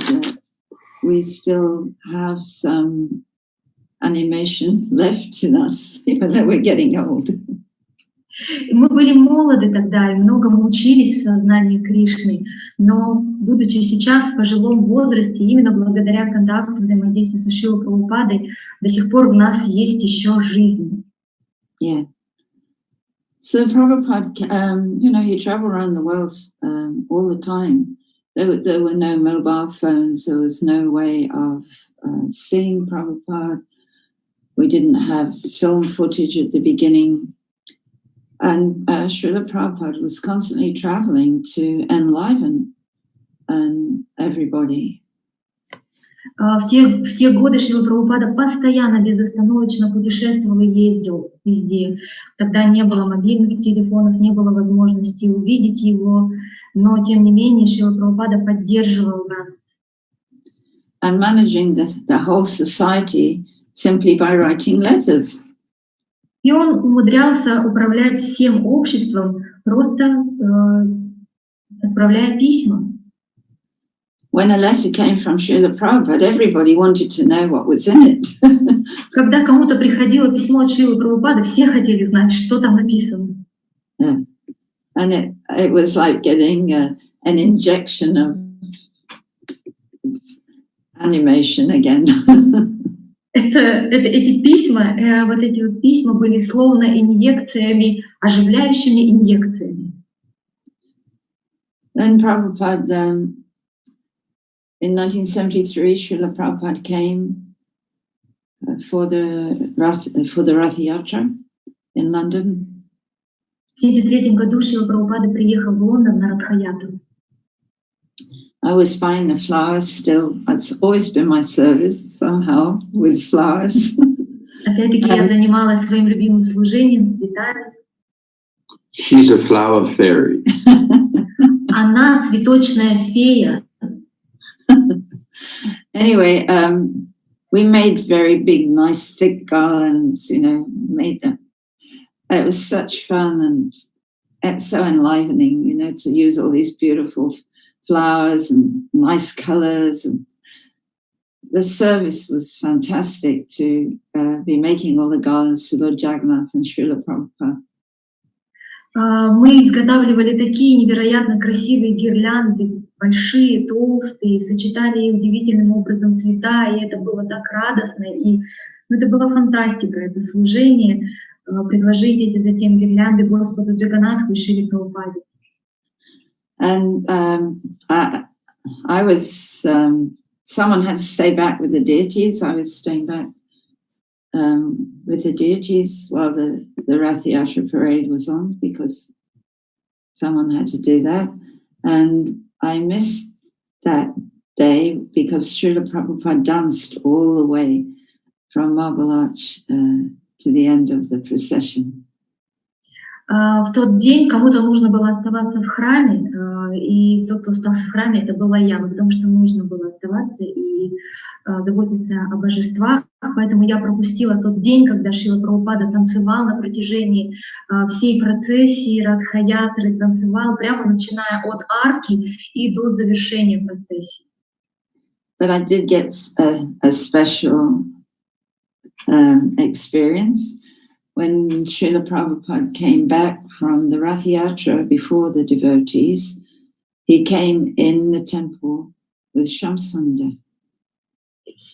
that we still have some animation left in us, even though we're getting old. Мы были молоды тогда и многому учились в сознании Кришны, но, будучи сейчас в пожилом возрасте, именно благодаря контакту, взаимодействию с Шрилой Прабхупадой, до сих пор у нас есть еще жизнь. Yeah. So Prabhupada, he traveled around the world all the time. There were no mobile phones. There was no way of seeing Prabhupada. We didn't have film footage at the beginning. And Srila Prabhupada was constantly traveling to enliven everybody. В те годы Шрила Прабхупада постоянно, безостановочно путешествовал и ездил везде. Тогда не было мобильных телефонов, не было возможности увидеть его, но тем не менее Шрила Прабхупада поддерживал нас. And managing the whole society simply by writing letters. И он умудрялся управлять всем обществом, просто отправляя письма. When a letter came from Srila Prabhupada, everybody wanted to know what was in it. Когда кому-то приходило письмо от Шрилы Прабхупады, все хотели знать, что там написано. Yeah. And it was like getting an injection of animation again. Эти письма, вот эти вот письма были словно инъекциями, оживляющими инъекциями. Then Prabhupada, in 1973, Srila Prabhupada came for the Rath Yatra in London. В 1973 году Шрила Прабхупада приехал в Лондон на Радха-ятру. I was buying the flowers still. It's always been my service somehow with flowers. Опять-таки я занималась своим любимым служением с цветами. She's a flower fairy. Она цветочная фея. Anyway, we made very big, nice, thick garlands, made them. It was such fun and it's so enlivening, to use all these beautiful flowers and nice colors. And the service was fantastic to be making all the garlands to Lord Jagannath and Srila Prabhupada. Мы изготавливали такие невероятно красивые гирлянды, большие, толстые, сочетали удивительным образом цвета, и это было так радостно, и это была фантастика, это служение, предложить эти затем гирлянды Господу Джаганнатху и Шриле Прабхупаде. And I was, someone had to stay back with the deities. I was staying back with the deities while the Rath Yatra parade was on because someone had to do that. And I missed that day because Srila Prabhupada danced all the way from Marble Arch to the end of the procession. В тот день кому-то нужно было оставаться в храме, и тот, кто остался в храме, это была я, потому что нужно было оставаться и заботиться о божествах. Поэтому я пропустила тот день, когда Шрила Прабхупада танцевал на протяжении всей процессии Радха-ятры, танцевал прямо начиная от арки и до завершения процессии. But I did get a special experience. When Srila Prabhupada came back from the Rath Yatra before the devotees, he came in the temple with Shamsundar.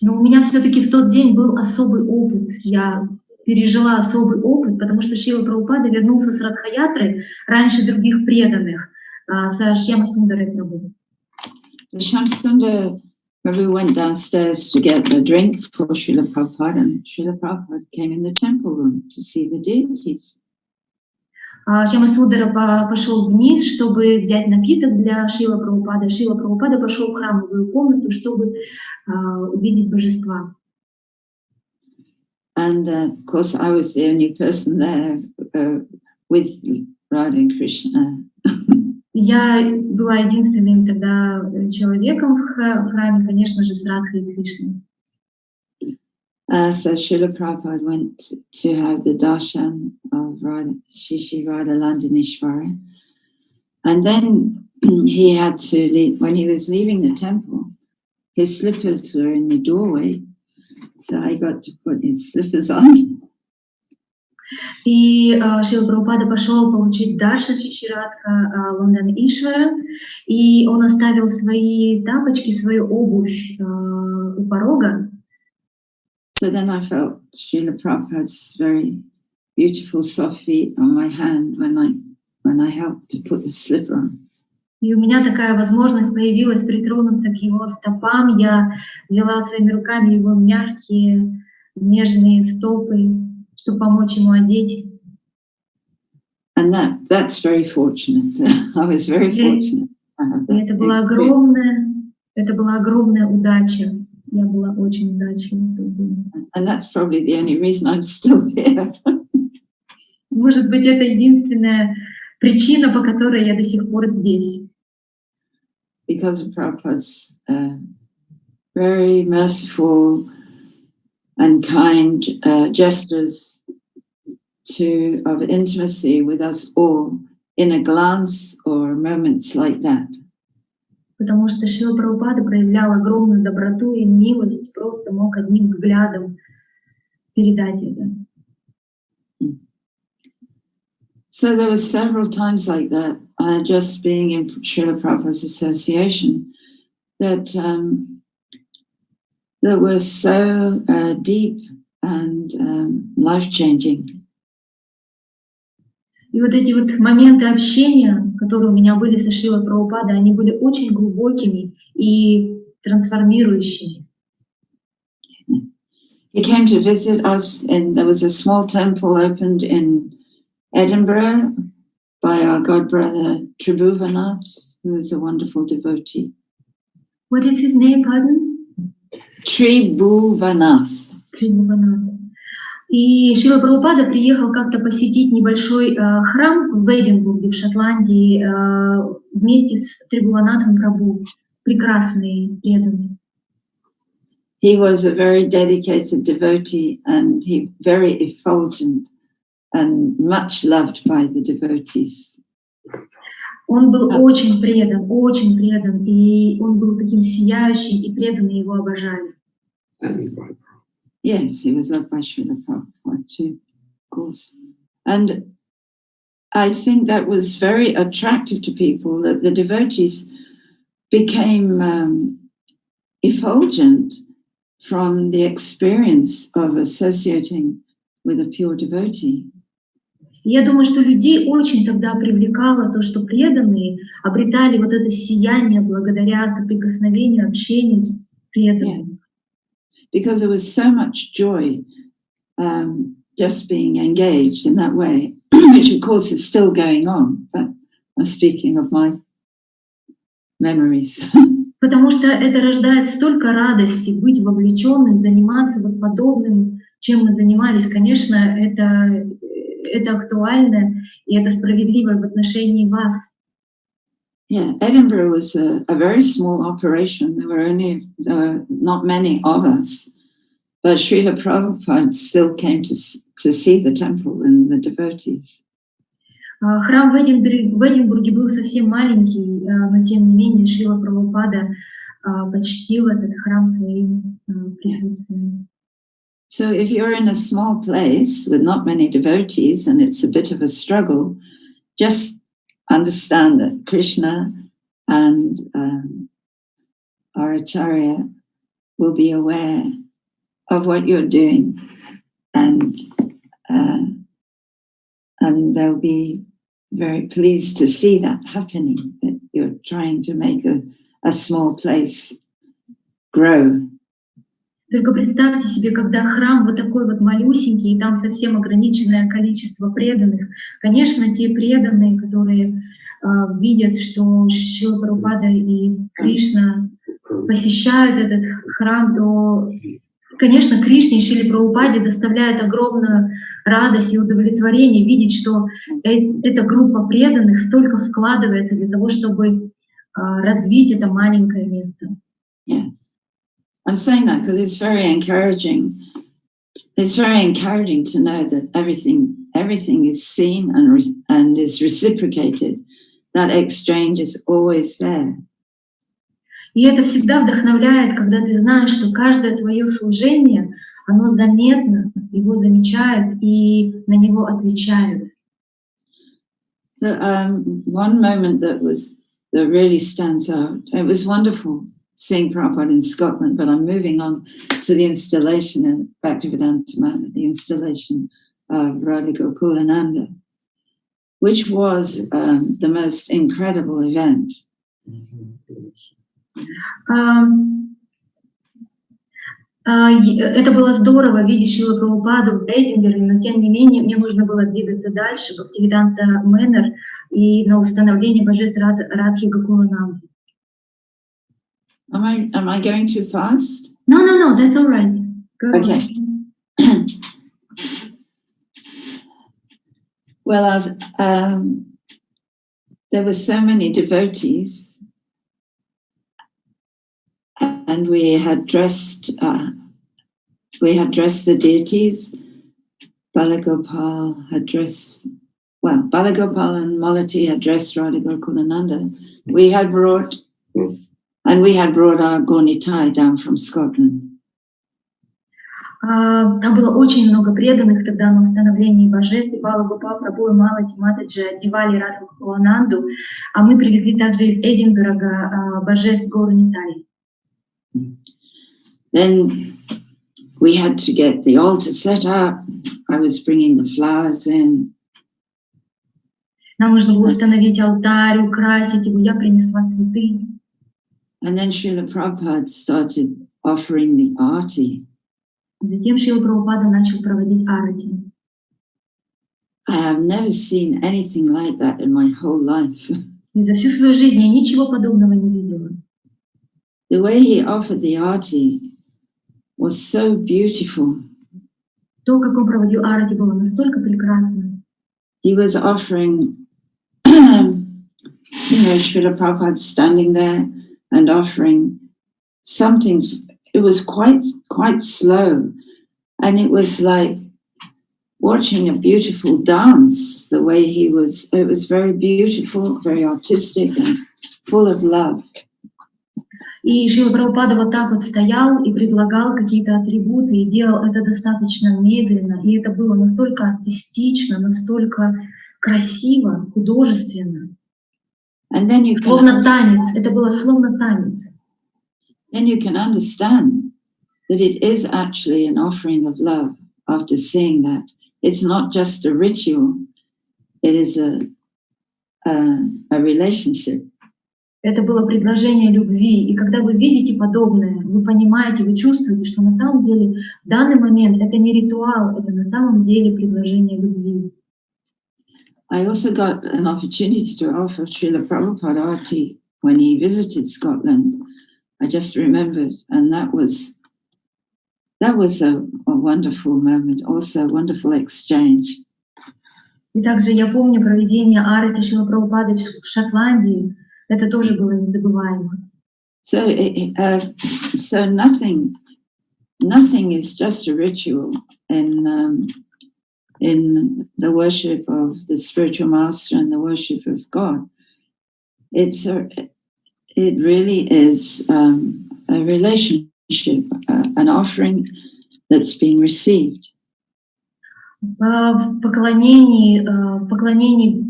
Но у меня все-таки в тот день был особый опыт. Я пережила особый опыт, потому что Шрила Прабхупада вернулся с Радха-ятры раньше других преданных, со Шьямасундарой Прабху. Shamsundar Prabhu went downstairs to get a drink for Srila Prabhupada, and Srila Prabhupada came in the temple room to see the deities. Шьямасундара пошел вниз, чтобы взять напиток для Шрила Прабхупады. Шрила Прабхупада пошел в храмовую комнату, чтобы увидеть божества. And of course, I was the only person there with Radha and Krishna. Я была единственным тогда человеком в храме, конечно же, с Радхой и Кришной. So Srila Prabhupada went to have the darshan of Radha, Shishi Radha Landinishvara. And then he had to leave, when he was leaving the temple, his slippers were in the doorway, so I got to put his slippers on. И Шрила Прабхупада пошел получить Дарша Чичиратха Лондон Ишвара, и он оставил свои тапочки, свою обувь у порога. So then I felt Srila Prabhupada's very beautiful soft feet on my hand when I helped to put the slipper on. И у меня такая возможность появилась притронуться к его стопам. Я взяла своими руками его мягкие, нежные стопы, чтобы помочь ему одеть. And that's very fortunate. I was very fortunate. Это была огромная удача. Я была очень удачлива в тот день. And that's probably the only reason I'm still here. Может быть, это единственная причина, по которой я до сих пор здесь. Because of Prabhupada's very merciful and kind gestures of intimacy with us all in a glance or moments like that. Потому что Шрила Прабхупада проявлял огромную доброту и милость, просто мог одним взглядом передать это. So there were several times like that, just being in Srila Prabhupada's association, that were so deep and life-changing. И вот эти вот моменты общения, которые у меня были со Шрилой Прабхупадой, они были очень глубокими и трансформирующими. He came to visit us, and there was a small temple opened in Edinburgh by our god brother Tribhuvanath, who is a wonderful devotee. What is his name, pardon? Tribhuvanath. Tribhuvanath. И Шрила Прабхупада приехал как-то посетить небольшой храм в Эдинбурге, в Шотландии, вместе с Трибхуванатхом Прабху, прекрасный, преданный. He was a very dedicated devotee, and he very effulgent and much loved by the devotees. Он был очень предан, и он был таким сияющим, и преданные его обожали. Yes, he was loved by Srila Prabhupada too, of course. And I think that was very attractive to people, that the devotees became effulgent from the experience of associating with a pure devotee. Я думаю, что людей очень тогда привлекало то, что преданные обретали вот это сияние благодаря соприкосновению, общению с преданными. Because there was so much joy just being engaged in that way, which of course is still going on, but I'm speaking of my memories. Потому что это рождает столько радости быть вовлеченным, заниматься вот подобным, чем мы занимались. Конечно, это актуально и это справедливо в отношении вас. Yeah, Edinburgh was a very small operation. There were only not many of us, but Srila Prabhupada still came to see the temple and the devotees. Храм в Эдинбурге был совсем маленький, но тем не менее Шрила Прабхупада почтил этот храм своим присутствием. So if you're in a small place with not many devotees and it's a bit of a struggle, just understand that Krishna and our Acharya will be aware of what you're doing, and they'll be very pleased to see that happening, that you're trying to make a small place grow. Только представьте себе, когда храм вот такой вот малюсенький, и там совсем ограниченное количество преданных. Конечно, те преданные, которые видят, что Шрила Прабхупада и Кришна посещают этот храм, то, конечно, Кришне и Шриле Прабхупаде доставляет огромную радость и удовлетворение видеть, что эта группа преданных столько вкладывается для того, чтобы развить это маленькое место. Yeah. I'm saying that because it's very encouraging. It's very encouraging to know that everything is seen and is reciprocated. That exchange is always there. И это всегда вдохновляет, когда ты знаешь, что каждое твое служение, оно заметно, его замечают и на него отвечают. So, one moment that really stands out, it was wonderful seeing Prabhupada in Scotland, but I'm moving on to the installation in Bhaktivedanta Manor, the installation of Radha Gokulananda, which was the most incredible event. Это было здорово видеть Шрилу Прабхупаду в Эдинбурге, но тем не менее мне нужно было двигаться дальше в Бхактивиданта Манор и на установление божеств Радхи Гокулананды. Am I going too fast? No, that's all right. Go Okay. Well, there were so many devotees, and we had dressed the deities. Balagopal and Malati had dressed Radha Gokulananda. We had brought our Gonitai down from Scotland. Там было очень много преданных тогда на установлении божеств, и Балагопал, Прабху и Малати, Матаджи одевали Радху Гокулананду, а мы привезли также из Эдинбурга божеств Гауранитаи. Then we had to get the altar set up. I was bringing the flowers in. Нам нужно было установить алтарь, украсить его, я принесла цветы. And then Srila Prabhupada started offering the arti. Затем Шрила Прабхупада начал проводить арати. I have never seen anything like that in my whole life. И за всю свою жизнь я ничего подобного не видела. The way he offered the arti was so beautiful. То, как он проводил арати, было настолько прекрасно. He was offering, Srila Prabhupada standing there and offering something. It was quite slow, and it was like watching a beautiful dance. The way it was very beautiful, very artistic, and full of love. И Шрила Прабхупада вот так вот стоял и предлагал какие-то атрибуты, и делал это достаточно медленно, и это было настолько артистично, настолько красиво, художественно. And then словно танец, это было словно танец. Then you can understand that it is actually an offering of love after seeing that. It's not just a ritual, it is a relationship. Это было предложение любви, и когда вы видите подобное, вы понимаете, вы чувствуете, что на самом деле в данный момент это не ритуал, это на самом деле предложение любви. I also got an opportunity to offer Srila Prabhupada Arti when he visited Scotland. I just remembered, and that was a wonderful moment, also a wonderful exchange. И также я помню проведение арати Шрилы Прабхупады в Шотландии. Это тоже было незабываемо. So nothing is just a ritual in the worship of the spiritual master and the worship of God. It really is a relationship, an offering that's being received. В поклонении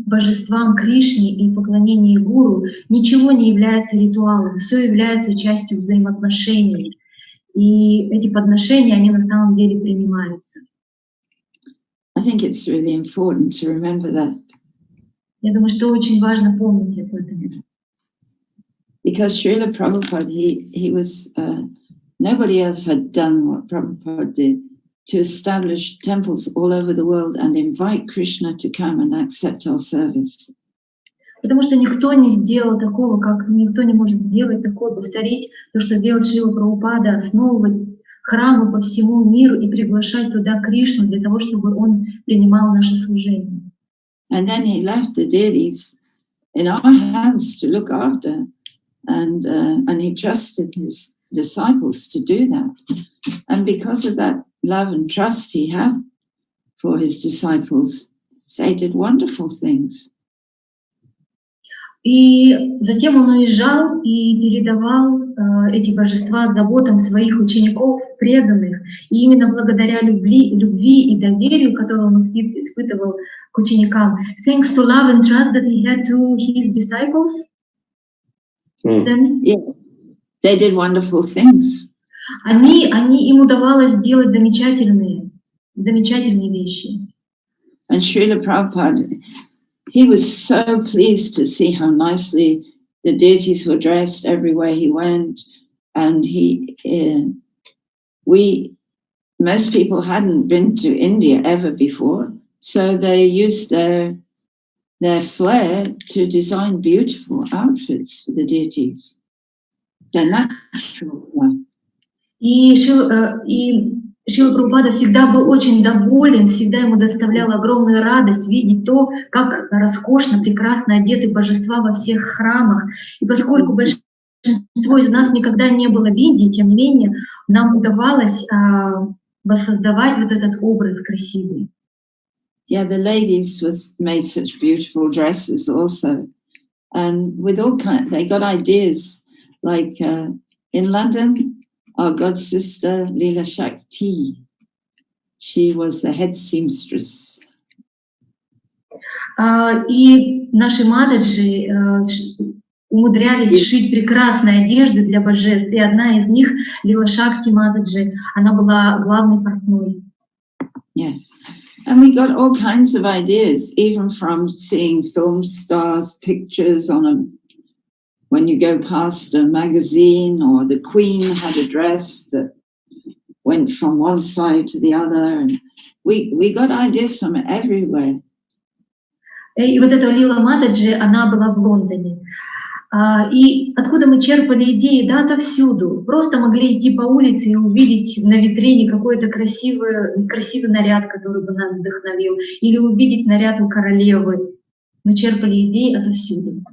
божествам Кришне и поклонении Гуру ничего не является ритуалом, все является частью взаимоотношений. И эти подношения, они на самом деле принимаются. I think it's really important to remember that. Я думаю, что очень важно помнить об этом. Because Srila Prabhupada, he was, nobody else had done what Prabhupada did, to establish temples all over the world and invite Krishna to come and accept our service. Потому что никто не сделал такого, как никто не может сделать такое, повторить то, что делает Шрила Прабхупада, основывать храмы по всему миру и приглашать туда Кришну для того, чтобы он принимал наше служение. And then he left the deities in our hands to look after, and he trusted his disciples to do that. And because of that love and trust he had for his disciples, they did wonderful things. И затем он уезжал и передавал эти божества заботам своих учеников, преданных. И именно благодаря любви и доверию, которое он испытывал к ученикам, thanks to love and trust that he had to his disciples, then, Yeah, they did wonderful things. им удавалось делать замечательные вещи. And Srila Prabhupada, he was so pleased to see how nicely the deities were dressed everywhere he went. And most people hadn't been to India ever before, so they used their flair to design beautiful outfits for the deities. Their natural flair. И Шрила Прабхупада всегда был очень доволен, всегда ему доставляла огромную радость видеть то, как роскошно, прекрасно одеты божества во всех храмах. И поскольку большинство из нас никогда не было в Индии, тем не менее, нам удавалось воссоздавать вот этот образ красивый. Yeah, the ladies made such beautiful dresses also. And with all they got ideas, like in London, our god sister Leela Shakti, she was the head seamstress. И наши матушки умудрялись шить прекрасные одежды для божеств. И одна из них, Лила Шакти Матаджи, она была главной портной. Yeah. And we got all kinds of ideas, even from seeing film stars' pictures when you go past a magazine, or the Queen had a dress that went from one side to the other. And we got ideas from everywhere. И вот эта Лила Матаджи, она была в Лондоне. И откуда мы черпали идеи? Да, отовсюду. Просто могли идти по улице и увидеть на витрине какой-то красивый наряд, который бы нас вдохновил, или увидеть наряд у королевы. Мы черпали идеи отовсюду.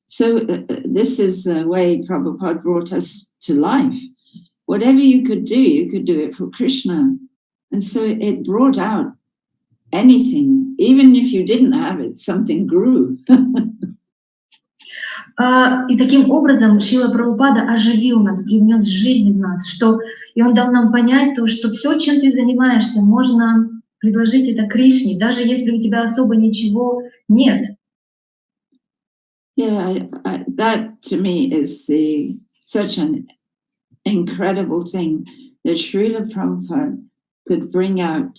So this is the way Prabhupada brought us to life. Whatever you could do it for Krishna. And so it brought out anything. Even if you didn't have it, something grew. И таким образом Шрила Прабхупада оживил нас, привнес жизнь в нас, и он дал нам понять то, что все, чем ты занимаешься, можно предложить это Кришне, даже если у тебя особо ничего нет. Yeah, that to me is such an incredible thing that Srila Prabhupada could bring out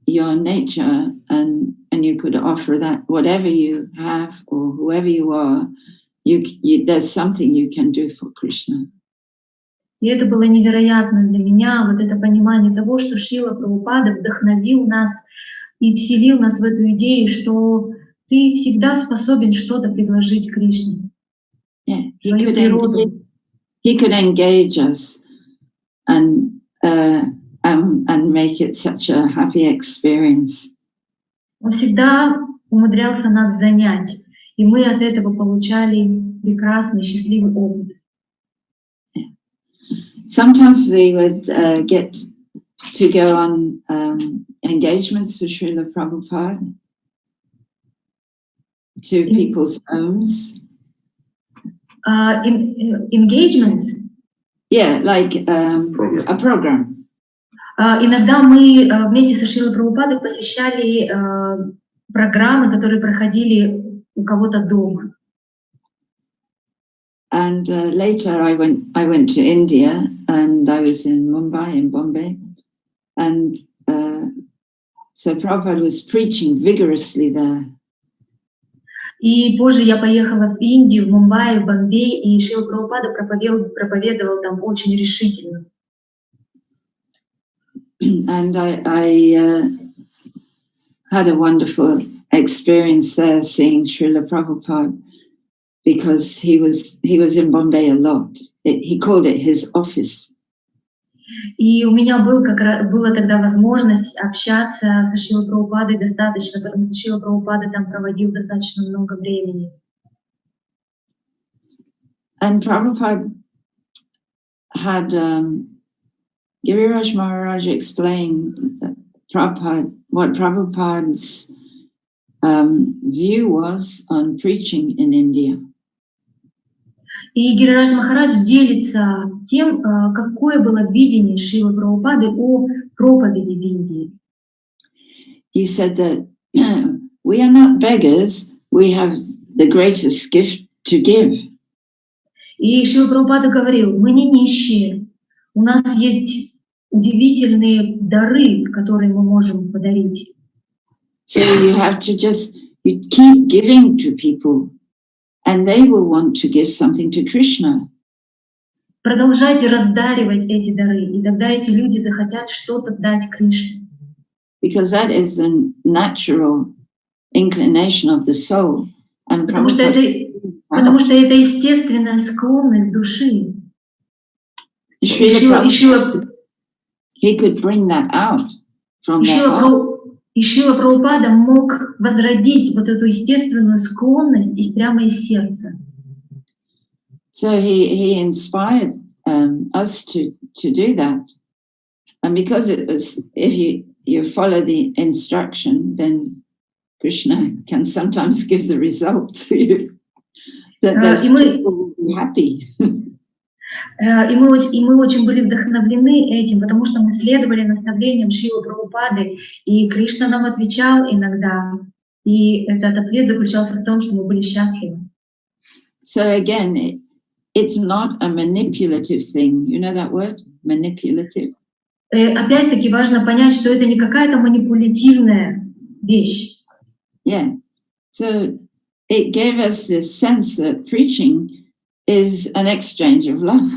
your nature and you could offer that whatever you have or whoever you are, there's something you can do for Krishna. И это было невероятно для меня, вот это понимание того, что Шрила Прабхупада вдохновил нас и вселил нас в эту идею, что ты всегда способен что-то предложить Кришне. Yeah, he could engage us and make it such a happy experience. Он всегда умудрялся нас занять, и мы от этого получали прекрасный, счастливый опыт. Sometimes we would get to go on engagements with Srila Prabhupada to people's homes. Engagements? Yeah, like a program. Иногда мы вместе со Шрилой Прабхупадой посещали программы, которые проходили у кого-то дома. And later I went to India and I was in Mumbai, in Bombay. And so Prabhupada was preaching vigorously there. И позже я поехала в Индию, в Мумбаи, в Бомбей, и Шрила Прабхупада проповедовал там очень решительно. And I had a wonderful experience there seeing Srila Prabhupada because he was in Bombay a lot. He called it his office. И у меня была тогда возможность общаться со Шрилой Прабхупадой достаточно, потому что Шрила Прабхупада там проводил достаточно много времени. And Prabhupada had Giriraj Maharaj explained what Prabhupada's view was on preaching in India. И Гирираджа Махарадж делится тем, какое было видение Шрилы Прабхупады о проповеди в Индии. He said that we are not beggars, we have the greatest gift to give. И Шрила Прабхупада говорил, мы не нищие, у нас есть удивительные дары, которые мы можем подарить. So you have to you keep giving to people, and they will want to give something to Krishna. Продолжайте раздаривать эти дары, и тогда эти люди захотят что-то дать Кришне. Because that is the natural inclination of the soul. And потому что это естественная склонность души. He could bring that out from their heart. И Шрила Прабхупада мог возродить вот эту естественную склонность прямо из сердца. So he inspired us to do that. And because it was, if you follow the instruction, then Krishna can sometimes give the result to you. That those people will be happy. И мы очень были вдохновлены этим, потому что мы следовали наставлениям Шрилы Прабхупады, и Кришна нам отвечал иногда, и этот ответ заключался в том, что мы были счастливы. So again, it's not a manipulative thing. You know that word? Manipulative. Опять-таки важно понять, что это не какая-то манипулятивная вещь. Yeah. So it gave us this sense that preaching is an exchange of love.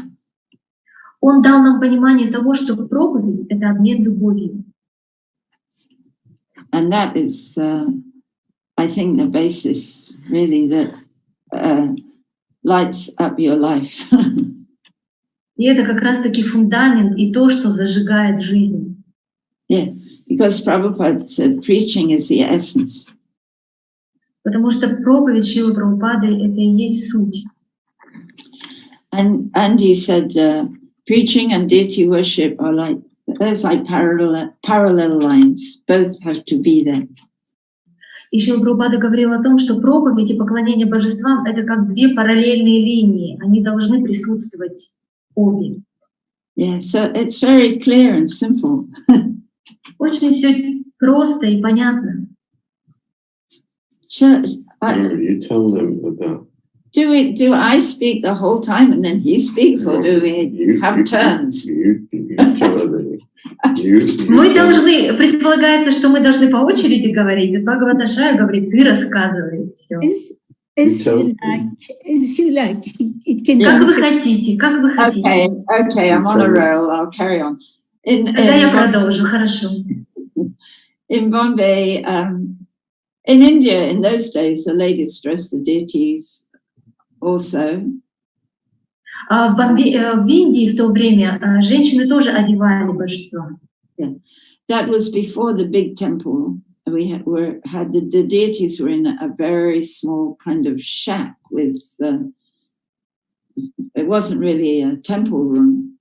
Он дал нам понимание того, что проповедь — это обмен любовью. And that is, I think, the basis, really, that lights up your life. И это как раз-таки фундамент и то, что зажигает жизнь. Yeah, because Prabhupada said preaching is the essence. Потому что проповедь Шрилы Прабхупады — это и есть суть. And he said, preaching and deity worship are like, there's like parallel lines. Both have to be there. И Шрила Прабхупада говорил о том, что проповедь и поклонение божествам — это как две параллельные линии. Они должны присутствовать обе. Yeah, so it's very clear and simple. Очень все просто и понятно. You tell them about. Do I speak the whole time and then he speaks, or do we have turns? Мы должны, предполагается, что мы должны по очереди говорить. Бхагават Ашрая говорит, ты рассказывай все. As you like. It can как вы хотите, как вы хотите. Okay, I'm on a roll. I'll carry on. Тогда я продолжу, хорошо. In Bombay, in India, in those days, the ladies dressed the deities also. В Индии в то время женщины тоже одевали божества. Yeah. That was before the big temple. We had the deities were in a very small kind of shack with. It wasn't really a temple room.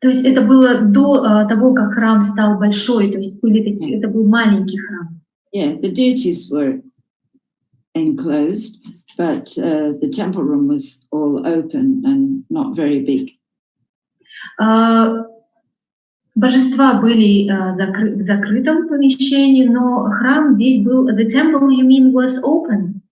То есть это было до того, как храм стал большой. То есть это был маленький храм. Yeah, the deities were enclosed, but the temple room was all open and not very big. Божества были в закрытом помещении, но храм весь был. The temple, you mean, was open?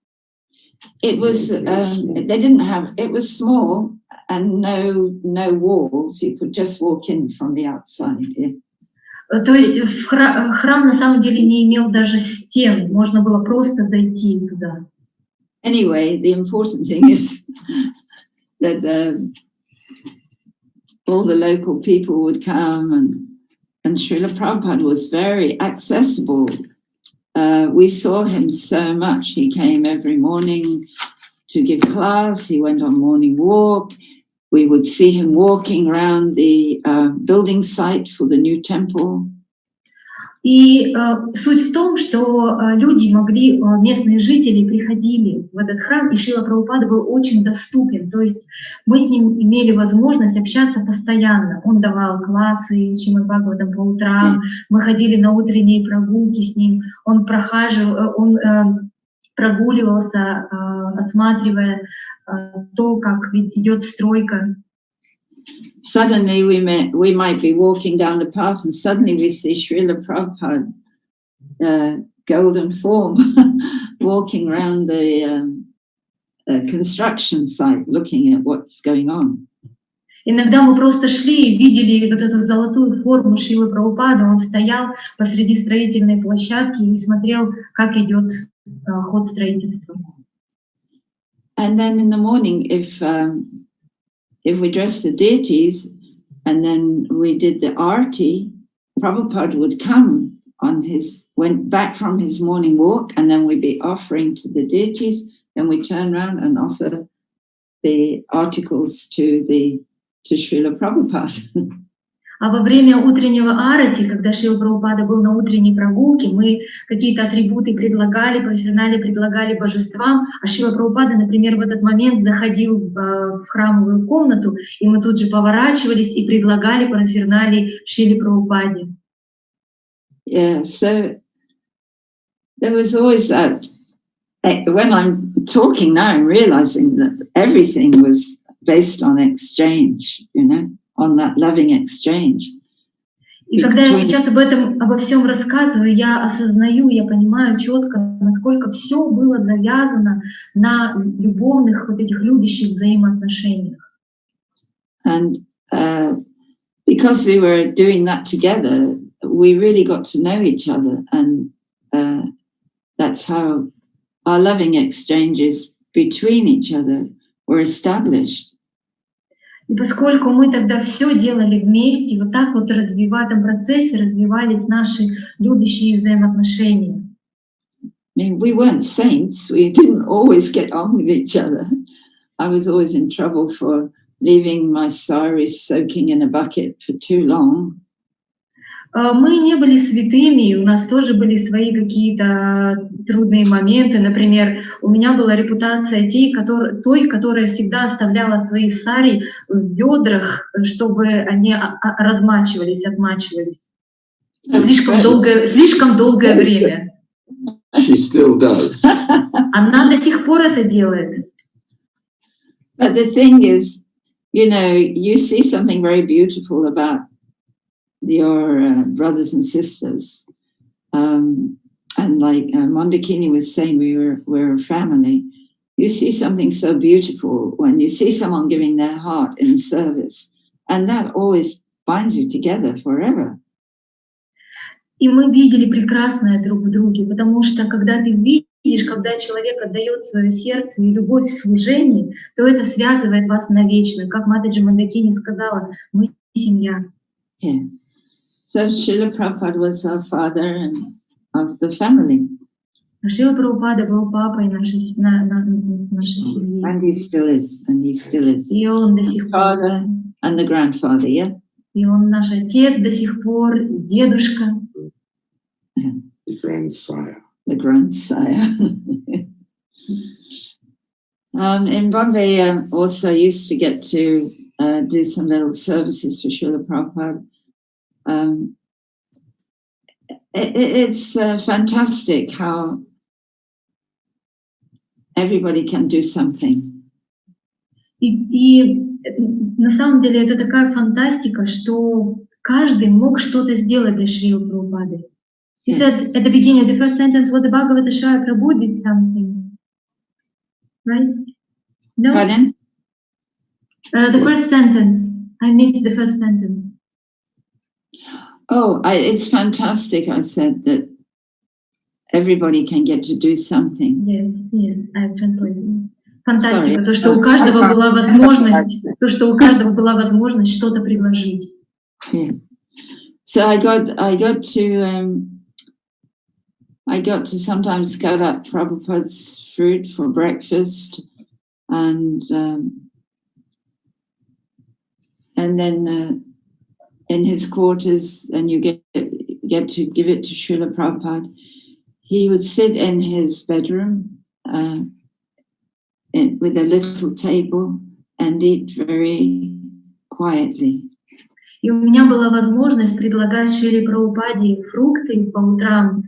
It was. They didn't have. It was small and no walls. You could just walk in from the outside. Yeah. То есть храм на самом деле не имел даже стен, можно было просто зайти туда. Anyway, the important thing is that all the local people would come, and Srila Prabhupada was very accessible. We saw him so much. He came every morning to give class. He went on morning walk. We would see him walking around the building site for the new temple. И суть в том, что люди могли, местные жители приходили в этот храм, и Шрила Прабхупада был очень доступен. То есть мы с ним имели возможность общаться постоянно. Он давал классы Шримад Бхагаватам по утрам, мы ходили на утренние прогулки с ним, он прогуливался, осматривая то, как идет стройка. Suddenly we might be walking down the path and suddenly we see Srila Prabhupada golden form walking around the construction site looking at what's going on. Иногда мы просто шли и видели вот эту золотую форму Шрилы Прабхупады, он стоял посреди строительной площадки и смотрел, как идет ход строительства. And then in the morning, if we dressed the deities and then we did the arti, Prabhupada would come went back from his morning walk, and then we'd be offering to the deities, then we turn around and offer the articles to Srila Prabhupada. А во время утреннего арати, когда Шрила Прабхупада был на утренней прогулке, мы какие-то атрибуты предлагали, профессионали предлагали божествам, а Шрила Прабхупада, например, в этот момент заходил в храмовую комнату, и мы тут же поворачивались и предлагали профессионали Шриле Прабхупаде. Yeah, so there was always that. When I'm talking now, I'm realizing that everything was based on exchange, on that loving exchange. И когда я сейчас обо всем рассказываю, я осознаю, я понимаю четко, насколько все было завязано на любовных, вот этих любящих взаимоотношениях. And because we were doing that together, we really got to know each other, and that's how our loving exchanges between each other were established. И поскольку мы тогда все делали вместе, вот так вот в этом процессе развивались наши любящие взаимоотношения. I mean, we weren't saints. We didn't always get on with each other. I was always in trouble for leaving my saris soaking in a bucket for too long. Мы не были святыми, у нас тоже были свои какие-то трудные моменты. Например, у меня была репутация той, которая всегда оставляла свои сари в ведрах, чтобы они размачивались, отмачивались. Слишком долгое время. She still does. Она до сих пор это делает. But the thing is, you see something very beautiful about your brothers and sisters, and like Moндакини was saying, we're a family. You see something so beautiful when you see someone giving their heart in service, and that always binds you together forever. И мы видели прекрасное друг в друге, потому что когда ты видишь, когда человек отдает свое сердце и любовь в служении, то это связывает вас навечно. Как матушка Мондакини сказала, мы семья. Yeah. So Srila Prabhupada was our father of the family. Шрила Прабхупада был папой нашей семьи. And he still is, И он до сих пор. Father and the grandfather, yeah? И он наш отец до сих пор, дедушка. The grandsire. The grandsire. In Bombay, also used to get to do some little services for Srila Prabhupada. It's fantastic how everybody can do something. И на самом деле это такая фантастика, что каждый мог что-то сделать для Шрилы Прабхупады. You said at the beginning, the first sentence was the Bhagavat Ashraya Prabhu did something, right? No? Pardon? The first sentence. I missed the first sentence. Oh, it's fantastic, I said, that everybody can get to do something. Yes, I've translated. Фантастика, то, что у каждого была возможность, что-то предложить. Yeah. So I got to sometimes cut up Prabhupada's fruit for breakfast, and then in his quarters, then you get get to give it to Srila Prabhupada, he would sit in his bedroom with a little table and eat very quietly. И у меня была возможность предлагать Шриле Прабхупаде фрукты по утрам.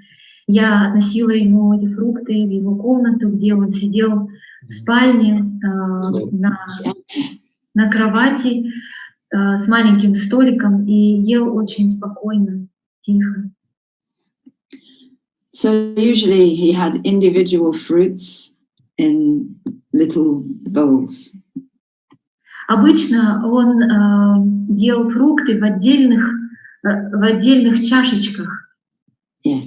Я относила ему эти фрукты в его комнату, где он сидел в спальне на кровати с маленьким столиком и ел очень спокойно, тихо. So usually he had individual fruits in little bowls. Обычно он ел фрукты в отдельных чашечках. Yeah.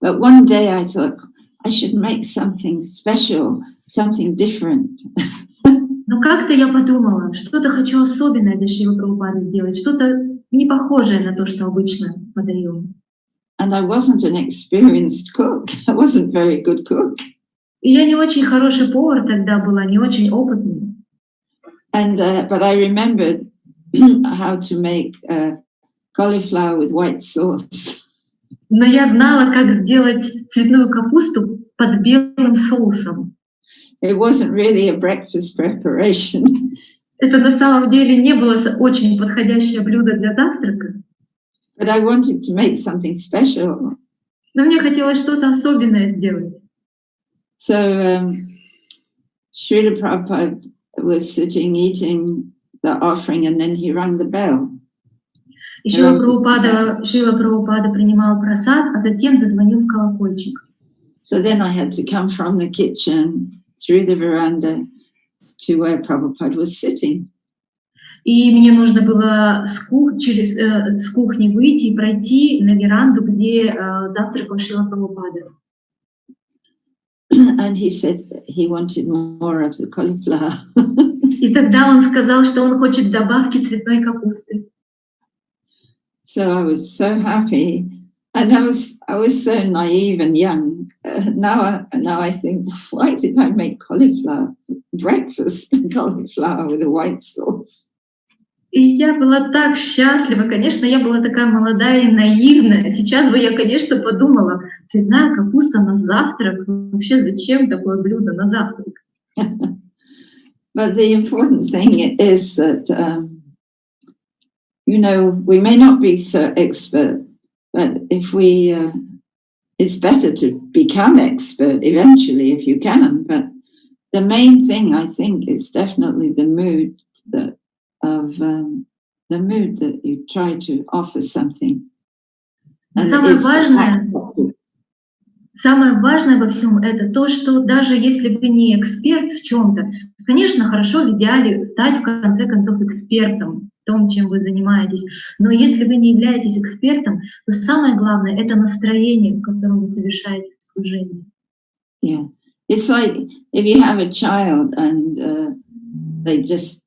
But one day I thought I should make something special, something different. Но как-то я подумала, что-то хочу особенное для Шрилы Прабхупады сделать, что-то не похожее на то, что обычно подаем. And I wasn't an experienced cook. I wasn't very good cook. И я не очень хороший повар тогда была, не очень опытный. And but I remembered how to make cauliflower with white sauce. Но я знала, как сделать цветную капусту под белым соусом. It wasn't really a breakfast preparation. Это на самом деле не было очень подходящее блюдо для завтрака. But I wanted to make something special. Но мне хотелось что-то особенное сделать. So Srila Prabhupada was sitting eating the offering and then he rang the bell. И Шрила Прабхупада принимал прасад, а затем зазвонил в колокольчик. So then I had to come from the kitchen through the veranda to where Prabhupada was sitting. И мне нужно было с кухни выйти и пройти на веранду, где завтракал Шрила Прабхупада. And he said he wanted more of the cauliflower. И тогда он сказал, что он хочет добавки цветной капусты. So I was so happy, and I was so naive and young. Now I think, why did I make cauliflower breakfast? Cauliflower with a white sauce. И я была так счастлива, конечно, я была такая молодая и наивная. Сейчас бы я, конечно, подумала, цветная капуста на завтрак, вообще зачем такое блюдо на завтрак? But the important thing is that, you know, we may not be so expert, but if we, it's better to become expert eventually if you can. But the main thing, I think, is definitely the mood that you try to offer something. And самое важное во всем это то, что даже если вы не эксперт в чем-то, конечно, хорошо в идеале стать в конце концов экспертом в том, чем вы занимаетесь. Но если вы не являетесь экспертом, то самое главное это настроение, в котором вы совершаете служение. Yeah, it's like if you have a child and they just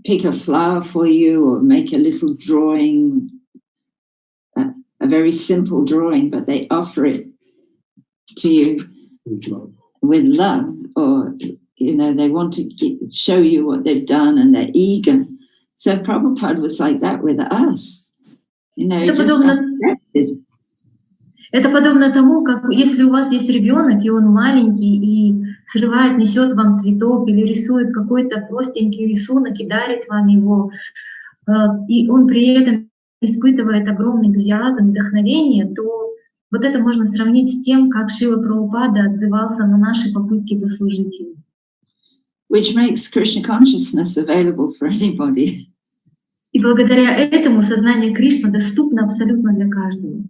pick a flower for you or make a little drawing, a very simple drawing, but they offer it to you with love, or you know, they want to show you what they've done and they're eager. So Prabhupada was like that with us. You know, это подобно тому, как если у вас есть ребенок, и он маленький, и срывает, несет вам цветок или рисует какой-то простенький рисунок и дарит вам его, и он при этом испытывает огромный энтузиазм, вдохновение, то вот это можно сравнить с тем, как Шрила Прабхупада отзывался на наши попытки послужить ему. Which makes Krishna consciousness available for anybody. И благодаря этому сознание Кришны доступно абсолютно для каждого.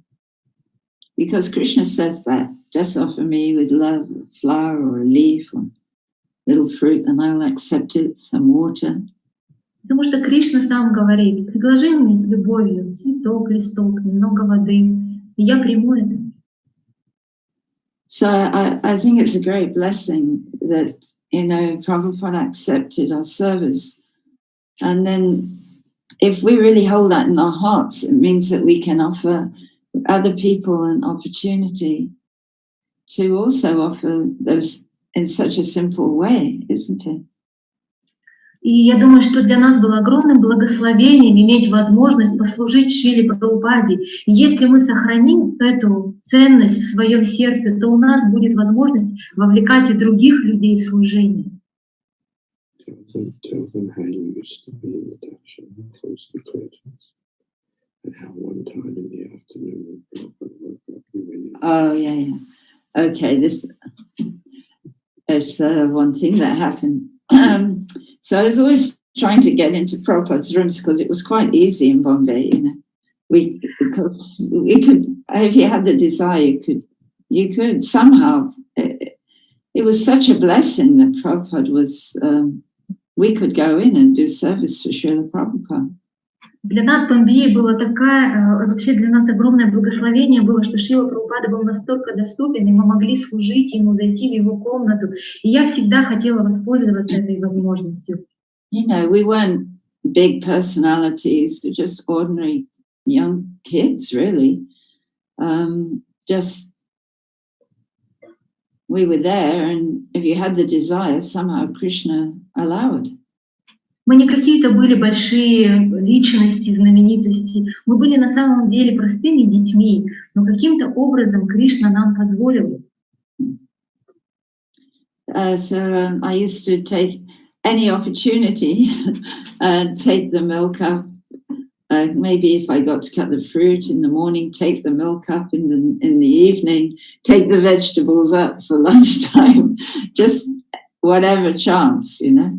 Because Krishna says that, just offer me with love a flower or a leaf or little fruit and I'll accept it, some water. Потому что Кришна сам говорит, предложи мне с любовью цветок, листок, немного воды, и я приму это. So I think it's a great blessing that, you know, Prabhupada accepted our service. And then if we really hold that in our hearts, it means that we can offer other people an opportunity to also offer those in such a simple way, isn't it? И я думаю, что для нас было огромным благословением иметь возможность послужить Шриле Прабхупаде. И если мы сохраним эту ценность в своем сердце, то у нас будет возможность вовлекать и других людей в служение. Tell them how you used to be in the darshan, close the curtains, and how one time in the afternoon Prabhupada woke up and went in. Oh, yeah. Okay, this is one thing that happened. So I was always trying to get into Prabhupada's rooms because it was quite easy in Bombay, you know. Because we could, if you had the desire, you could somehow. It was such a blessing that Prabhupada was. We could go in and do service for Srila Prabhupada. Для нас в Бомбее было вообще для нас огромное благословение было, что Шрила Прабхупада был настолько доступен, и мы могли служить ему, зайти в его комнату. И я всегда хотела воспользоваться этой возможностью. You know, we weren't big personalities, we're just ordinary young kids, really. Just we were there, and if you had the desire, somehow Krishna allowed. Мы не какие-то были большие личности, знаменитости. Мы были на самом деле простыми детьми, но каким-то образом Кришна нам позволил. So I used to take any opportunity and take the milk up. Maybe if I got to cut the fruit in the morning, take the milk up in the evening, take the vegetables up for lunchtime, just whatever chance, you know.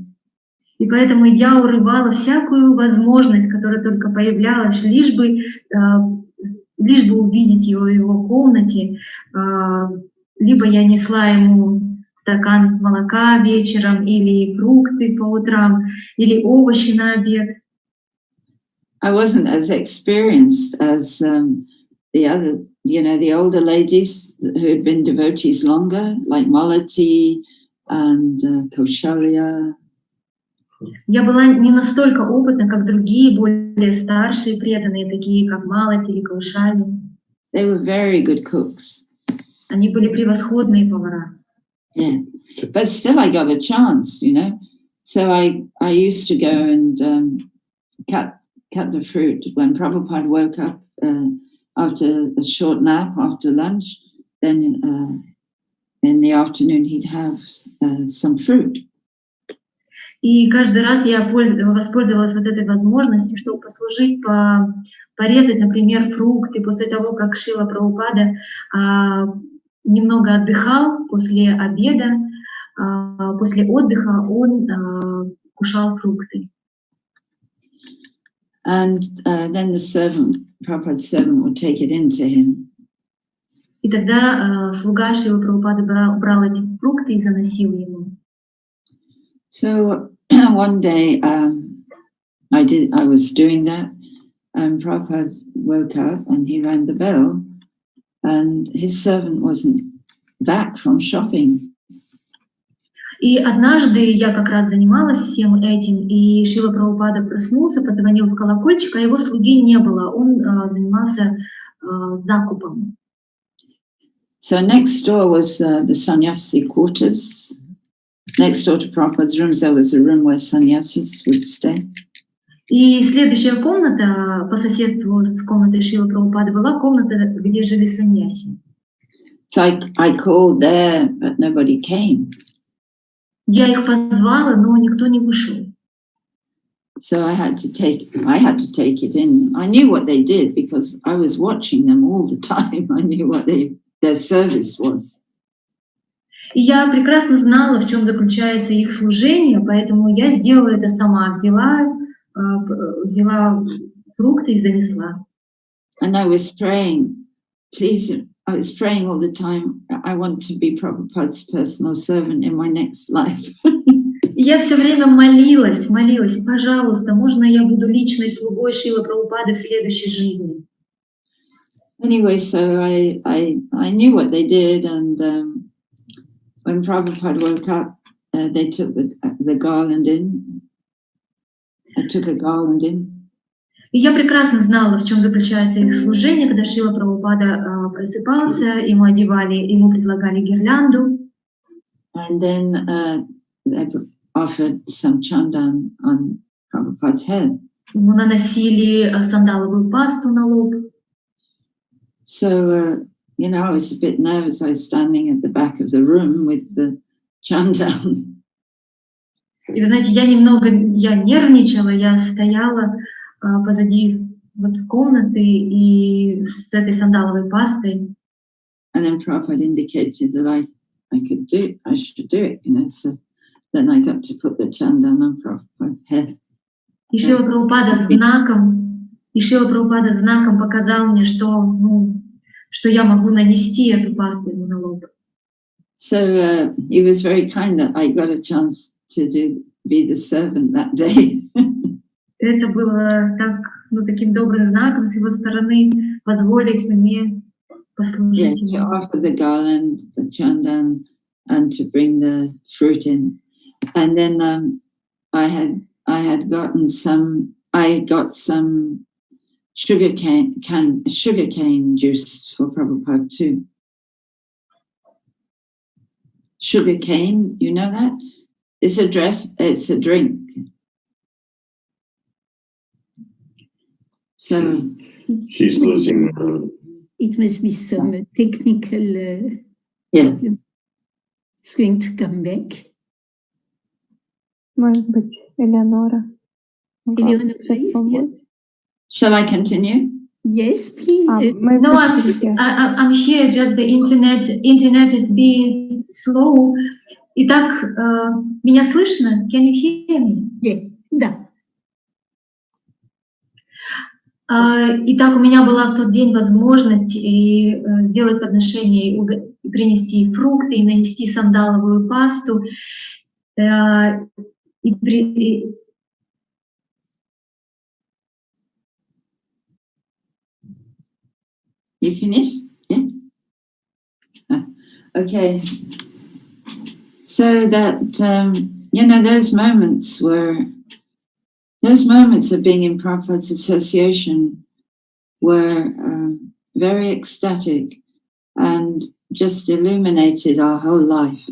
И поэтому я урывала всякую возможность, которая только появлялась, лишь бы увидеть его в его комнате. Либо я несла ему стакан молока вечером, или фрукты по утрам, или овощи на обед. I wasn't as experienced as the other, you know, the older ladies who had been devotees longer, like Malati and Kaushalya. Я была не настолько опытна, как другие, более старшие преданные, такие как Малати или Каушали. They were very good cooks. Они были превосходные повара. Yeah, but still I got a chance, you know. So I used to go and cut the fruit when Prabhupada woke up after a short nap after lunch. Then in the afternoon he'd have some fruit. И каждый раз я воспользовалась вот этой возможностью, чтобы послужить, порезать, например, фрукты после того, как Шрила Прабхупада немного отдыхал после обеда, после отдыха он кушал фрукты. And then the servant, Prabhupada's servant, would take it into him. И тогда слуга Шрилы Прабхупады брал эти фрукты и заносил ему. So one day I was doing that, and Prabhupada woke up and he rang the bell, and his servant wasn't back from shopping. И однажды я как раз занималась всем этим, и Шрила Прабхупада проснулся, позвонил в колокольчик, а его слуги не было, он занимался закупом. So next door was the sannyasi quarters. Next door to Prabhupada's rooms, there was a room where sannyasis would stay. И следующая комната по соседству с комнатой Шрилы Прабхупады была комната, где жили саньяси. So I called there, but nobody came. Я их позвала, но никто не вышел. So I had to take it in. I knew what they did because I was watching them all the time. I knew what their service was. И я прекрасно знала, в чем заключается их служение, поэтому я сделала это сама, взяла фрукты и занесла. And I was praying, please, I was praying all the time, I want to be Prabhupada's personal servant in my next life. И я все время молилась, пожалуйста, можно я буду личной слугой Шрилы Прабхупады в следующей жизни? Anyway, so I knew what they did, and when Prabhupada woke up, they took the garland in. I took a garland in. И я прекрасно знала, в чем заключается их служение, когда Шрила Прабхупада просыпался, ему предлагали гирлянду. And then offered some chandan on Prabhupada's head. Ему наносили сандаловую пасту на лоб. So, you know, I was a bit nervous. I was standing at the back of the room with the chandan. И вы знаете, я нервничала, я стояла позади вот комнаты и с этой сандаловой пастой. And then Prabhupada indicated that I should do it, you know. So then I got to put the chandan on Prabhupada's head. И Шрила Прабхупада знаком показал мне, что я могу нанести эту пасту ему на лоб. So he was very kind that I got a chance to be the servant that day. Это было таким добрым знаком с его стороны позволить мне послужить to ему. offer the garland, the chandan, and to bring the fruit in. And then I got some sugarcane juice for Prabhupada too. Sugarcane, you know that? It's a drink. So she's losing her. It must be some technical. Yeah. It's going to come back. Может быть, Элеонора. Eleonora, please. Yeah. Shall I continue? Yes, please. No, I'm here. Just the internet is being slow. Итак, меня слышно? Can you hear me? Yeah, да. Итак, у меня была в тот день возможность сделать подношение, и принести фрукты, и нанести сандаловую пасту. You finished? Yeah? Okay. So that, you know, those moments of being in Prabhupada's association were very ecstatic and just illuminated our whole life.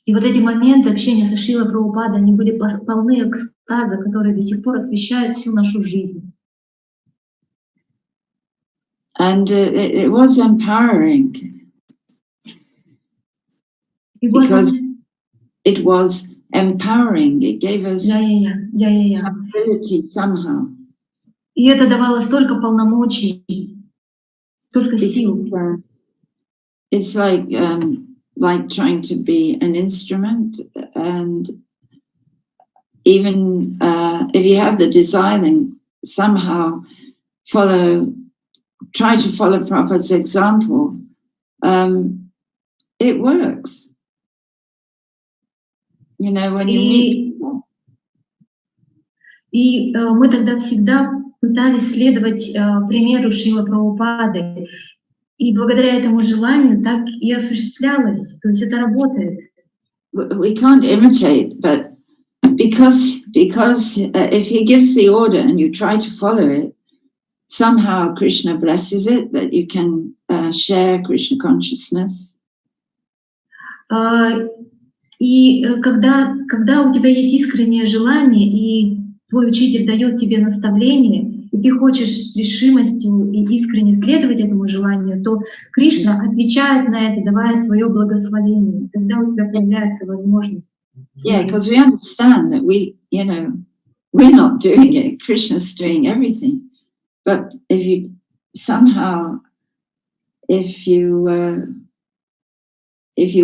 И вот эти моменты общения со Шрилой Прабхупадой, они были полны экстаза, которые до сих пор освещают всю нашу жизнь. And it was empowering because it was empowering. It gave us some ability somehow. И это давало столько полномочий, столько сил. It's like trying to be an instrument, and even if you have the desire, then somehow try to follow Prabhupada's example. It works. You know, when you meet people. И мы тогда всегда пытались следовать примеру Шрилы Прабхупады. И благодаря этому желанию так и осуществлялось. То есть это работает. We can't imitate, but because if he gives the order and you try to follow it, somehow Krishna blesses it, that you can share Krishna consciousness. И когда у тебя есть искреннее желание, и твой учитель дает тебе наставление, и ты хочешь с решимостью и искренне следовать этому желанию, то Кришна отвечает на это, давая свое благословение. Тогда у тебя появляется возможность. Yeah, because we understand that we're not doing it. Krishna's doing everything. But if you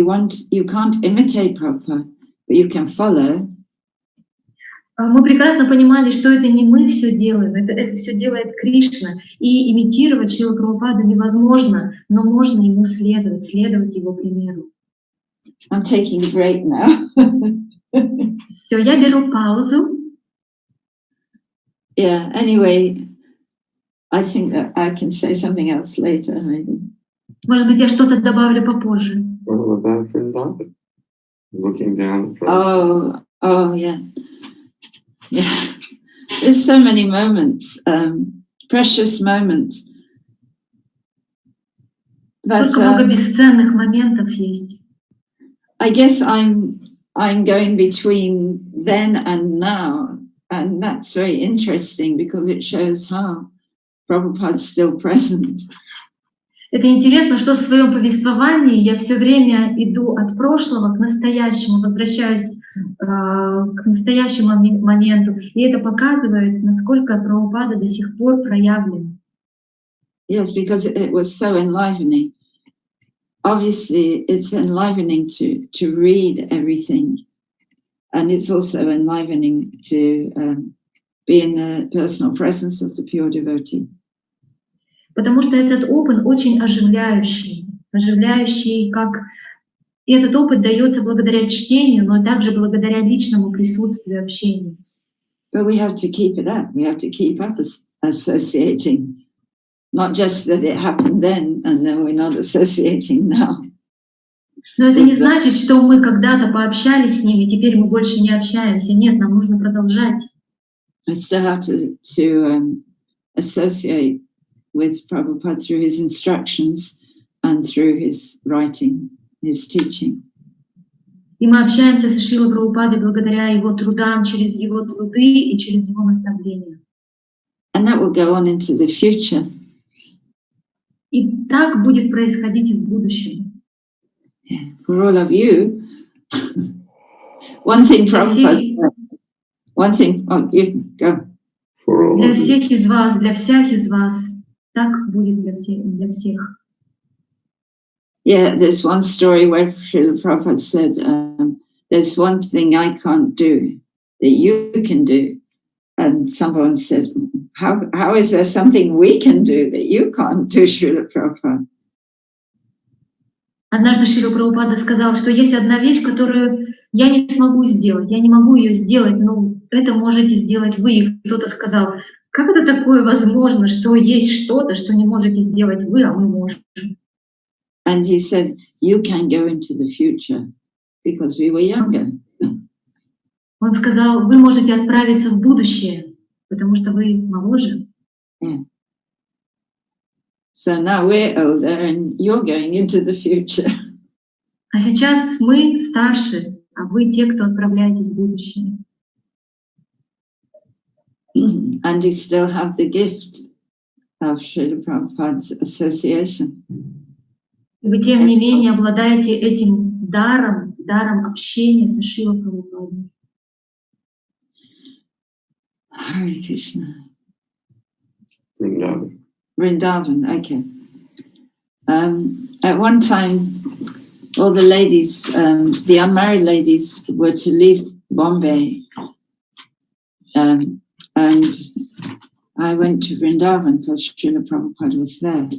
want, you can't imitate Prabhupada, but you can follow. Мы прекрасно понимали, что это не мы все делаем, это все делает Кришна. И имитировать Шрилу Прабхупаду невозможно, но можно ему следовать его примеру. I'm taking a break now. Все, я беру паузу. Yeah, anyway, I think that I can say something else later, maybe. Может быть, я что-то добавлю попозже. Looking down. Oh, yeah. Yeah. There's so many moments, precious moments. Столько много бесценных моментов есть. I guess I'm I'm going between then and now. And that's very interesting because it shows how Prabhupada's still present. Это интересно, что в своем повествовании я все время иду от прошлого к настоящему, возвращаюсь к настоящему моменту. И это показывает, насколько Прабхупада до сих пор проявлен. Yes, because it was so enlivening. Obviously, it's enlivening to read everything. And it's also enlivening to be in the personal presence of the pure devotee. Потому что этот опыт очень оживляющий, как... И этот опыт дается благодаря чтению, но также благодаря личному присутствию, общению. But we have to keep it up. We have to keep up associating. Not just that it happened then, and then we're not associating now. Но это не значит, что мы когда-то пообщались с ними, теперь мы больше не общаемся. Нет, нам нужно продолжать. I still have to associate with Prabhupada through his instructions and through his writing, his teaching. И мы общаемся со Шрилой Прабхупадой благодаря его трудам, через его труды и через его наставления. And that will go on into the future. И так будет происходить и в будущем. Yeah. For all of you, one thing Prabhupada said, one thing, oh, you go. Для всех из вас, для всех из вас, так будет для всех. Yeah, there's one story where Srila Prabhupada said, there's one thing I can't do that you can do. And someone said, how is there something we can do that you can't do, Srila Prabhupada? Однажды Шрила Прабхупада сказал, что есть одна вещь, которую я не смогу сделать, я не могу ее сделать, но это можете сделать вы. И кто-то сказал, как это такое возможно, что есть что-то, что не можете сделать вы, а мы можем. And he said, you can go into the future because we were younger. Он сказал, вы можете отправиться в будущее, потому что вы моложе. Yeah. So now we're older and you're going into the future. А сейчас мы старше, а вы те, кто отправляетесь в будущее. And you still have the gift of Srila Prabhupada's association. И вы, тем не менее, обладаете этим даром общения со Шрилой Прабхупадой. Hare Krishna. Vrindavan. Vrindavan, okay. At one time, all the ladies, the unmarried ladies, were to leave Bombay. And I went to Vrindavan because Srila Prabhupada was there.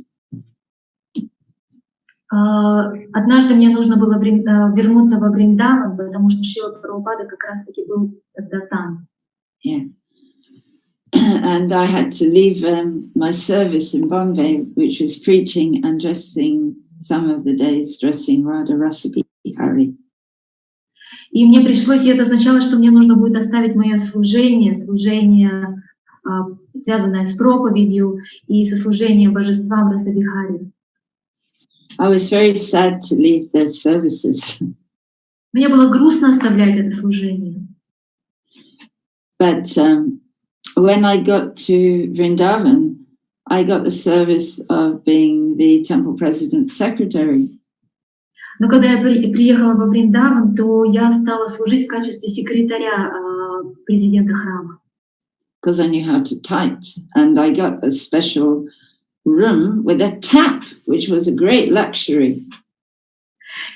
Однажды мне нужно было вернуться во Вриндаван, потому что Шрила Прабхупада как раз-таки был тогда там. Yeah. And I had to leave my service in Bombay, which was preaching and dressing some of the days, dressing Radha Rasa Bihari. И мне пришлось, и это означало, что мне нужно будет оставить мое служение, связанное с проповедью и со служением божествам Расабихари. I was very sad to leave their services. Мне было грустно оставлять это служение. But when I got to Vrindavan, I got the service of being the temple president's secretary. Но когда я приехала во Вриндаван, то я стала служить в качестве секретаря президента храма. Because I knew how to type, and I got a special room with a tap, which was a great luxury.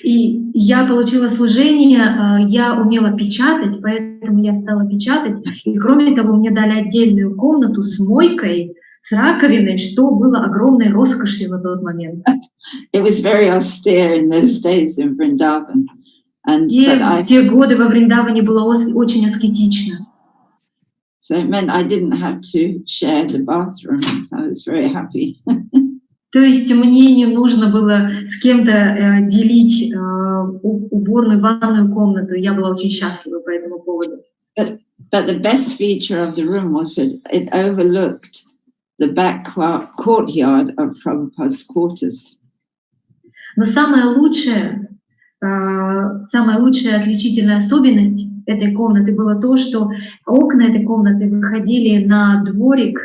И я получила служение, я умела печатать, поэтому я стала печатать. И кроме того, мне дали отдельную комнату с мойкой, с раковиной, что было огромной роскошью на тот момент. It was very austere in those days in Vrindavan. И в те годы во Вриндаване было очень аскетично. So it meant I didn't have to share the bathroom. I was very happy. То есть мне не нужно было с кем-то делить уборную, ванную комнату. Я была очень счастлива по этому поводу. But the best feature of the room was that it overlooked the back courtyard of Prabhupada's quarters. Но самое лучшее самая лучшая отличительная особенность этой комнаты было то, что окна этой комнаты выходили на дворик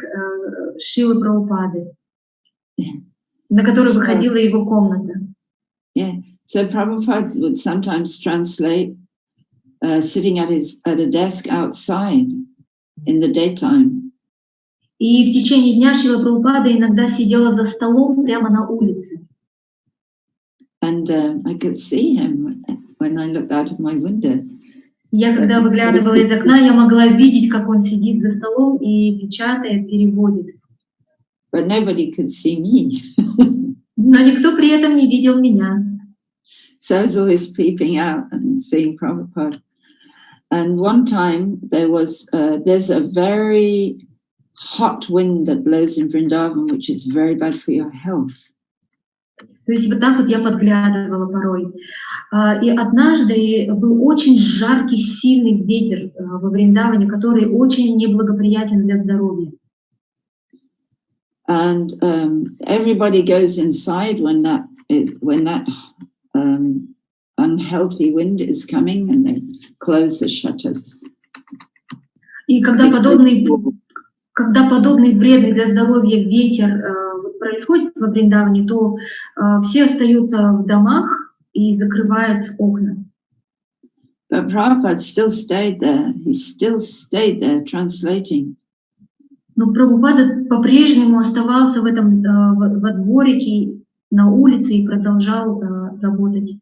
Шрилы Прабхупады, на который выходила его комната. Yeah, so Prabhupada would sometimes translate sitting at a desk outside in the daytime. И в течение дня Шрила Прабхупада иногда сидела за столом прямо на улице. And I could see him when I looked out of my window. Я, когда выглядывала из окна, я могла видеть, как он сидит за столом и печатает, переводит. But nobody could see me. Но никто при этом не видел меня. So I was always peeping out and seeing Prabhupada. And one time there's a very hot wind that blows in Vrindavan, which is very bad for your health. То есть вот так вот я подглядывала порой. И однажды был очень жаркий, сильный ветер во Вриндаване, который очень неблагоприятен для здоровья. And everybody goes inside when that unhealthy wind is coming, and they close the shutters. И когда подобный вредный для здоровья ветер происходит во Вриндаване, то все остаются в домах и закрывают окна. But Prabhupada still stayed there. He still stayed there translating. Но Прабхупада по-прежнему оставался в этом во дворике на улице и продолжал работать.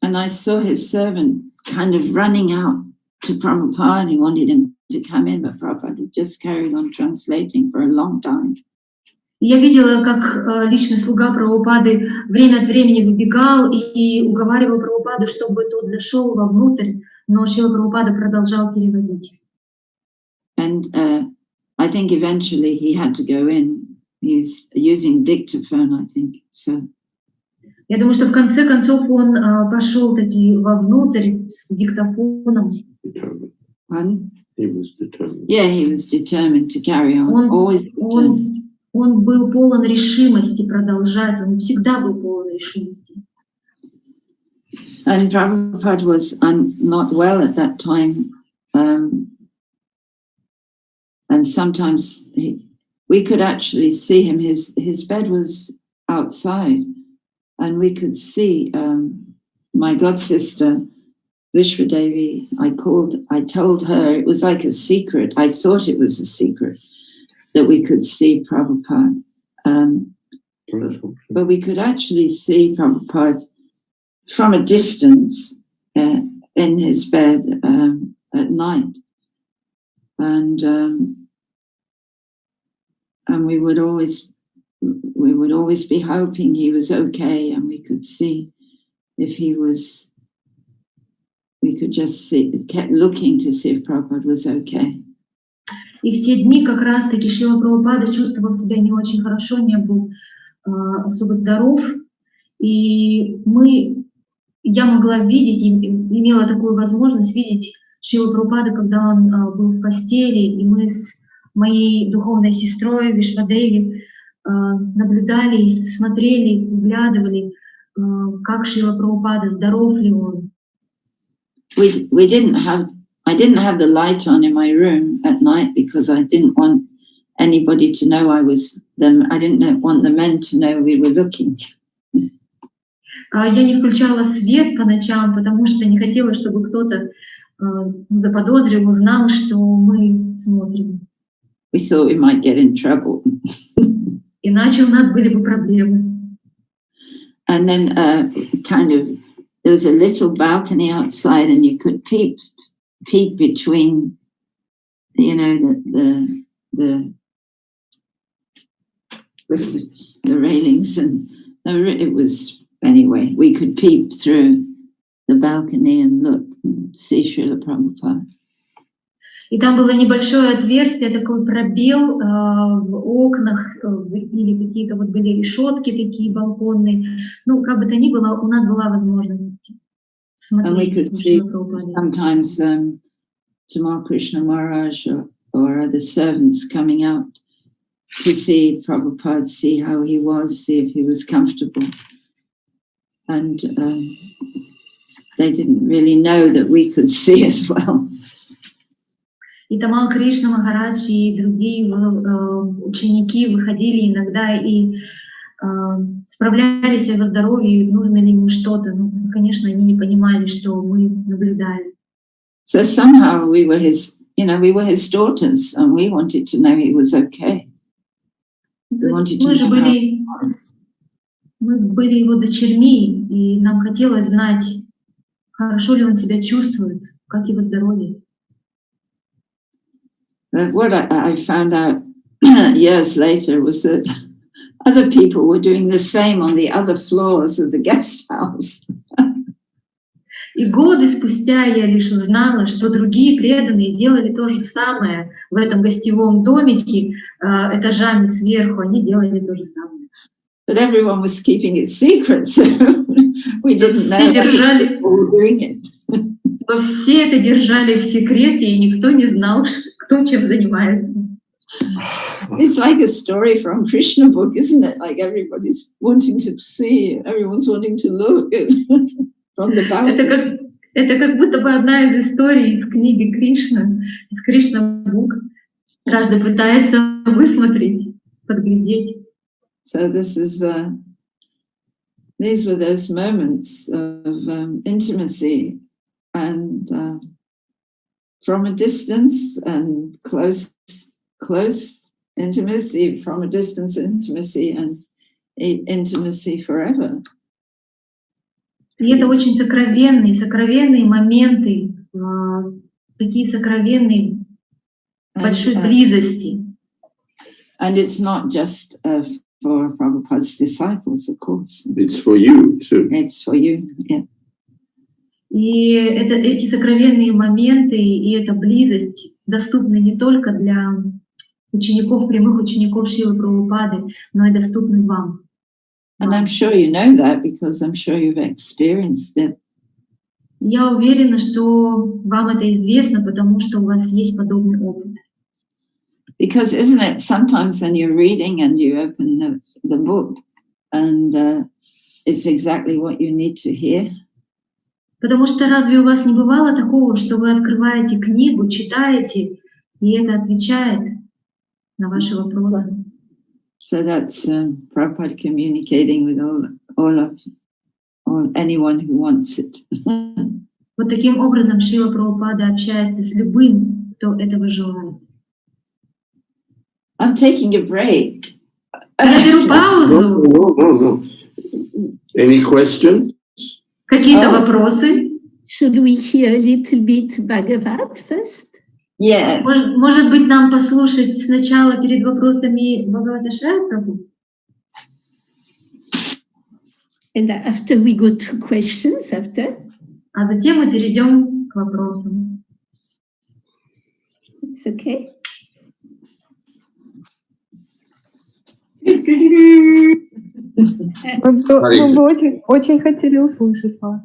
And I saw his servant kind of running out to Prabhupada. He wanted him to come in, but Prabhupada just carried on translating for a long time. Я видела, как личный слуга Прабхупады время от времени выбегал и уговаривал Прабхупаду, чтобы тот зашел вовнутрь, но Шрила Прабхупада продолжал переводить. And I think eventually he had to go in. He's using dictaphone, I think. So. Я думаю, что в конце концов он пошел таки вовнутрь с диктофоном. Pardon? He was determined. Yeah, he was determined to carry on. Always determined. Он был полон решимости продолжать, он всегда был полон решимости. And Prabhupada was not well at that time. And sometimes we could actually see him. His bed was outside, and we could see my god sister, Vishwadevi. I told her, it was like a secret. I thought it was a secret that we could see Prabhupada. But we could actually see Prabhupada from a distance in his bed at night. And we would always be hoping he was okay, and we could see if he was. We could just kept looking to see if Prabhupada was okay. И в те дни как раз-таки Шрила Прабхупада чувствовал себя не очень хорошо, не был особо здоров. И я могла видеть, имела такую возможность видеть Шрилу Прабхупаду, когда он был в постели, и мы с моей духовной сестрой Вишвадеви наблюдали и смотрели, вглядывали, как Шрила Прабхупада, здоров ли он. I didn't have the light on in my room at night because I didn't want anybody to know I didn't want the men to know we were looking. Я не включала свет по ночам, потому что не хотела, чтобы кто-то заподозрил, узнал, что мы смотрим. We thought we might get in trouble. Иначе у нас были бы проблемы. And then there was a little balcony outside, and you could peep between, the railings, and it was, anyway, we could peep through the balcony and look and see Srila Prabhupada. И там было небольшое отверстие, такой пробел в окнах, или какие-то вот были решетки такие балконные. Ну, как бы то ни было, у нас была возможность смотреть. And we could see sometimes Tamal Krishna Maharaj or other servants coming out to see Prabhupada, see how he was, see if he was comfortable. And they didn't really know that we could see as well. И Тамал Кришна Махарадж и другие ученики выходили иногда и справлялись о его здоровье, нужно ли ему что-то. Ну, конечно, они не понимали, что мы наблюдали. So somehow we were his daughters, and we wanted to know he was okay. We wanted to know how he was. Мы были его дочерьми, и нам хотелось знать, хорошо ли он себя чувствует, как его здоровье. But what I found out years later was that other people were doing the same on the other floors of the guest house. И годы спустя я лишь узнала, что другие преданные делали то же самое в этом гостевом домике, этажами сверху, они делали то же самое. But everyone was keeping it secret, so we didn't know держали, people were doing it. Но все это держали в секрете, и никто не знал, кто чем занимается. It's like a story from Krishna book, isn't it? Like everybody's wanting to see, everyone's wanting to look from the balcony. Это как будто бы одна из историй из книги Кришна, из Кришна бук. Каждый пытается высмотреть, подглядеть. So these were those moments of intimacy and from a distance and close intimacy, from a distance intimacy and intimacy forever. И это очень сокровенные моменты, такие сокровенные большой близости. And it's not just for Prabhupada's disciples, of course. It's for you too. It's for you, yeah. И эти сокровенные моменты и эта близость доступны не только для учеников, прямых учеников Шрилы Прабхупады, но и доступны вам. And I'm sure you know that because I'm sure you've experienced it. Я уверена, что вам это известно, потому что у вас есть подобный опыт. Because isn't it sometimes when you're reading and you open the book and it's exactly what you need to hear? Потому что разве у вас не бывало такого, что вы открываете книгу, читаете, и это отвечает на ваши вопросы? So that's Prabhupada communicating with anyone who wants it. Вот таким образом Шрила Прабхупада общается с любым, кто этого желает. I'm taking a break. Я беру паузу. No. Any questions? Какие-то вопросы? Should we hear a little bit Bhagavat first? Yes. Может быть, нам послушать сначала перед вопросами Бхагават Ашрая Прабху? And after we go to questions after. А затем мы перейдем к вопросам. It's okay. Мы бы очень хотели услышать вас.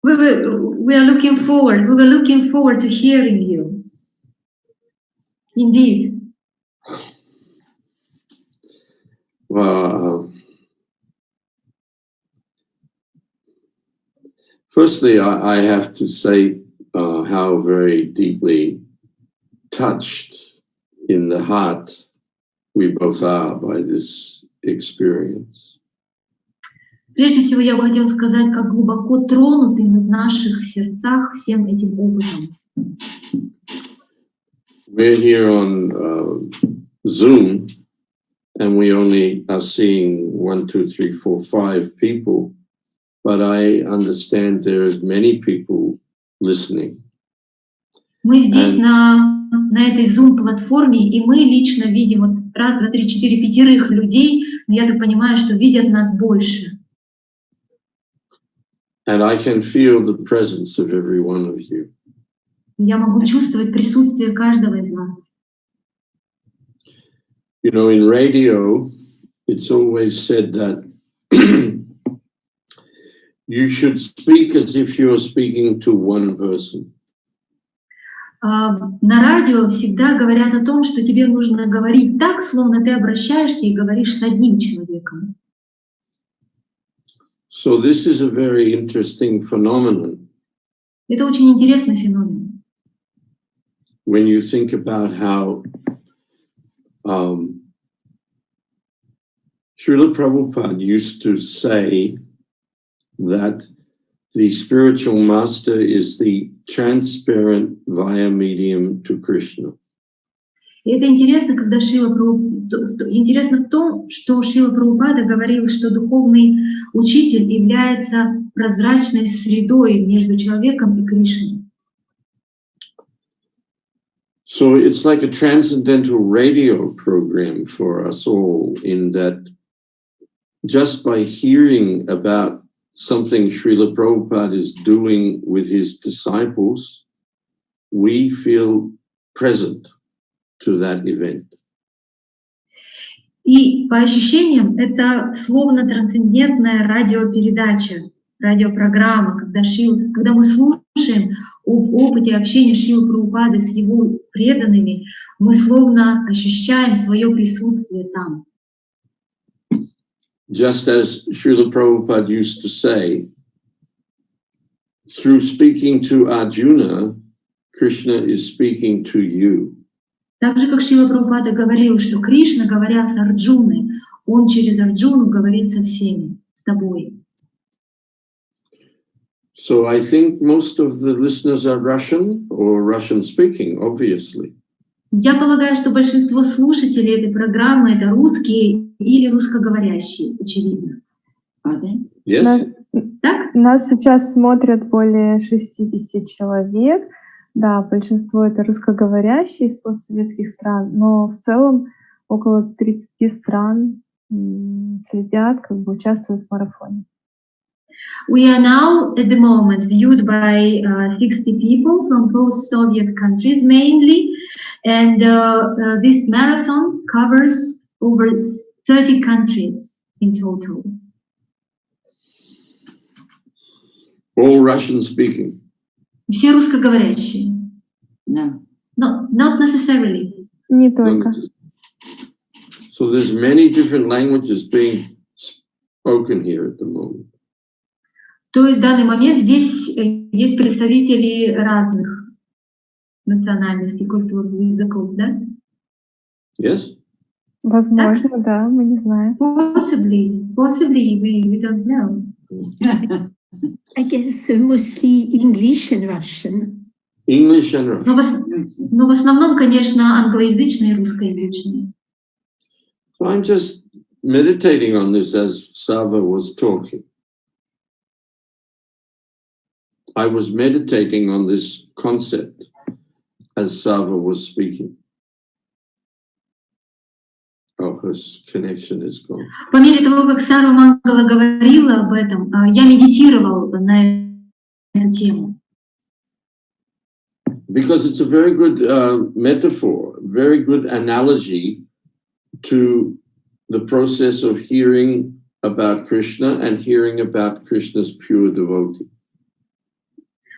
We were looking forward to hearing you. Indeed. Well, firstly, I have to say how very deeply touched in the heart we both are by this experience. Прежде всего, я бы хотела сказать, как глубоко тронуты в наших сердцах всем этим опытом. We're here on Zoom, and we only are seeing 1, 2, 3, 4, 5 people, but I understand there's many people listening. Мы здесь на этой Zoom-платформе, и мы лично видим вот 1, 2, 3, 4, 5 людей, но я так понимаю, что видят нас больше. And I can feel the presence of every one of you. Я могу чувствовать присутствие каждого из вас. You know, in radio, it's always said that you should speak as if you're speaking to one person. На радио всегда говорят о том, что тебе нужно говорить так, словно ты обращаешься и говоришь с одним человеком. So this is a very interesting phenomenon. Это очень интересный феномен. When you think about how Srila Prabhupada used to say that the spiritual master is the transparent via medium to Krishna. И это интересно, когда интересно в том, что Шрила Прабхупада говорил, что духовный учитель является прозрачной средой между человеком и Кришной. So it's like a transcendental radio program for us all, in that just by hearing about something Srila Prabhupada is doing with his disciples, we feel present to that event. И по ощущениям это словно трансцендентная радиопередача, радиопрограмма, когда мы слушаем об опыте общения Шрилы Прабхупады с его преданными, мы словно ощущаем свое присутствие там. Just as Srila Prabhupada used to say, through speaking to Arjuna, Krishna is speaking to you. Так же, как Шрила Прабхупада говорил, что Кришна, говоря с Арджуной, он через Арджуну говорит со всеми, с тобой. So I think most of the listeners are Russian or Russian speaking, obviously. Я полагаю, что большинство слушателей этой программы — это русские или русскоговорящие, очевидно. Yes? Так? Нас сейчас смотрят более 60 человек. Да, большинство это русскоговорящие из постсоветских стран, но в целом около 30 стран следят, участвуют в марафоне. We are now at the moment viewed by 60 people from post-Soviet countries mainly, and this marathon covers over 30 countries in total. All Russian speaking. Все русскоговорящие? No. No, not necessarily. Не только. So there's many different languages being spoken here at the moment. То есть в данный момент здесь есть представители разных национальностей, культур, языков, да? Yes? Возможно, да, мы не знаем. Possibly, we don't know. I guess mostly English and Russian. English and Russian. Но в основном, конечно, англоязычные и русскоязычные. So I'm just meditating on this as Sava was talking. I was meditating on this concept as Sava was speaking. Oh, her connection is gone. По мере того, как Сарва Мангала говорила об этом, я медитировал на эту тему. Because it's a very good metaphor, very good analogy to the process of hearing about Krishna and hearing about Krishna's pure devotee.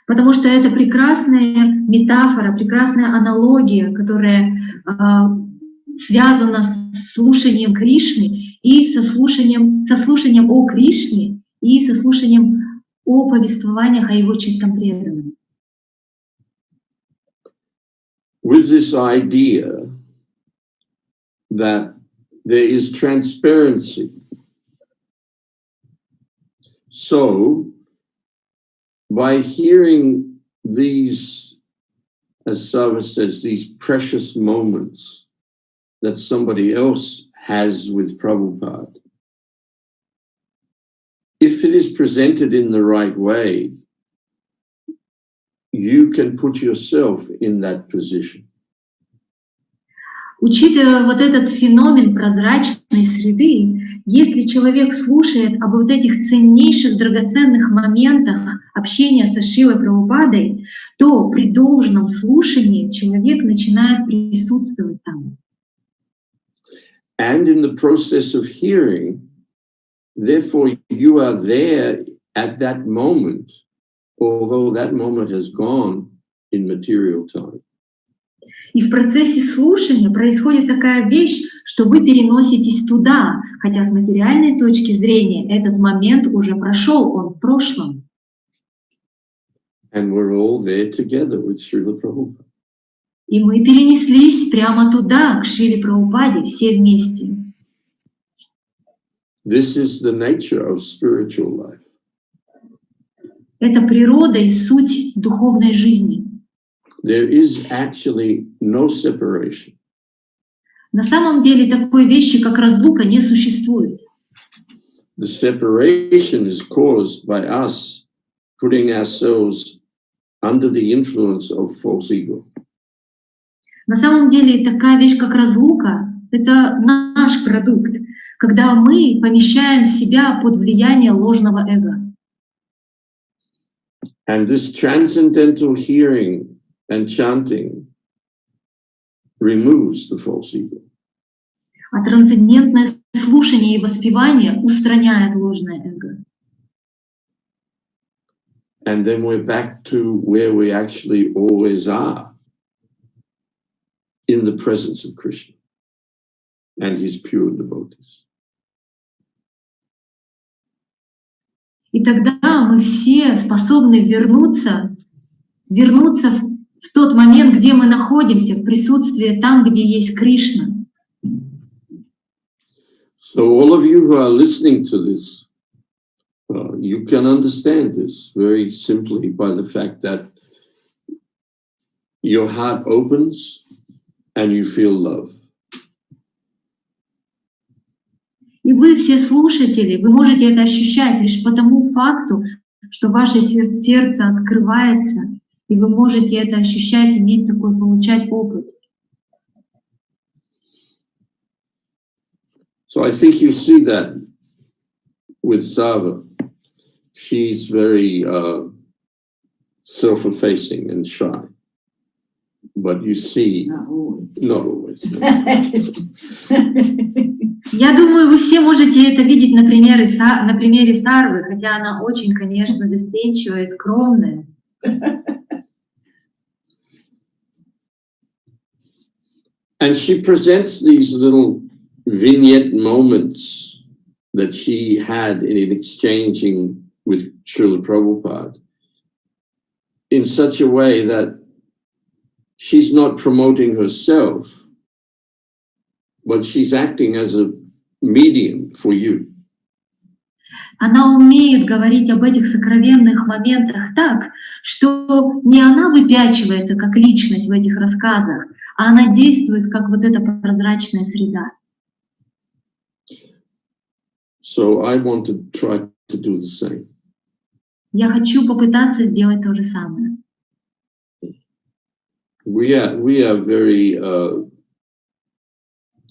Потому что это прекрасная метафора, прекрасная аналогия, которая связана с слушанием Кришны и со слушанием о Кришне и со слушанием о повествованиях о его чистом преданном. With this idea that there is transparency. So, by hearing these, as Sava says, these precious moments that somebody else has with Prabhupada, if it is presented in the right way, you can put yourself in that position. Учитывая вот этот феномен прозрачной среды, если человек слушает об вот этих ценнейших, драгоценных моментах общения со Шрилой Прабхупадой, то при должном слушании человек начинает присутствовать там. And in the process of hearing, therefore you are there at that moment, although that moment has gone in material time. И в процессе слушания происходит такая вещь, что вы переноситесь туда, хотя с материальной точки зрения этот момент уже прошел, он в прошлом. And we're all there together with Srila Prabhupada. И мы перенеслись прямо туда, к Шриле Прабхупаде, все вместе. This is the nature of spiritual life. Это природа и суть духовной жизни. There is actually no separation. На самом деле такой вещи, как разлука, не существует. The separation is caused by us putting ourselves under the influence of false ego. На самом деле такая вещь, как разлука, это наш продукт, когда мы помещаем себя под влияние ложного эго. And this transcendental hearing and chanting removes the false ego. А трансцендентное слушание и воспевание устраняет ложное эго. And then we're back to where we actually always are, in the presence of Krishna and his pure devotees. И тогда мы все способны вернуться в тот момент, где мы находимся, в присутствии там, где есть Кришна. So all of you who are listening to this, you can understand this very simply by the fact that your heart opens and you feel love. И вы все слушатели, вы можете это ощущать лишь по тому факту, что ваше сердце открывается, и вы можете это ощущать, иметь такой, получать опыт. So I think you see that with Sava. She's very self-effacing and shy. But you see, not always. Я думаю, вы все можете это видеть на примере Сарвы, хотя она очень, конечно, застенчивая и скромная. And she presents these little vignette moments that she had in exchanging with Srila Prabhupada in such a way that she's not promoting herself, but she's acting as a medium for you. Она умеет говорить об этих сокровенных моментах так, что не она выпячивается как личность в этих рассказах, а она действует как вот эта прозрачная среда. So I want to try to do the same. Я хочу попытаться сделать то же самое. We are very,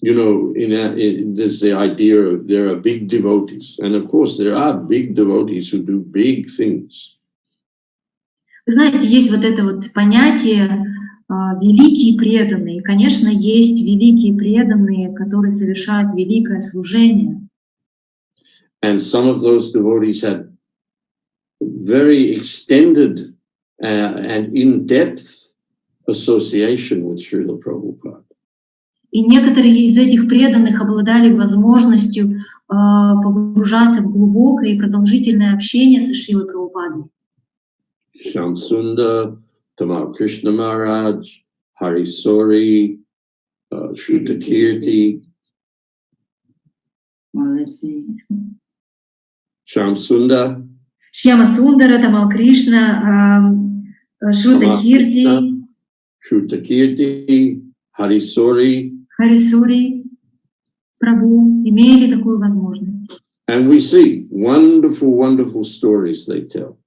there's the idea of there are big devotees. And of course, there are big devotees who do big things. Вы знаете, есть вот это вот понятие великие преданные. И, конечно, есть великие преданные, которые совершают великое служение. And some of those devotees had very extended and in-depth association with Srila Prabhupada. И некоторые из этих преданных обладали возможностью погружаться в глубокое и продолжительное общение со Шрилой Прабхупадой. Shamsundar, Tamal Krishna Maharaj, Harisori, Shrutakirti, Shamsundar, Шьяма Сундара, Тамал Кришна, Шрутакирти, Shrutakirti, Harisori. Харисури, Прабhu имели такую возможность. And we see wonderful, wonderful stories they tell.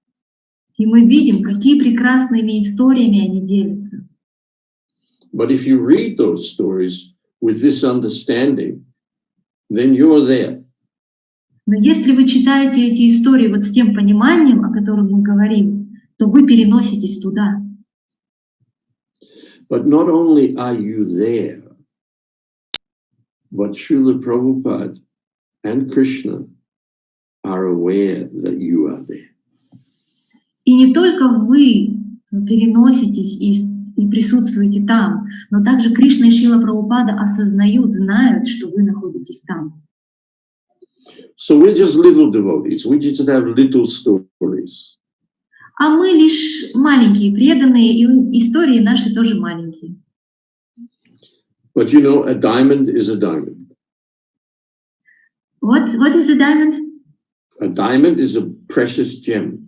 И мы видим, какие прекрасными историями они делятся. But if you read those stories with this understanding, then you're there. Но если вы читаете эти истории вот с тем пониманием, о котором мы говорим, то вы переноситесь туда. But not only are you there, but Srila Prabhupada and Krishna are aware that you are there. И не только вы переноситесь и и присутствуете там. Но также Кришна и Шрила Прабхупада осознают, знают, что вы находитесь там. So we're just little devotees. We just have little stories. А мы лишь маленькие преданные, и истории наши тоже маленькие. But you know, a diamond is a diamond. What is a diamond? A diamond is a precious gem.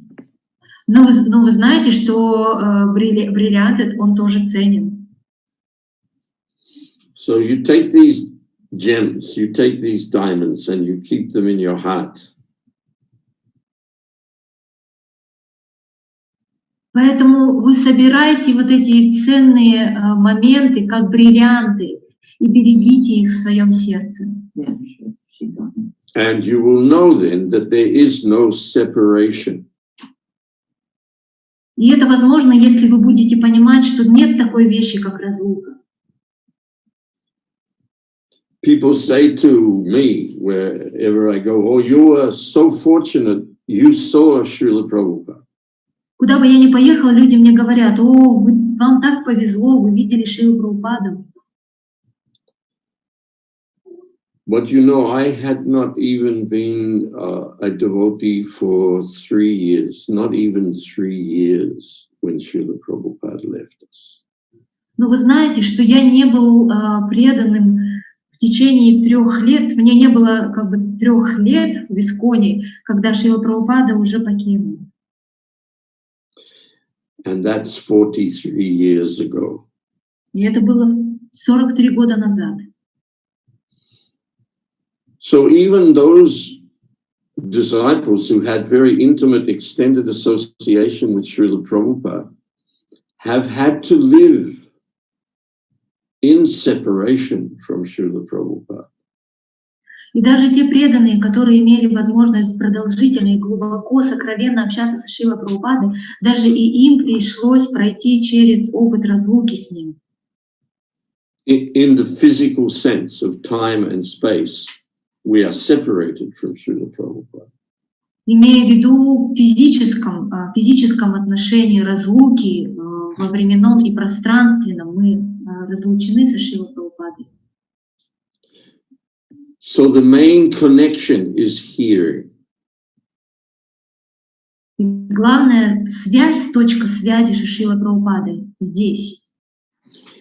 Но вы знаете, что бриллиант, он тоже ценен. So you take these gems, you take these diamonds, and you keep them in your heart. Поэтому вы собираете вот эти ценные моменты, как бриллианты, и берегите их в своем сердце. And you will know then that there is no separation. И это возможно, если вы будете понимать, что нет такой вещи, как разлука. People say to me wherever I go, oh, you are so fortunate, you saw Srila Prabhupada. Куда бы я ни поехала, люди мне говорят: о, вам так повезло, вы видели Шрилу Прабхупаду. But you know, I had not even been a devotee for 3 years, not even 3 years when Srila Prabhupada left us. Но вы знаете, что я не был преданным в течение 3 лет, мне не было как бы 3 лет в Исконе, когда Шрила Прабхупада уже покинул. And that's 43 years ago. И это было 43 года назад. So even those disciples who had very intimate, extended association with Srila Prabhupada have had to live in separation from Srila Prabhupada. И даже те преданные, которые имели возможность продолжительно и глубоко, сокровенно общаться со Шрилой Прабхупадой, даже и им пришлось пройти через опыт разлуки с ним. In the physical sense of time and space, we are separated from Srila Prabhupada. Имея в виду в физическом отношении разлуки во временном и пространственном, мы разлучены со Шрилой Прабхупадой. So the main connection is here. И главная связь, точка связи со Шрилой Прабхупадой здесь.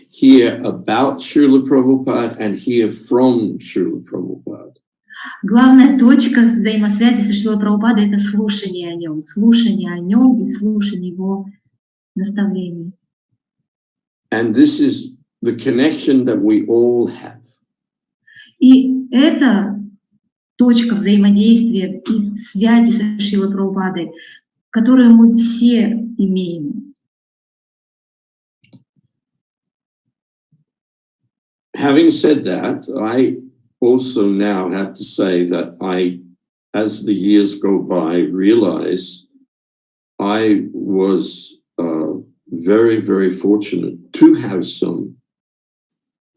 Here about Srila Prabhupada and here from Srila Prabhupada. Главная точка взаимосвязи со Шрилой Прабхупадой — это слушание о нем и слушание его наставлений. And this is the connection that we all have. И это точка взаимодействия и связи со Шрилой Прабхупадой, которую мы все имеем. Having said that, I also now have to say that I, as the years go by, realize I was very, very fortunate to have some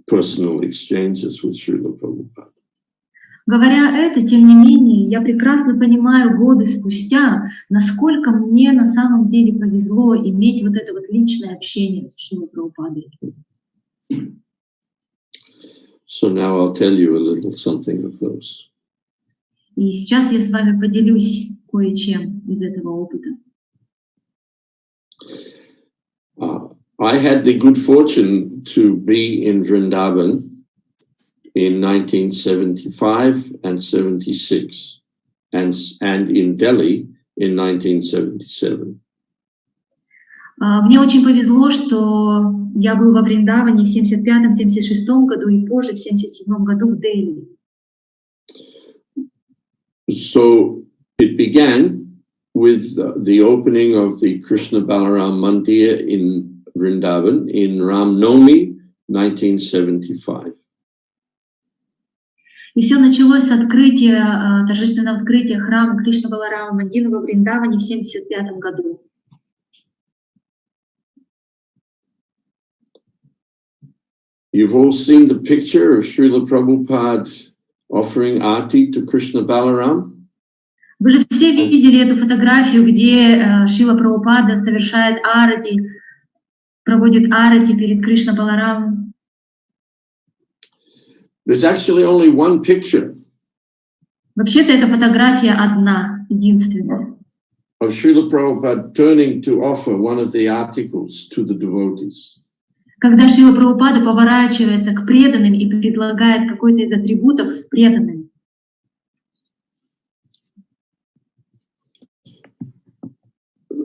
personal exchanges with Srila Prabhupada. Говоря это, тем не менее, я прекрасно понимаю годы спустя, насколько мне на самом деле повезло иметь вот это вот личное общение с Шрилой Прабхупадой. So now I'll tell you a little something of those. И сейчас я с вами поделюсь кое-чем из этого опыта. I had the good fortune to be in Vrindavan in 1975 and 76, and in Delhi in 1977. Мне очень повезло, что я был во Вриндаване в 75-76 году и позже в 77 году в Дели. So it began with the opening of the Krishna Balaram Mandir in Vrindavan in Ram Navami 1975. И все началось с открытия, торжественного открытия храма Кришна Баларама Мандира во Вриндаване в 75 году. You've all seen the picture of Srila Prabhupada offering Aarti to Krishna Balaram? Вы же все видели эту фотографию, где Шрила Прабхупада совершает арати проводит арати перед Кришна Баларамом. There's actually only one picture Вообще-то эта фотография одна, единственная. of Srila Prabhupada turning to offer one of the articles to the devotees. Когда Шрила Прабхупада поворачивается к преданным и предлагает какой-то из атрибутов преданным.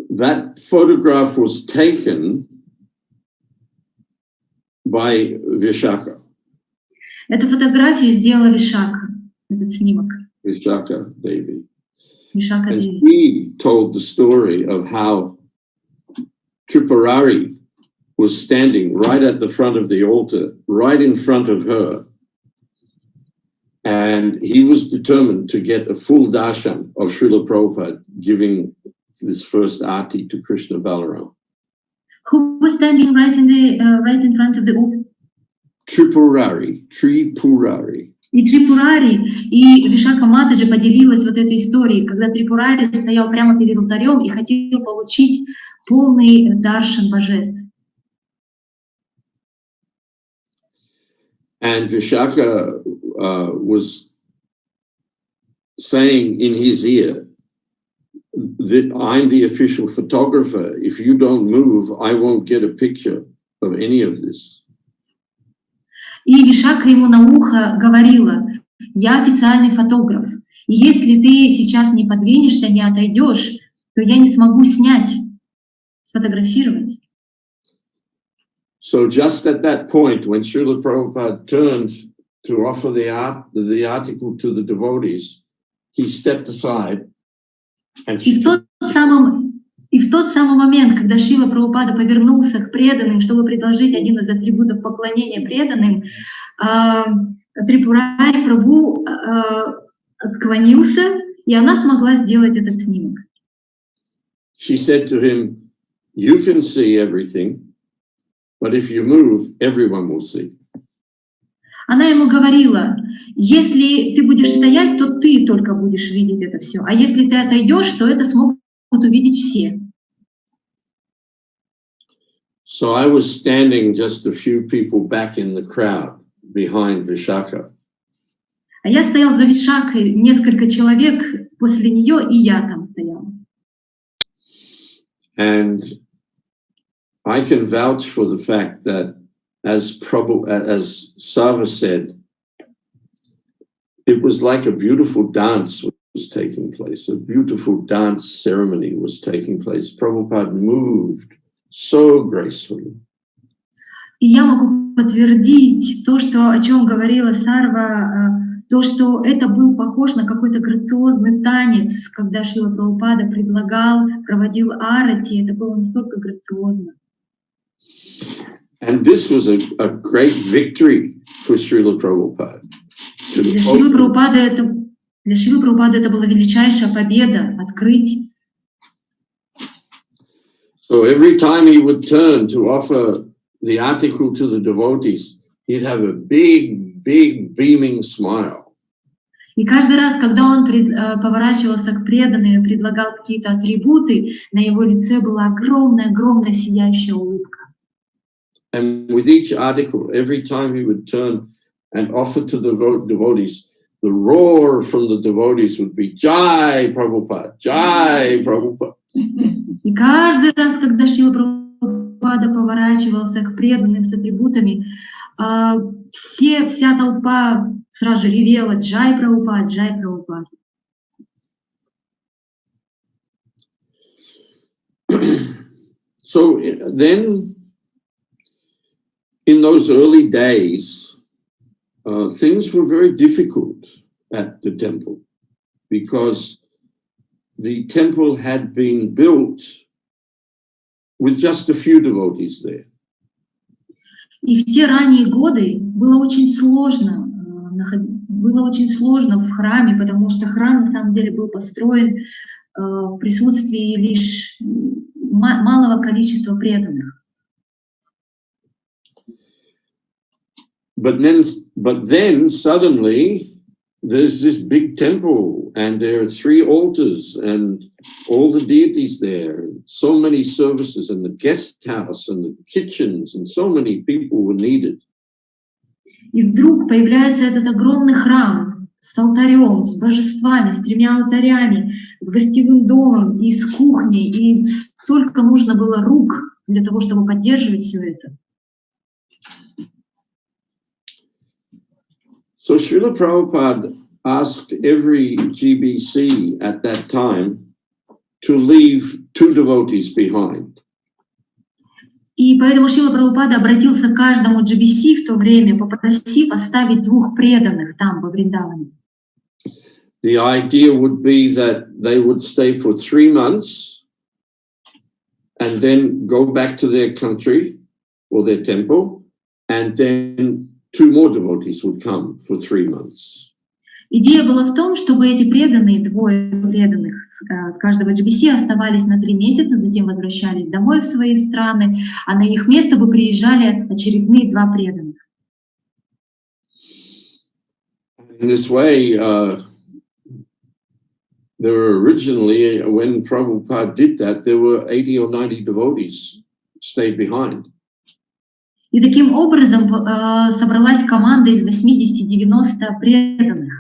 That photograph was taken by Vishaka. Эту фотографию сделала Вишака, этот снимок. Vishaka Devi. Вишака And Деви. he told the story of how Tripurari was standing right at the front of the altar, right in front of her. And he was determined to get a full darshan of Srila Prabhupada giving this first arti to Krishna Balaram. Who was standing right in front of the altar? Tripurari. И Трипурари, и Вишака Матаджи поделилась вот этой историей, когда Трипурари стоял прямо перед алтарем и хотел получить полный даршан божеств. And Vishaka was saying in his ear that I'm the official photographer. If you don't move, I won't get a picture of any of this. И Вишака ему на ухо говорила: я официальный фотограф, и если ты сейчас не подвинешься, не отойдешь, то я не смогу снять, сфотографировать. So just at that point, when Srila Prabhupada turned to offer the article to the devotees, he stepped aside and И в тот самый момент, когда Шрила Прабхупада повернулся к преданным, чтобы предложить один из атрибутов поклонения преданным, Трипурари Прабху отклонился, и она смогла сделать этот снимок. she said to him, you can see everything, but if you move, everyone will see. Она ему говорила: если ты будешь стоять, то ты только будешь видеть это все, а если ты отойдешь, то это смогут увидеть все. So I was standing just a few people back in the crowd behind Vishaka. А я стоял за Вишакой, несколько человек после нее, и я там стоял. And I can vouch for the fact that as Sava said, it was like a beautiful dance was taking place. A beautiful dance ceremony was taking place. Prabhupada moved so gracefully. И я могу подтвердить то, о чем говорила Сарва, то, что это был похож на какой-то грациозный танец, когда Шрила Прабхупада проводил арати, это было настолько грациозно. And this was a great victory for Srila Prabhupada. Для Шрилы Прабхупады это была величайшая победа, открыть. So every time he would turn to offer the article to the devotees, he'd have a big, big beaming smile. И каждый раз, когда он поворачивался к преданным и предлагал какие-то атрибуты, на его лице была огромная сияющая улыбка. And with each article, every time he would turn and offer to the devotees, the roar from the devotees would be Jai Prabhupada, Jai Prabhupada. И каждый раз, когда Шрила Прабхупада поворачивался к преданным с атрибутами, вся толпа сразу же ревела Джай Прабхупад, Джай Прабхупад. So then, in those early days, things were very difficult at the temple because the temple had been built with just a few devotees there. И в те ранние годы было очень сложно в храме, потому что храм на самом деле был построен в присутствии лишь малого количества преданных. But then suddenly there's this big temple, and there are 3 altars, and all the deities there, and so many services, and the guest house, and the kitchens, and so many people were needed. И вдруг появляется этот огромный храм с алтарем, с божествами, с 3 алтарями, с гостевым домом и с кухней, и столько нужно было рук для того, чтобы поддерживать все это. So Srila Prabhupada asked every GBC at that time to leave 2 devotees behind. И поэтому Шрила Прабхупада обратился к каждому GBC в то время, попросив оставить 2 преданных там, во Вриндаване. The idea would be that they would stay for 3 months and then go back to their country or their temple, and then 2 more devotees would come for 3 months. Идея была в том, чтобы эти преданные, 2 преданных с каждого GBC оставались на 3 месяца, затем возвращались домой в свои страны, а на их место бы приезжали очередные 2 преданных. In this way, there were originally, when Prabhupada did that, there were 80 or 90 devotees stayed behind. И таким образом собралась команда из 80-90 преданных.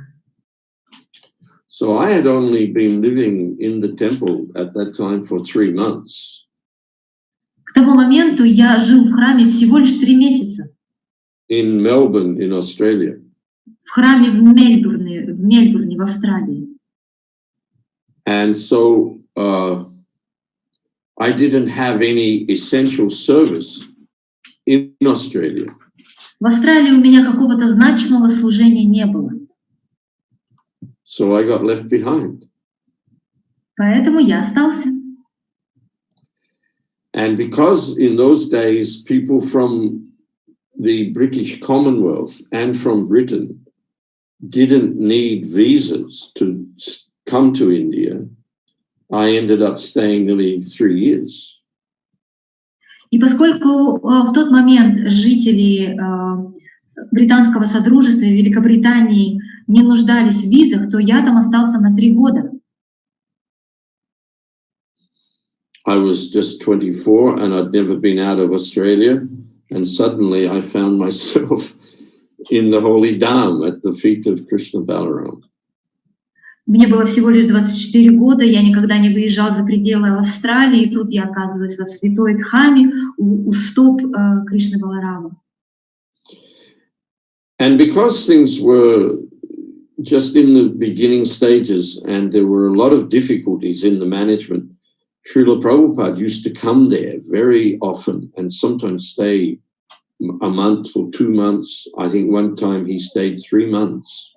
So I had only been living in the temple at that time for 3 months. К тому моменту я жил в храме всего лишь 3 месяца. In Melbourne, in Australia. В храме в Мельбурне, в Австралии. And so I didn't have any essential service in Australia. В Австралии у меня какого-то значимого служения не было. So I got left behind. Поэтому я остался. And because in those days people from the British Commonwealth and from Britain didn't need visas to come to India, I ended up staying nearly 3 years. И поскольку в тот момент жители британского содружества и Великобритании не нуждались в визах, то я там остался на 3 года. I was just 24 and I'd never been out of Australia, and suddenly I found myself in the holy Dham at the feet of Krishna Balaram. Мне было всего лишь 24 года, я никогда не выезжал за пределы Австралии, и тут я оказываюсь в святой Дхаме у стоп Кришны Баларама. And because things were just in the beginning stages and there were a lot of difficulties in the management, Srila Prabhupada used to come there very often and sometimes stay a month or 2 months. I think one time he stayed 3 months.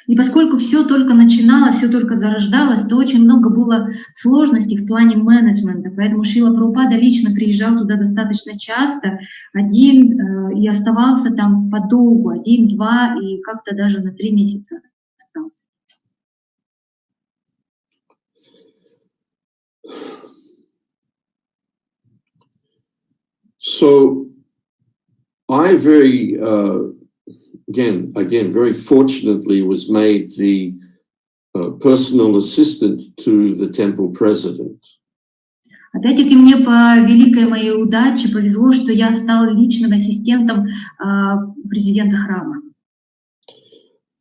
И поскольку все только начиналось, все только зарождалось, то очень много было сложностей в плане менеджмента. Поэтому Шрила Прабхупада лично приезжал туда достаточно часто, и оставался там подолгу, 1, 2 и как-то даже на 3 месяца остался. So I very again, very fortunately was made the personal assistant to the temple president. Опять-таки мне по великой моей удаче повезло, что я стал личным ассистентом президента храма.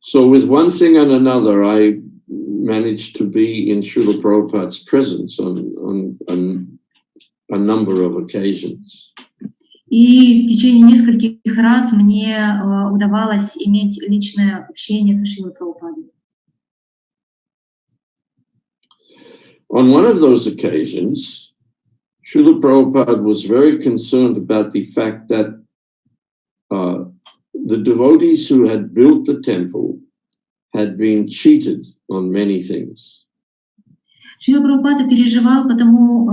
So with one thing and another, I managed to be in Srila Prabhupada's presence on a number of occasions. И в течение нескольких раз мне удавалось иметь личное общение со Шрилой Прабхупадой. On one of those occasions, Srila Prabhupada was very concerned about the fact that the devotees who had built the temple had been cheated on many things. Шрила Прабхупада переживал по тому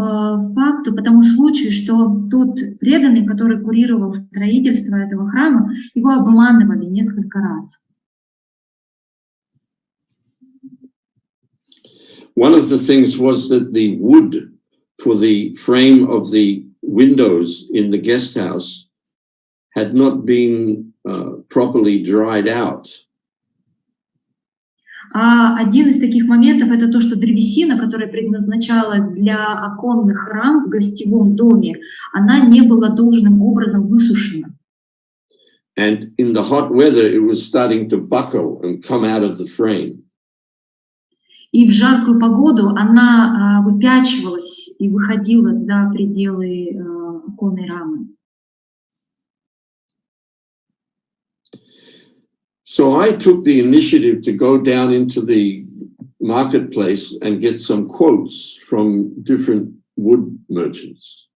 факту, по тому случаю, что тот преданный, который курировал строительство этого храма, его обманывали несколько раз. One of the things was that the wood for the frame of the windows in the guest house had not been properly dried out. Один из таких моментов — это то, что древесина, которая предназначалась для оконных рам в гостевом доме, она не была должным образом высушена. And in the hot weather, it was starting to buckle and come out of the frame. И в жаркую погоду она выпячивалась и выходила за пределы оконной рамы. So I took the initiative to go down into the marketplace and get some quotes from different wood merchants.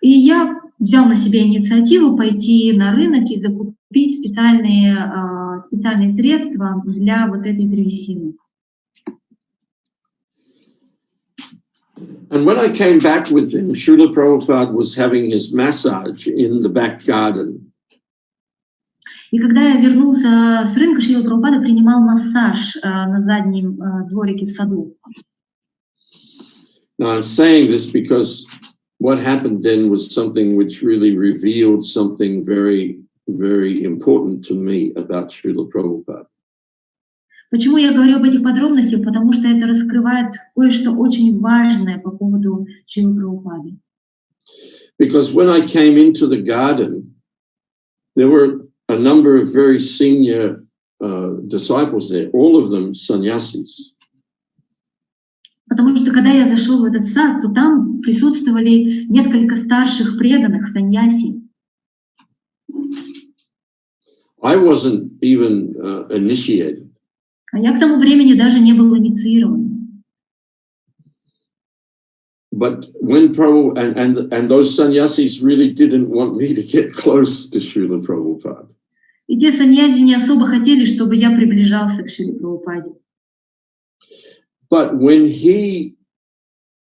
И я взял на себя инициативу пойти на рынок и закупить специальные средства для вот этой древесины. And when I came back with him, Srila Prabhupada was having his massage in the back garden. И когда я вернулся с рынка, Шрила Прабхупада принимал массаж на заднем дворике в саду. Now I'm saying this because what happened then was something which really revealed something very, very important to me about Srila Prabhupada. Почему я говорю об этих подробностях? Потому что это раскрывает кое-что очень важное по поводу Шрилы Прабхупады. Because when I came into the garden, there were a number of very senior disciples there, all of them sannyasis. Потому что когда я зашел в этот сад, то там присутствовали несколько старших преданных саньяси. I wasn't even initiated. А я к тому времени даже не был инициирован. But when Prabhu and those sannyasis really didn't want me to get close to Srila Prabhupada. И те саньяси не особо хотели, чтобы я приближался к Шриле Прабхупаде. But when he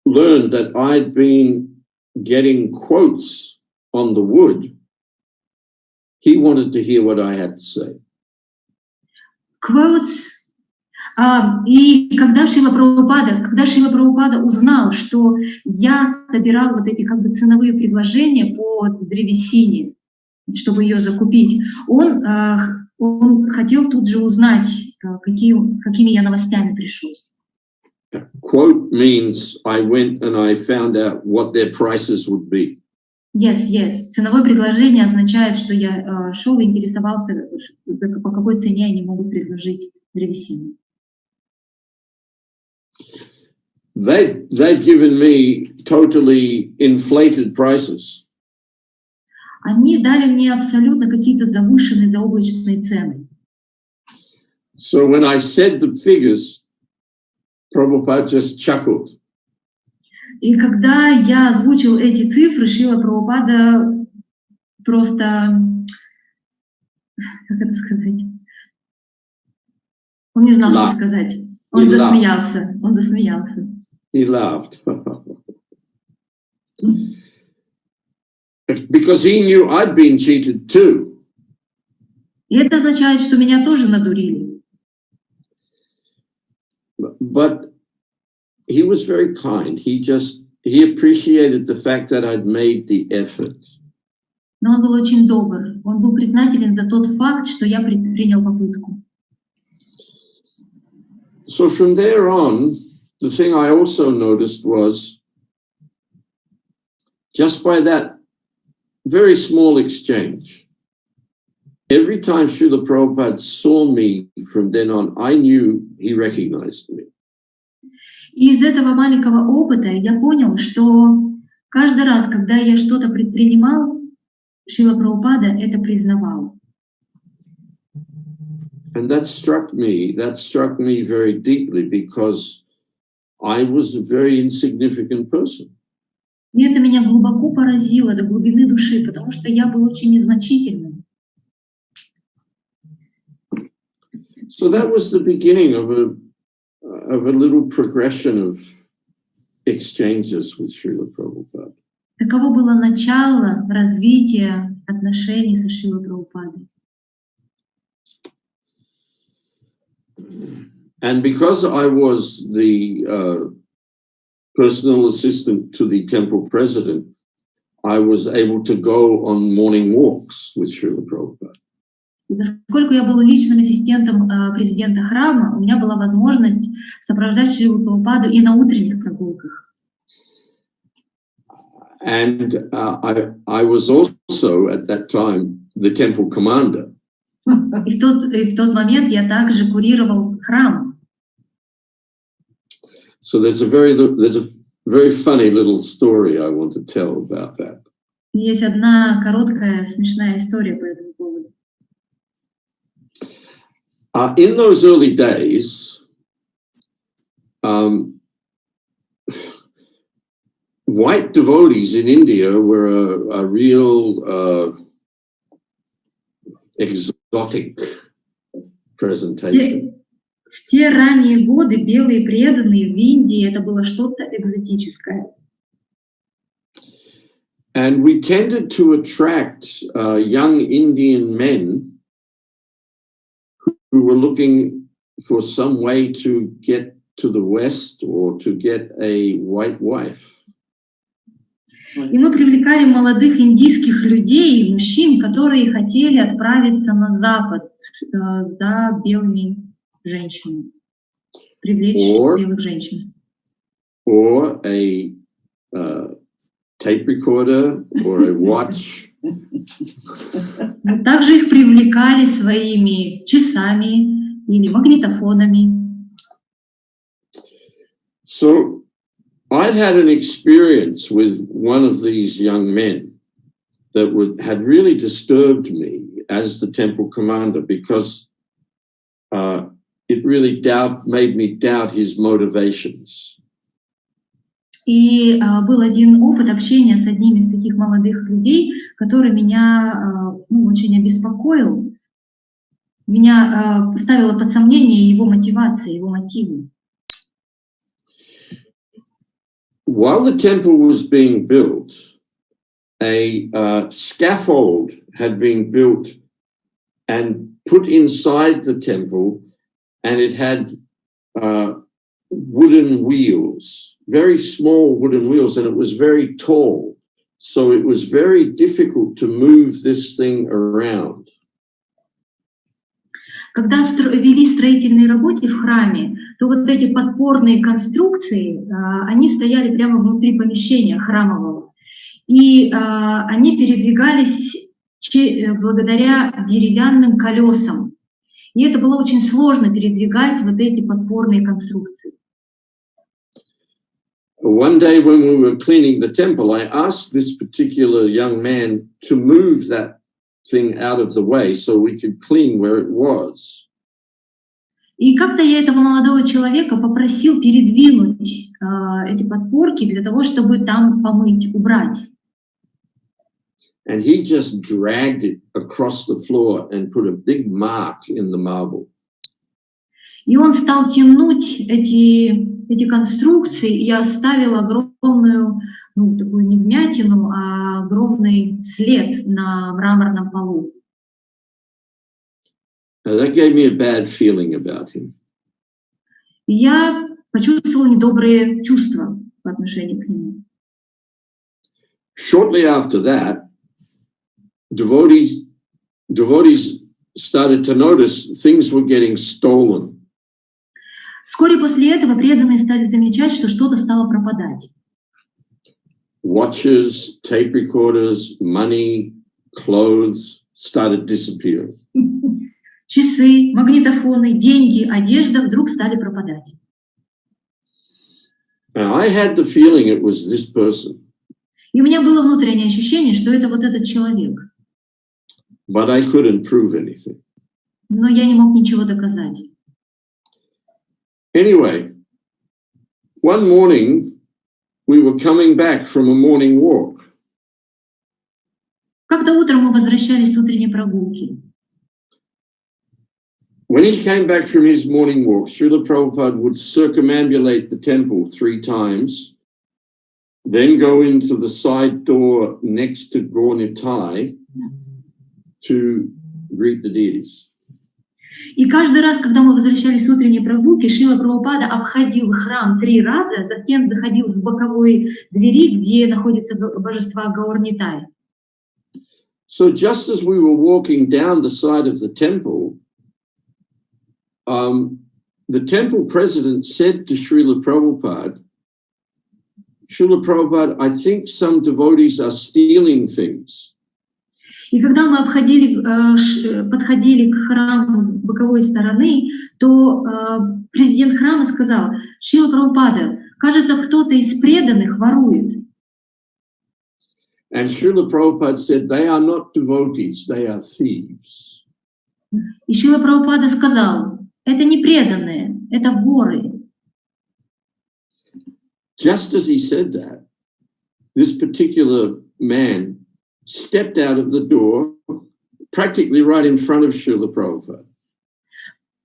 learned that I'd been getting quotes on the wood, he wanted to hear what I had to say. Quotes. И когда Шрила Прабхупада узнал, что я собирал вот эти как бы ценовые предложения по древесине, чтобы ее закупить, он хотел тут же узнать, какими я новостями пришел. Quote means I went and I found out what their prices would be. Yes. Ценовое предложение означает, что я шел и интересовался, по какой цене они могут предложить древесину. They'd given me totally inflated prices. Они дали мне абсолютно какие-то завышенные, заоблачные цены. So when I said the figures, Prabhupada just chuckled. И когда я озвучил эти цифры, Шрила Прабхупада просто, как это сказать, он не знал, что сказать. Он засмеялся. He laughed. Because he knew I'd been cheated too. И это означает, что меня тоже надурили. But he was very kind. He appreciated the fact that I'd made the effort. Но он был очень добр. Он был признателен за тот факт, что я предпринял попытку. So from there on, the thing I also noticed was just by that very small exchange, every time Srila Prabhupada saw me from then on, I knew he recognized me. И из этого маленького опыта я понял, что каждый раз, когда я что-то предпринимал, Шрила Прабхупада это признавал. And that struck me very deeply because I was a very insignificant person. И это меня глубоко поразило до глубины души, потому что я был очень незначительным. So that was the beginning of a little progression of exchanges with Srila Prabhupada. Таково было начало развития отношений со Шрилой Прабхупадой. And because I was the personal assistant to the temple president, I was able to go on morning walks with Srila Prabhupada. И поскольку я был личным ассистентом президента храма, у меня была возможность сопровождать Шрилу Прабхупаду и на утренних прогулках. And I was also at that time the temple commander. И в тот момент я также курировал храм. So there's a very funny little story I want to tell about that. Есть одна короткая смешная история по этому поводу. In those early days, white devotees in India were a real exotic presentation. В те ранние годы белые преданные в Индии это было что-то экзотическое. And we tended to attract young Indian men who were looking for some way to get to the West or to get a white wife. И мы привлекали молодых индийских людей и мужчин, которые хотели отправиться на Запад за белыми женщинами, привлечь белых женщин. Or a tape recorder or a watch. Мы также их привлекали своими часами или магнитофонами. So I'd had an experience with one of these young men that had really disturbed me as the temple commander because it really made me doubt his motivations. И был один опыт общения с одним из таких молодых людей, который меня очень обеспокоил. Меня ставило под сомнение его мотивация, его мотивы. While the temple was being built, a scaffold had been built and put inside the temple, and it had wooden wheels, very small wooden wheels, and it was very tall. So it was very difficult to move this thing around. Когда вели строительные работы в храме, то вот эти подпорные конструкции, они стояли прямо внутри помещения храмового. И они передвигались благодаря деревянным колесам. И это было очень сложно передвигать вот эти подпорные конструкции. One day when we were cleaning the temple, I asked this particular young man to move that thing out of the way so we could clean where it was. И как-то я этого молодого человека попросил передвинуть эти подпорки для того, чтобы там помыть, убрать. And he just dragged it across the floor and put a big mark in the marble. И он стал тянуть эти конструкции и оставил огромную, такую не вмятину, а огромный след на мраморном полу. That gave me a bad feeling about him. И я почувствовала недобрые чувства по отношению к нему. Shortly after that, devotees started to notice things were getting stolen. Вскоре после этого преданные стали замечать, что что-то стало пропадать. Watches, tape recorders, money, clothes started disappearing. Часы, магнитофоны, деньги, одежда вдруг стали пропадать. And I had the feeling it was this person. И у меня было внутреннее ощущение, что это вот этот человек. But I couldn't prove anything. Но я не мог ничего доказать. Anyway, one morning we were coming back from a morning walk. Как-то утром мы возвращались с утренней прогулки. When he came back from his morning walk, Srila Prabhupada would circumambulate the temple 3 times, then go into the side door next to Gornitai to greet the deities. И каждый раз, когда мы возвращались с утренней прогулки, Шрила Прабхупада обходил храм 3 раза, затем заходил с боковой двери, где находятся божества Гаурнитай. So just as we were walking down the side of the temple president said to Srila Prabhupada, I think some devotees are stealing things. И когда мы подходили к храму с боковой стороны, то президент храма сказал: Шрила Прабхупада, кажется, кто-то из преданных ворует. And Srila Prabhupada said, they are not devotees, they are thieves. И Шрила Прабхупада сказал: это не преданные, это воры. Just as he said that, this particular man stepped out of the door, practically right in front of Srila Prabhupada.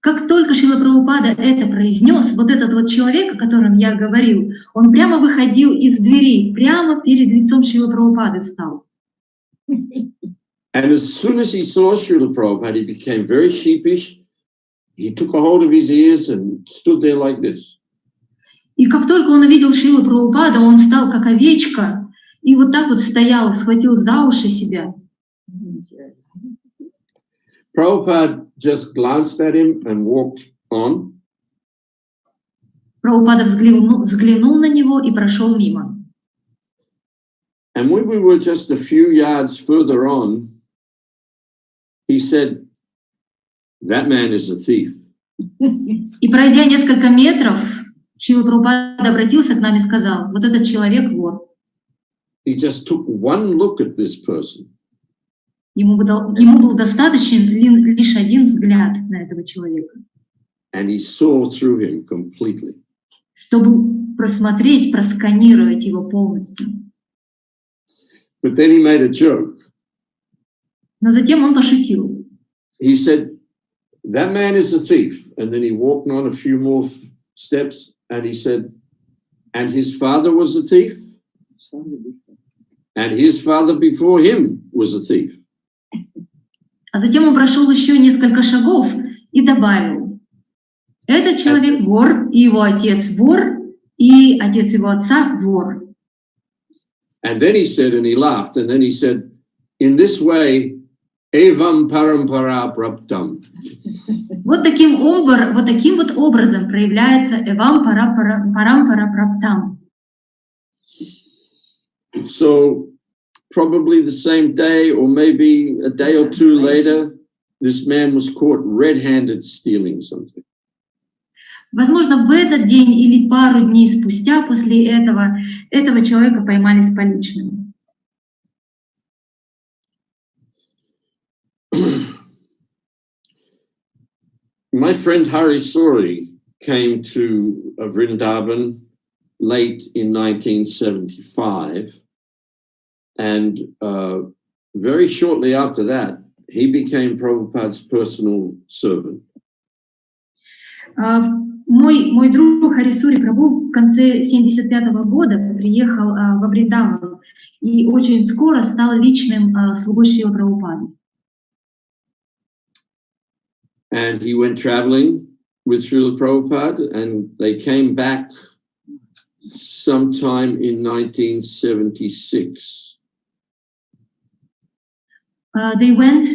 Как только Шрила Прабхупада это произнес, вот этот вот человек, о котором я говорил, он прямо выходил из двери, прямо перед лицом Шрилы Прабхупады встал. And as soon as he saw Srila Prabhupada, he became very sheepish. He took a hold of his ears and stood there like this. И как только он увидел Шрилу Прабхупада, он стал как овечка и вот так вот стоял, схватил за уши себя. Prabhupada just glanced at him and walked on. Прабхупада взглянул на него и прошел мимо. And when we were just a few yards further on, he said, that man is a thief. И пройдя несколько метров, Шрила Прабхупада обратился к нам и сказал: вот этот человек вор. He just took one look at this person. Ему был достаточен лишь один взгляд на этого человека. And he saw through him completely. Чтобы просмотреть, просканировать его полностью. But then he made a joke. Но затем он пошутил. He said, that man is a thief. And then he walked on a few more steps and he said, and his father was a thief? And his father before him was a thief. А затем он прошел еще несколько шагов и добавил: этот человек вор, и его отец вор, и отец его отца вор. And then he said, and he laughed, and then he said, in this way, evam parampara praptam. Вот таким вот образом проявляется эвам парампара праптам. So probably the same day or maybe a day or two later, this man was caught red-handed stealing something. Возможно, в этот день или пару дней спустя после этого человека поймали с поличным. My friend Hari Suri came to Vrindavan late in 1975, and very shortly after that, he became Prabhupada's personal servant. Мой друг Хари Сури Прабху в конце 1975 года приехал во Вриндаван и очень скоро стал личным слугой Шрилы Прабхупады. And he went traveling with Srila Prabhupada, and they came back sometime in 1976. They went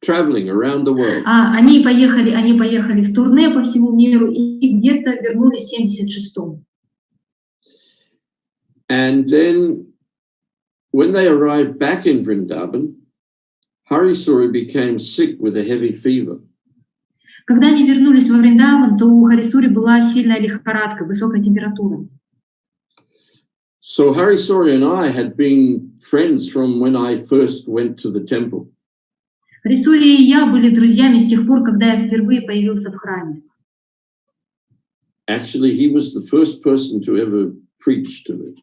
traveling around the world. Они поехали в турне по всему миру и где-то вернулись в 76-м. And then when they arrived back in Vrindavan, Hari Suri became sick with a heavy fever. Когда они вернулись во Вриндаван, то у Хари Сури была сильная лихорадка, высокая температура. So Hari Suri and I had been friends from when I first went to the temple. Хари Сури и я были друзьями с тех пор, когда я впервые появился в храме. Actually, he was the first person to ever preach to me.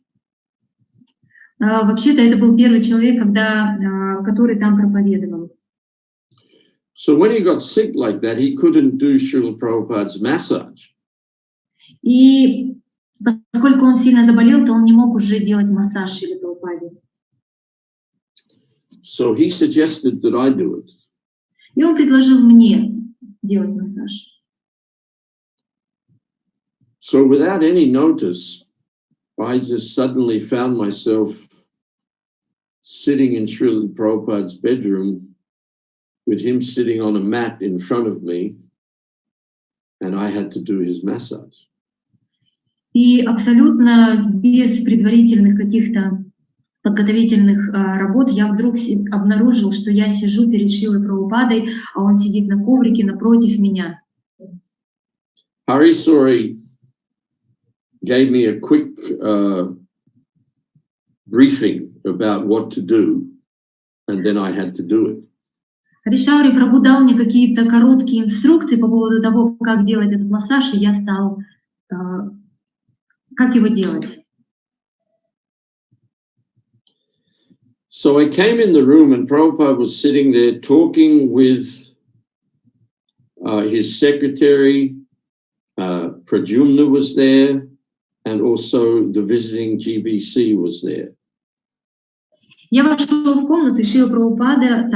Вообще-то это был первый человек, который там проповедовал. So when he got sick like that, he couldn't do Srila Prabhupada's massage. И поскольку он сильно заболел, то он не мог уже делать массаж Шриле Прабхупаде. So he suggested that I do it. И он предложил мне делать массаж. So without any notice, I just suddenly found myself sitting in Шрилы Prabhupada's bedroom with him sitting on a mat in front of me, and I had to do his massage. И абсолютно без предварительных каких-то подготовительных работ я вдруг обнаружил, что я сижу перед Шрилой Прабхупадой, а он сидит на коврике напротив меня. Hari Sori gave me a quick briefing about what to do, and then I had to do it. Харишаури Прабху дал мне какие-то короткие инструкции по поводу того, как делать этот массаж, и я стал, как его делать. So I came in the room and Prabhupada was sitting there talking with his secretary, Pradyumna was there, and also the visiting GBC was there. Я вошел в комнату, и Шрила Прабхупада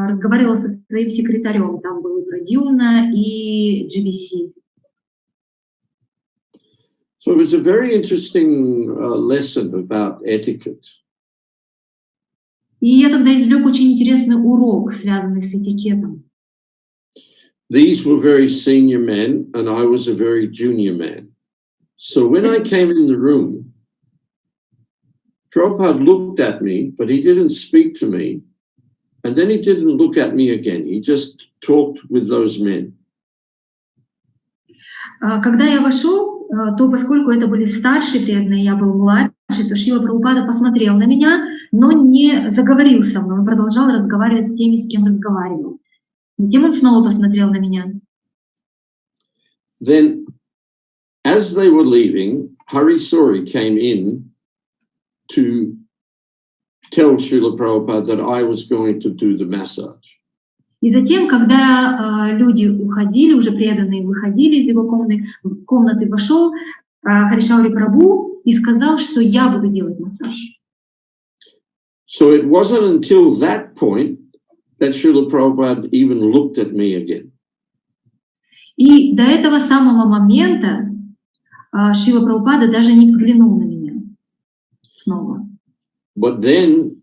разговаривал со своим секретарем. Там был и Прадьюмна, и GBC. So it was a very interesting lesson about etiquette. И я тогда извлек очень интересный урок, связанный с этикетом. These were very senior men, and I was a very junior man. So when I came in the room, Prabhupada looked at me, but he didn't speak to me. And then he didn't look at me again. He just talked with those men. Когда я вошел, то поскольку это были старшие преданные, я был младший, то Шрила Прабхупада посмотрел на меня, но не заговорил со мной. Он продолжал разговаривать с теми, с кем разговаривал. Затем он снова посмотрел на меня. Then, as they were leaving, Hari Sori came in to tell Srila Prabhupada that I was going to do the massage. И затем, когда люди уходили, уже преданные выходили из его комнаты, вошел Харишаури Прабху и сказал, что я буду делать массаж. So it wasn't until that point that Srila Prabhupada even looked at me again. И до этого самого момента Шрила Прабхупада даже не взглянул на меня снова. But then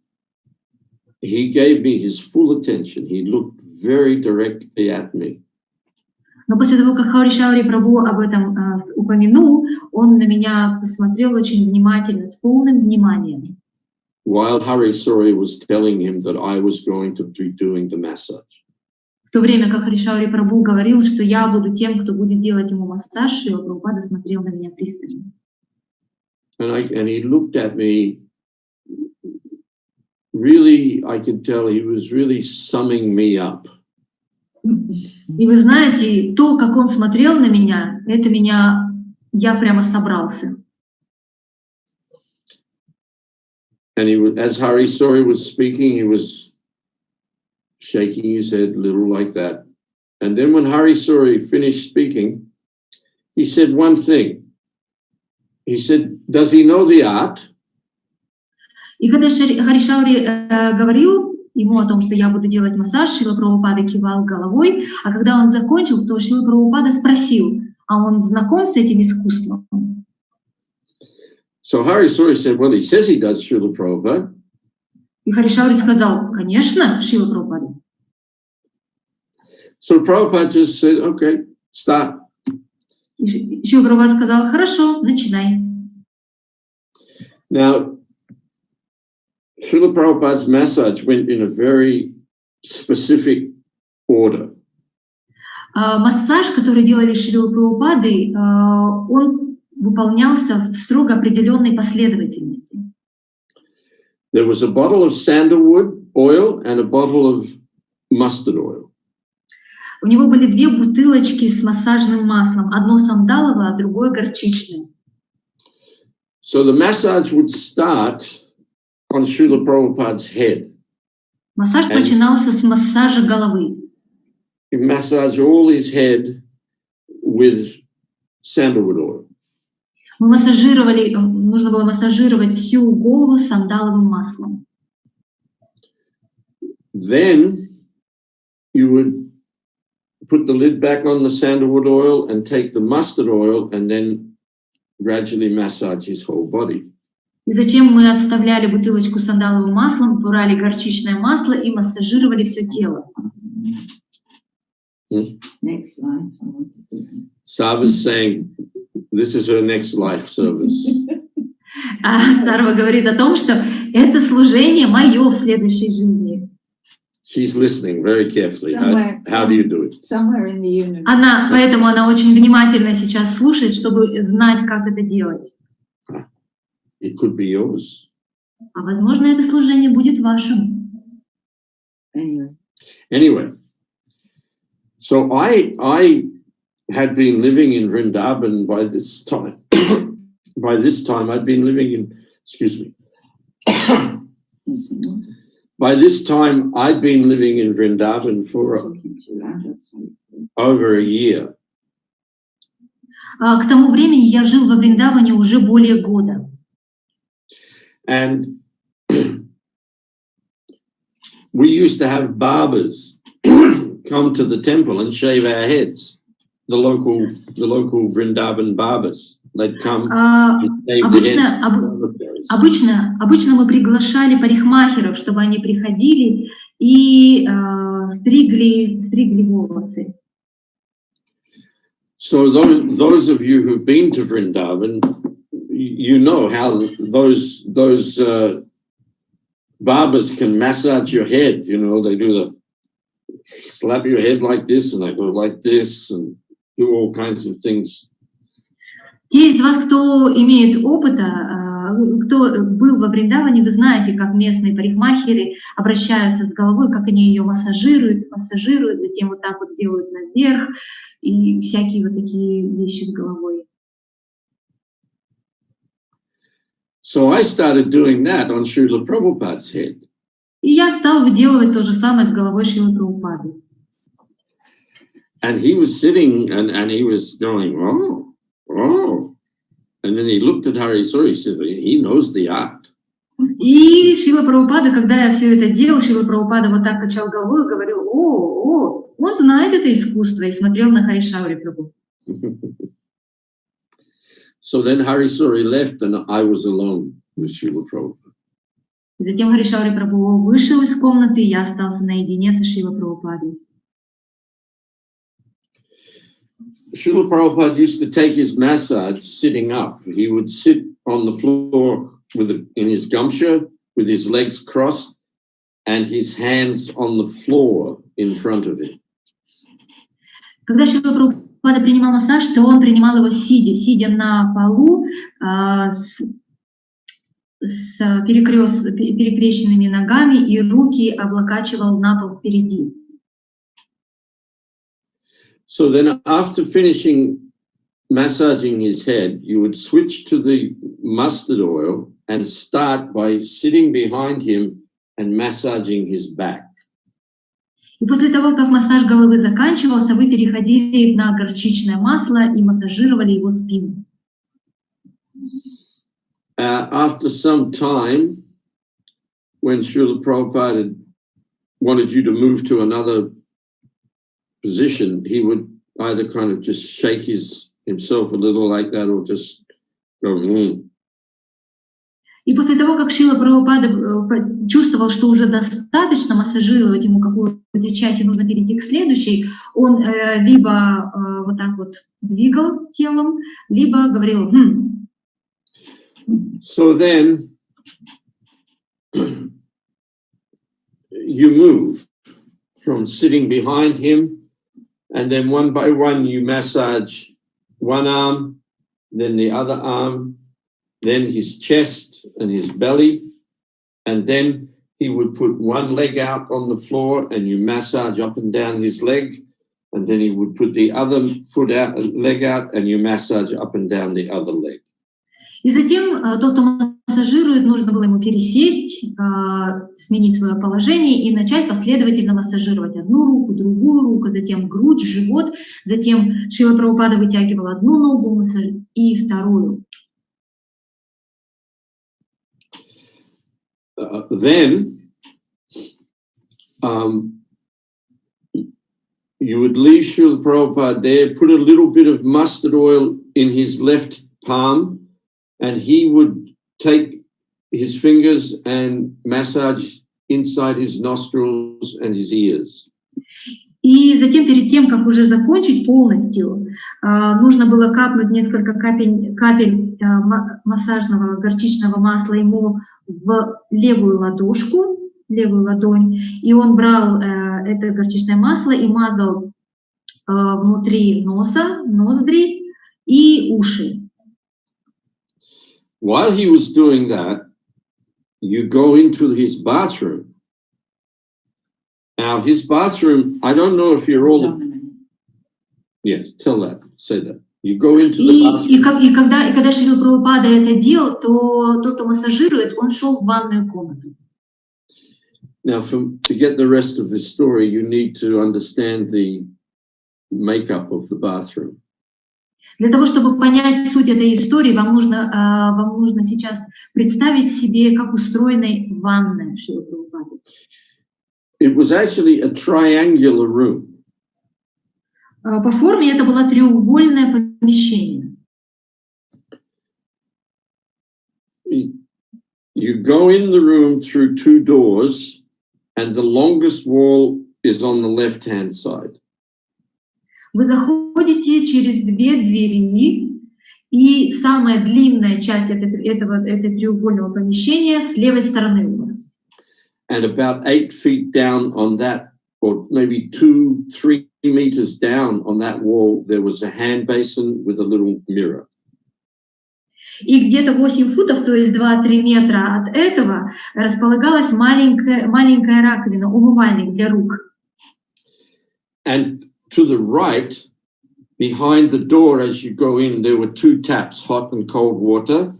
he gave me his full attention. He looked very directly at me. Но после того, как Харишаури Прабху об этом упомянул, он на меня посмотрел очень внимательно, с полным вниманием. While Hari Sori was telling him that I was going to be doing the massage. В то время как Харишаури Прабху говорил, что я буду тем, кто будет делать ему массаж, Шрила Прабхупада смотрел на меня пристально. And he looked at me. Really, I could tell he was really summing me up. И вы знаете, то, как он смотрел на меня, это я прямо собрался. And as Hari Sori was speaking, he was shaking his head a little like that. And then when Hari Sori finished speaking, he said one thing. He said, "Does he know the art?" И когда Харишаури говорил ему о том, что я буду делать массаж, Шрила Прабхупада кивал головой, а когда он закончил, то Шрила Прабхупада спросил, а он знаком с этим искусством? So Hari Sori said, "Well, he says he does, Srila Prabhupada." И Харишаури сказал, конечно, Шрила Прабхупада. So Prabhupada just said, "Okay, start." И Шрила Прабхупада сказал, хорошо, начинай. Now, Srila Prabhupada's massage went in a very specific order. Массаж, который делали Шрилой Прабхупадой, он выполнялся в строго определенной последовательности. There was a bottle of sandalwood oil and a bottle of mustard oil. У него были две бутылочки с массажным маслом, одно сандаловое, а другое горчичное. So the massage would start on Srila Prabhupada's head. Массаж начинался с массажа головы. He massaged all his head with sandalwood oil. Нужно было массажировать всю голову сандаловым маслом. Then you would put the lid back on the sandalwood oil and take the mustard oil and then gradually massage his whole body. И затем мы отставляли бутылочку сандаловым маслом, брали горчичное масло и массажировали все тело. Next life, I want to do that. Sarva's saying this is her next life service. А Сарва говорит о том, что это служение мое в следующей жизни. She's listening very carefully. How do you do it? Somewhere in the universe. Поэтому она очень внимательно сейчас слушает, чтобы знать, как это делать. It could be yours. А возможно, это служение будет вашим. Anyway, so I had been living in Vrindavan by this time. By this time, I'd been living in, excuse me. By this time, I'd been living in Vrindavan for over a year. К тому времени я жил во Вриндаване уже более года. And we used to have barbers come to the temple and shave our heads. The local Vrindavan barbers. They'd come and shave their heads. Обычно мы приглашали парикмахеров, чтобы они приходили и стригли волосы. So those of you who've been to Vrindavan, you know how those barbers can massage your head. You know, they do the slap your head like this, and they go like this, and do all kinds of things. Те из вас, кто имеет опыта, кто был во Вриндаване, вы знаете, как местные парикмахеры обращаются с головой, как они ее массажируют, затем вот так вот делают наверх, и всякие вот такие вещи с головой. So I started doing that on Srila Prabhupada's head. И я стал выделывать то же самое с головой Шрилы Прабхупады. And he was sitting and he was going, oh. And then he looked at Hari, so he said, he knows the art. И Шрила Прабхупада, когда я все это делал, Шрила Прабхупада вот так качал головой и говорил, он знает это искусство, и смотрел на Харишаури Прабху. So then Harisuri left and I was alone with Srila Prabhupada. Затем Харишаури Прабху вышел из комнаты, и я остался наедине со Шрилой Прабхупадой. Srila Prabhupada used to take his massage sitting up. He would sit on the floor in his gamcha with his legs crossed and his hands on the floor in front of him. Когда Шрила Прабхупада принимал массаж, то он принимал его сидя на полу с перекрещенными ногами и руки облокачивал на пол впереди. So then after finishing massaging his head, you would switch to the mustard oil and start by sitting behind him and massaging his back. И после того, как массаж головы заканчивался, вы переходили на горчичное масло и массажировали его спину. After some time, when Srila Prabhupada wanted you to move to another position, he would either kind of just shake himself a little like that or just go, И после того, как Шрила Прабхупада чувствовал, что уже достаточно массажировать ему какую-то часть и нужно перейти к следующей, он либо вот так вот двигал телом, либо говорил So then you move from sitting behind him, and then one by one you massage one arm, then the other arm, then his chest and his belly, and then he would put one leg out on the floor and you massage up and down his leg, and then he would put the other leg out and you massage up and down the other leg. И затем тот, кто массажирует, нужно было ему пересесть, сменить свое положение и начать последовательно массажировать одну руку, другую руку, затем грудь, живот, затем Шрила Прабхупада вытягивал одну ногу и вторую. Then you would leave Srila Prabhupada there, put a little bit of mustard oil in his left palm, and he would take his fingers and massage inside his nostrils and his ears. И затем, перед тем, как уже закончить полностью, нужно было капнуть несколько капель массажного горчичного масла ему в левую ладошку, левую ладонь, и он брал это горчичное масло и мазал внутри носа, ноздри и уши. While he was doing that, you go into his bathroom. Now, his bathroom, I don't know if you're all... Yes, tell that, say that. You go into the bathroom. И когда Шрила Прабхупада это делал, то тот, кто массажирует, он шел в ванную комнату. Now, to get the rest of this story, you need to understand the makeup of the bathroom. Для того, чтобы понять суть этой истории, вам нужно сейчас представить себе, как устроена ванная Шрилы Прабхупады. It was actually a triangular room. По форме это было треугольное помещение. You go in the room through two doors, and the longest wall is on the left-hand side. Вы заходите через две двери, и самая длинная часть этого треугольного помещения с левой стороны у вас. And about 8 feet down on that, or maybe 2-3 meters down on that wall, there was a hand basin with a little mirror. И где-то 8 футов, то есть 2-3 метра от этого, располагалась маленькая раковина, умывальник для рук. And to the right, behind the door as you go in, there were 2 taps, hot and cold water,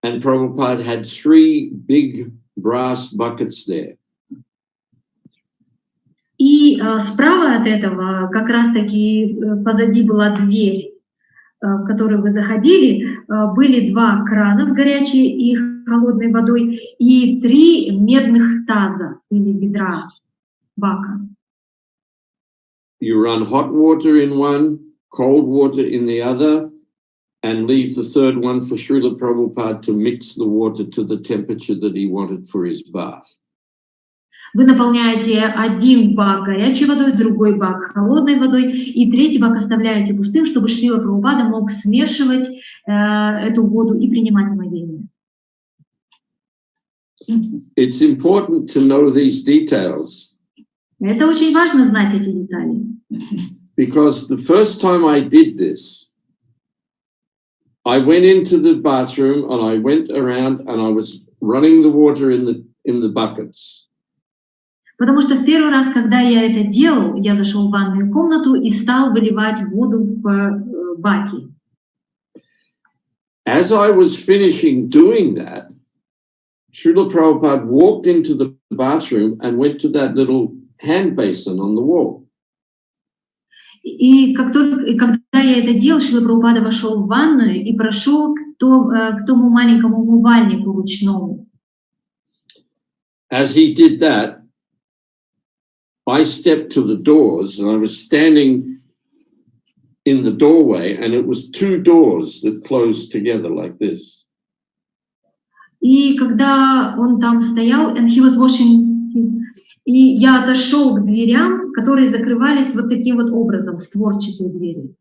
and Prabhupada had 3 big brass buckets there. И справа от этого, как раз-таки позади была дверь, в которую вы заходили, были 2 крана с горячей и холодной водой и 3 медных таза или ведра, бака. You run hot water in one, cold water in the other, and leave the 3rd one for Srila Prabhupada to mix the water to the temperature that he wanted for his bath. Вы наполняете один бак горячей водой, другой бак холодной водой, и 3-й бак оставляете пустым, чтобы Шрила Прабхупада мог смешивать эту воду и принимать омовение. It's important to know these details. Это очень важно знать эти детали. Because the first time I did this, I went into the bathroom and I went around and I was running the water in the buckets. Потому что в первый раз, когда я это делал, я зашел в ванную комнату и стал выливать воду в баки. As I was finishing doing that, Srila Prabhupada walked into the bathroom and went to that little hand basin on the wall. И когда я это делал, Шрила Прабхупада вошел в ванную и прошел к тому маленькому умывальнику ручному. As he did that, I stepped to the doors and I was standing in the doorway, and it was 2 doors that closed together like this. И когда он там стоял, and he was washing, и я отошел к дверям, которые закрывались вот таким вот образом, створчатые двери.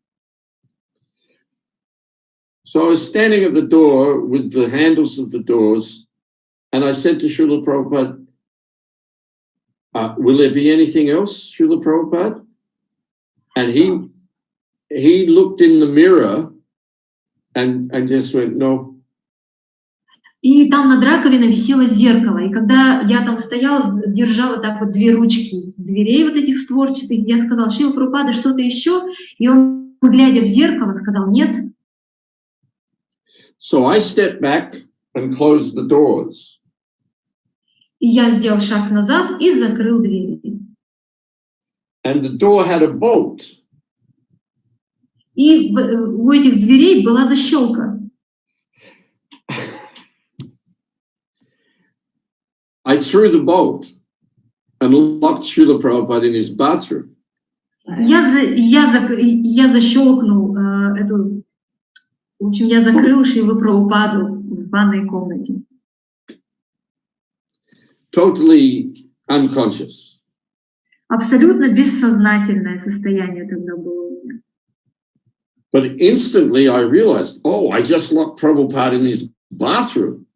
So I was standing at the door with the handles of the doors, and I said to Srila Prabhupada, will there be anything else, Srila Prabhupada? And he looked in the mirror and just went, no. И там над раковиной висело зеркало. И когда я там стояла, держала так вот 2 ручки дверей вот этих створчатых, я сказала: Шрила Прабхупада, что-то еще? И он, глядя в зеркало, сказал: нет. So I stepped back and closed the doors. И я сделал шаг назад и закрыл двери. And the door had a bolt. И у этих дверей была защелка. I threw the bolt and locked Srila Prabhupada in his bathroom. Я защелкнул эту... В общем, я закрыл Шрилу Прабхупаду в ванной комнате. totally unconscious. Абсолютно бессознательное состояние тогда было у меня. But instantly I realized, oh, I just locked Prabhupada in his bathroom.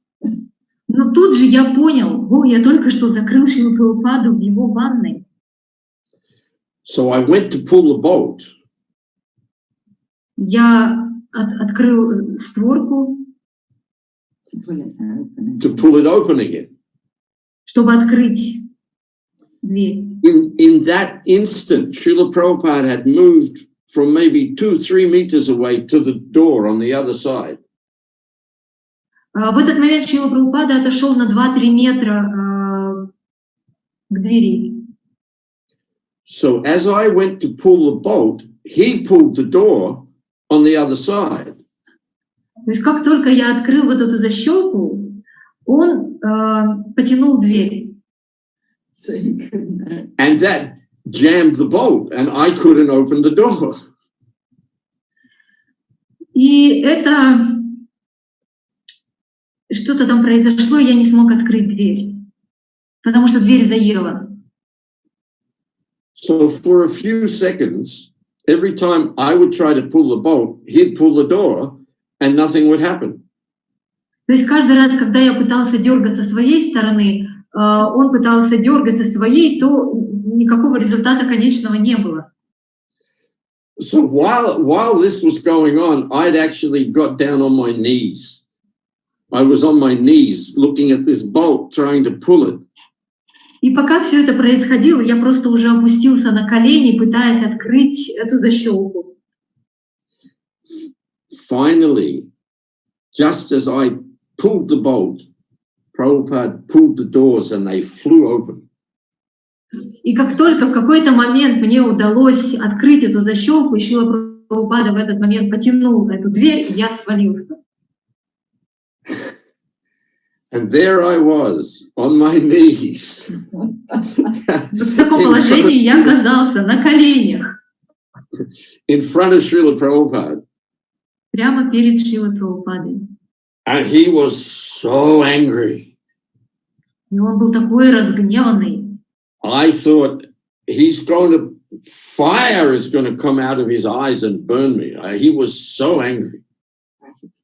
Но тут же я понял, я только что закрыл Шрилу Прабхупаду в его ванной. So I went to pull the bolt. Я открыл створку, To pull it open again. чтобы открыть дверь. In that instant, Srila Prabhupada had moved from maybe 2-3 meters away to the door on the other side. В этот момент Шрила Прабхупада отошел на 2-3 метра к двери. So as I went to pull the bolt, he pulled the door on the other side. То есть как только я открыл вот эту защелку, он потянул дверь. And that jammed the bolt, and I couldn't open the door. И это что-то там произошло, и я не смог открыть дверь, потому что дверь заела. So for a few seconds, every time I would try to pull the bolt, he'd pull the door, and nothing would happen. То есть каждый раз, когда я пытался дергать со своей стороны, он пытался дергать со своей, то никакого результата конечного не было. So while this was going on, I'd actually got down on my knees. I was on my knees looking at this bolt, trying to pull it. И пока все это происходило, я просто уже опустился на колени, пытаясь открыть эту защелку. Finally, just as I pulled the bolt, Prabhupada pulled the doors and they flew open. И как только в какой-то момент мне удалось открыть эту защелку, и Шрила Прабхупада в этот момент потянул эту дверь, я свалился. And there I was, on my knees. В таком положении я оказался на коленях. In front of Srila Prabhupada. Прямо перед Шрилой Прабхупадой. And he was so angry. И он был такой разгневанный. I thought fire is going to come out of his eyes and burn me. He was so angry.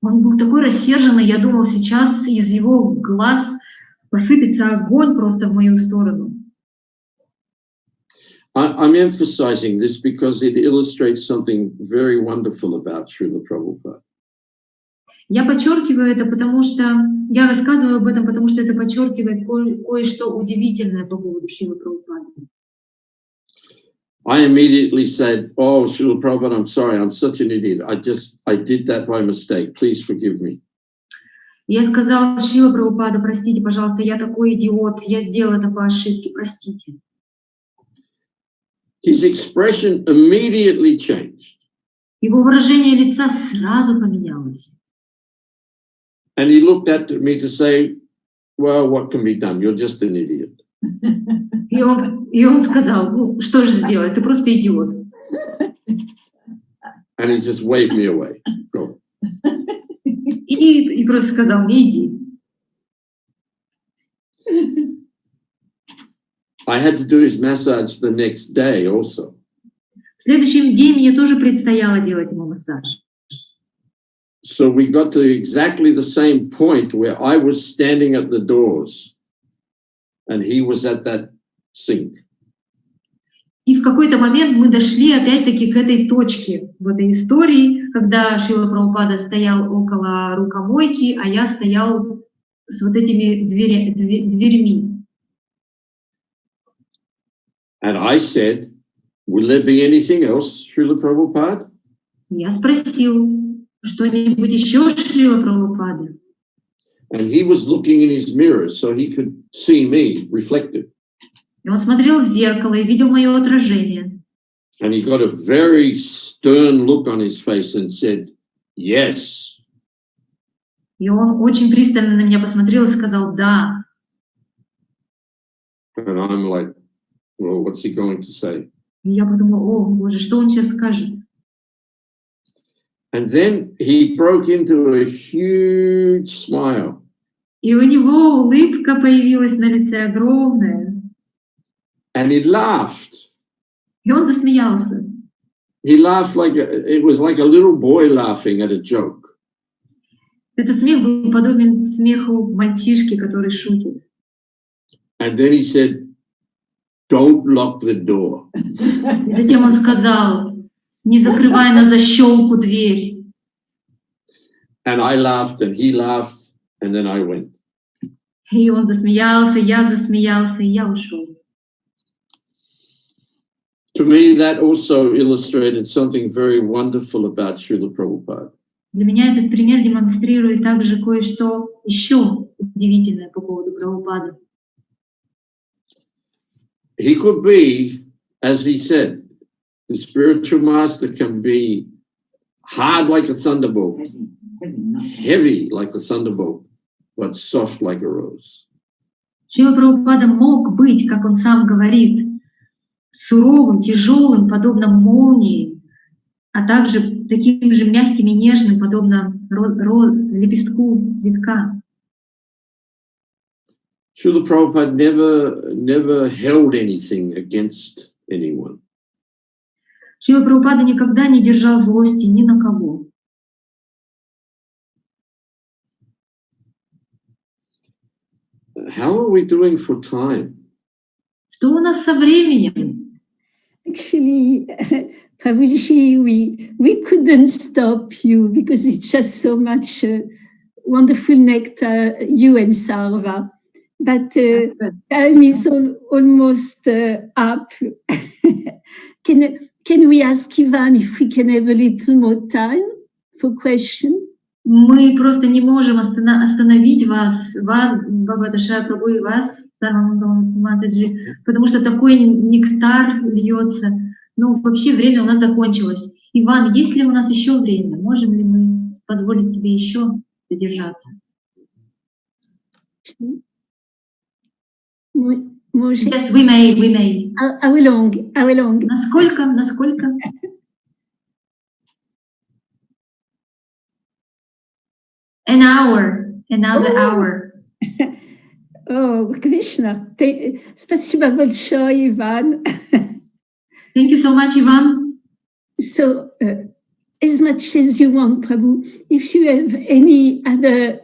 Он был такой рассерженный, я думал, сейчас из его глаз посыпется огонь просто в мою сторону. I'm emphasizing this because it illustrates something very wonderful about Srila Prabhupada. Я подчеркиваю это, потому что я рассказываю об этом, потому что это подчеркивает кое-что удивительное по поводу Шрилы Прабхупады. I immediately said, "Oh, Srila Prabhupada, I'm sorry, I'm such an idiot. I did that by mistake. Please forgive me." Я сказала: Шрила Прабхупада, простите, пожалуйста, я такой идиот, я сделала это по ошибке, простите. His expression immediately changed. Его выражение лица сразу поменялось. And he looked at me to say, "Well, what can be done? You're just an idiot." И он сказал: ну, что же сделать, ты просто идиот. And he just waved me away. Go. И просто сказал: не иди. I had to do his massage the next day also. В следующий день мне тоже предстояло делать ему массаж. So we got to exactly the same point where I was standing at the doors and he was at that sink. И в какой-то момент мы дошли опять-таки к этой точке в этой истории, когда Шрила Прабхупада стоял около рукомойки, а я стоял с вот этими дверьми. And I said, "Will there be anything else, Srila Prabhupada?" Я спросил: что-нибудь еще, Шрила Прабхупада? And he was looking in his mirror so he could see me reflected. И он смотрел в зеркало и видел мое отражение. And he got a very stern look on his face and said, "Yes." И он очень пристально на меня посмотрел и сказал: да. And I'm like, well, what's he going to say? И я подумала: о, Боже, что он сейчас скажет? And then he broke into a huge smile. И у него улыбка появилась на лице огромная. And he laughed. И он засмеялся. He laughed it was like a little boy laughing at a joke. Этот смех был подобен смеху мальчишки, который шутит. And then he said, "Don't lock the door." И затем он сказал, не закрывай на защелку дверь. And I laughed, and he laughed, and then I went. И он засмеялся, и я ушел. To me, that also illustrated something very wonderful about Srila Prabhupada. Для меня этот пример демонстрирует также кое-что еще удивительное по поводу Прабхупады. He could be, as he said, the spiritual master can be hard like a thunderbolt, heavy like a thunderbolt, but soft like a rose. Шрила Прабхупада мог быть, как он сам говорит, суровым, тяжелым, подобно молнии, а также таким же мягким и нежным, подобно лепестку цветка. Srila Prabhupada never held anything against anyone. Шрила Прабхупада никогда не держал злости ни на кого. How are we doing for time? Что у нас со временем? Actually, Prabhuji, we couldn't stop you because it's just so much wonderful nectar, you and Sarva. But time is almost up. Can we ask Ivan if we can have a little more time for questions? Мы просто не можем остановить вас, Бхагават Ашрая Прабху и вас, Сарва Мангала Матаджи, потому что такой нектар льется. Ну, вообще время у нас закончилось. Иван, есть ли у нас еще время? Можем ли мы позволить тебе еще задержаться? Yes, we may. How long? Насколько? An hour, another hour. Oh, Krishna. Спасибо большое, Иван. Thank you so much, Ivan. So, as much as you want, Prabhu, if you have any other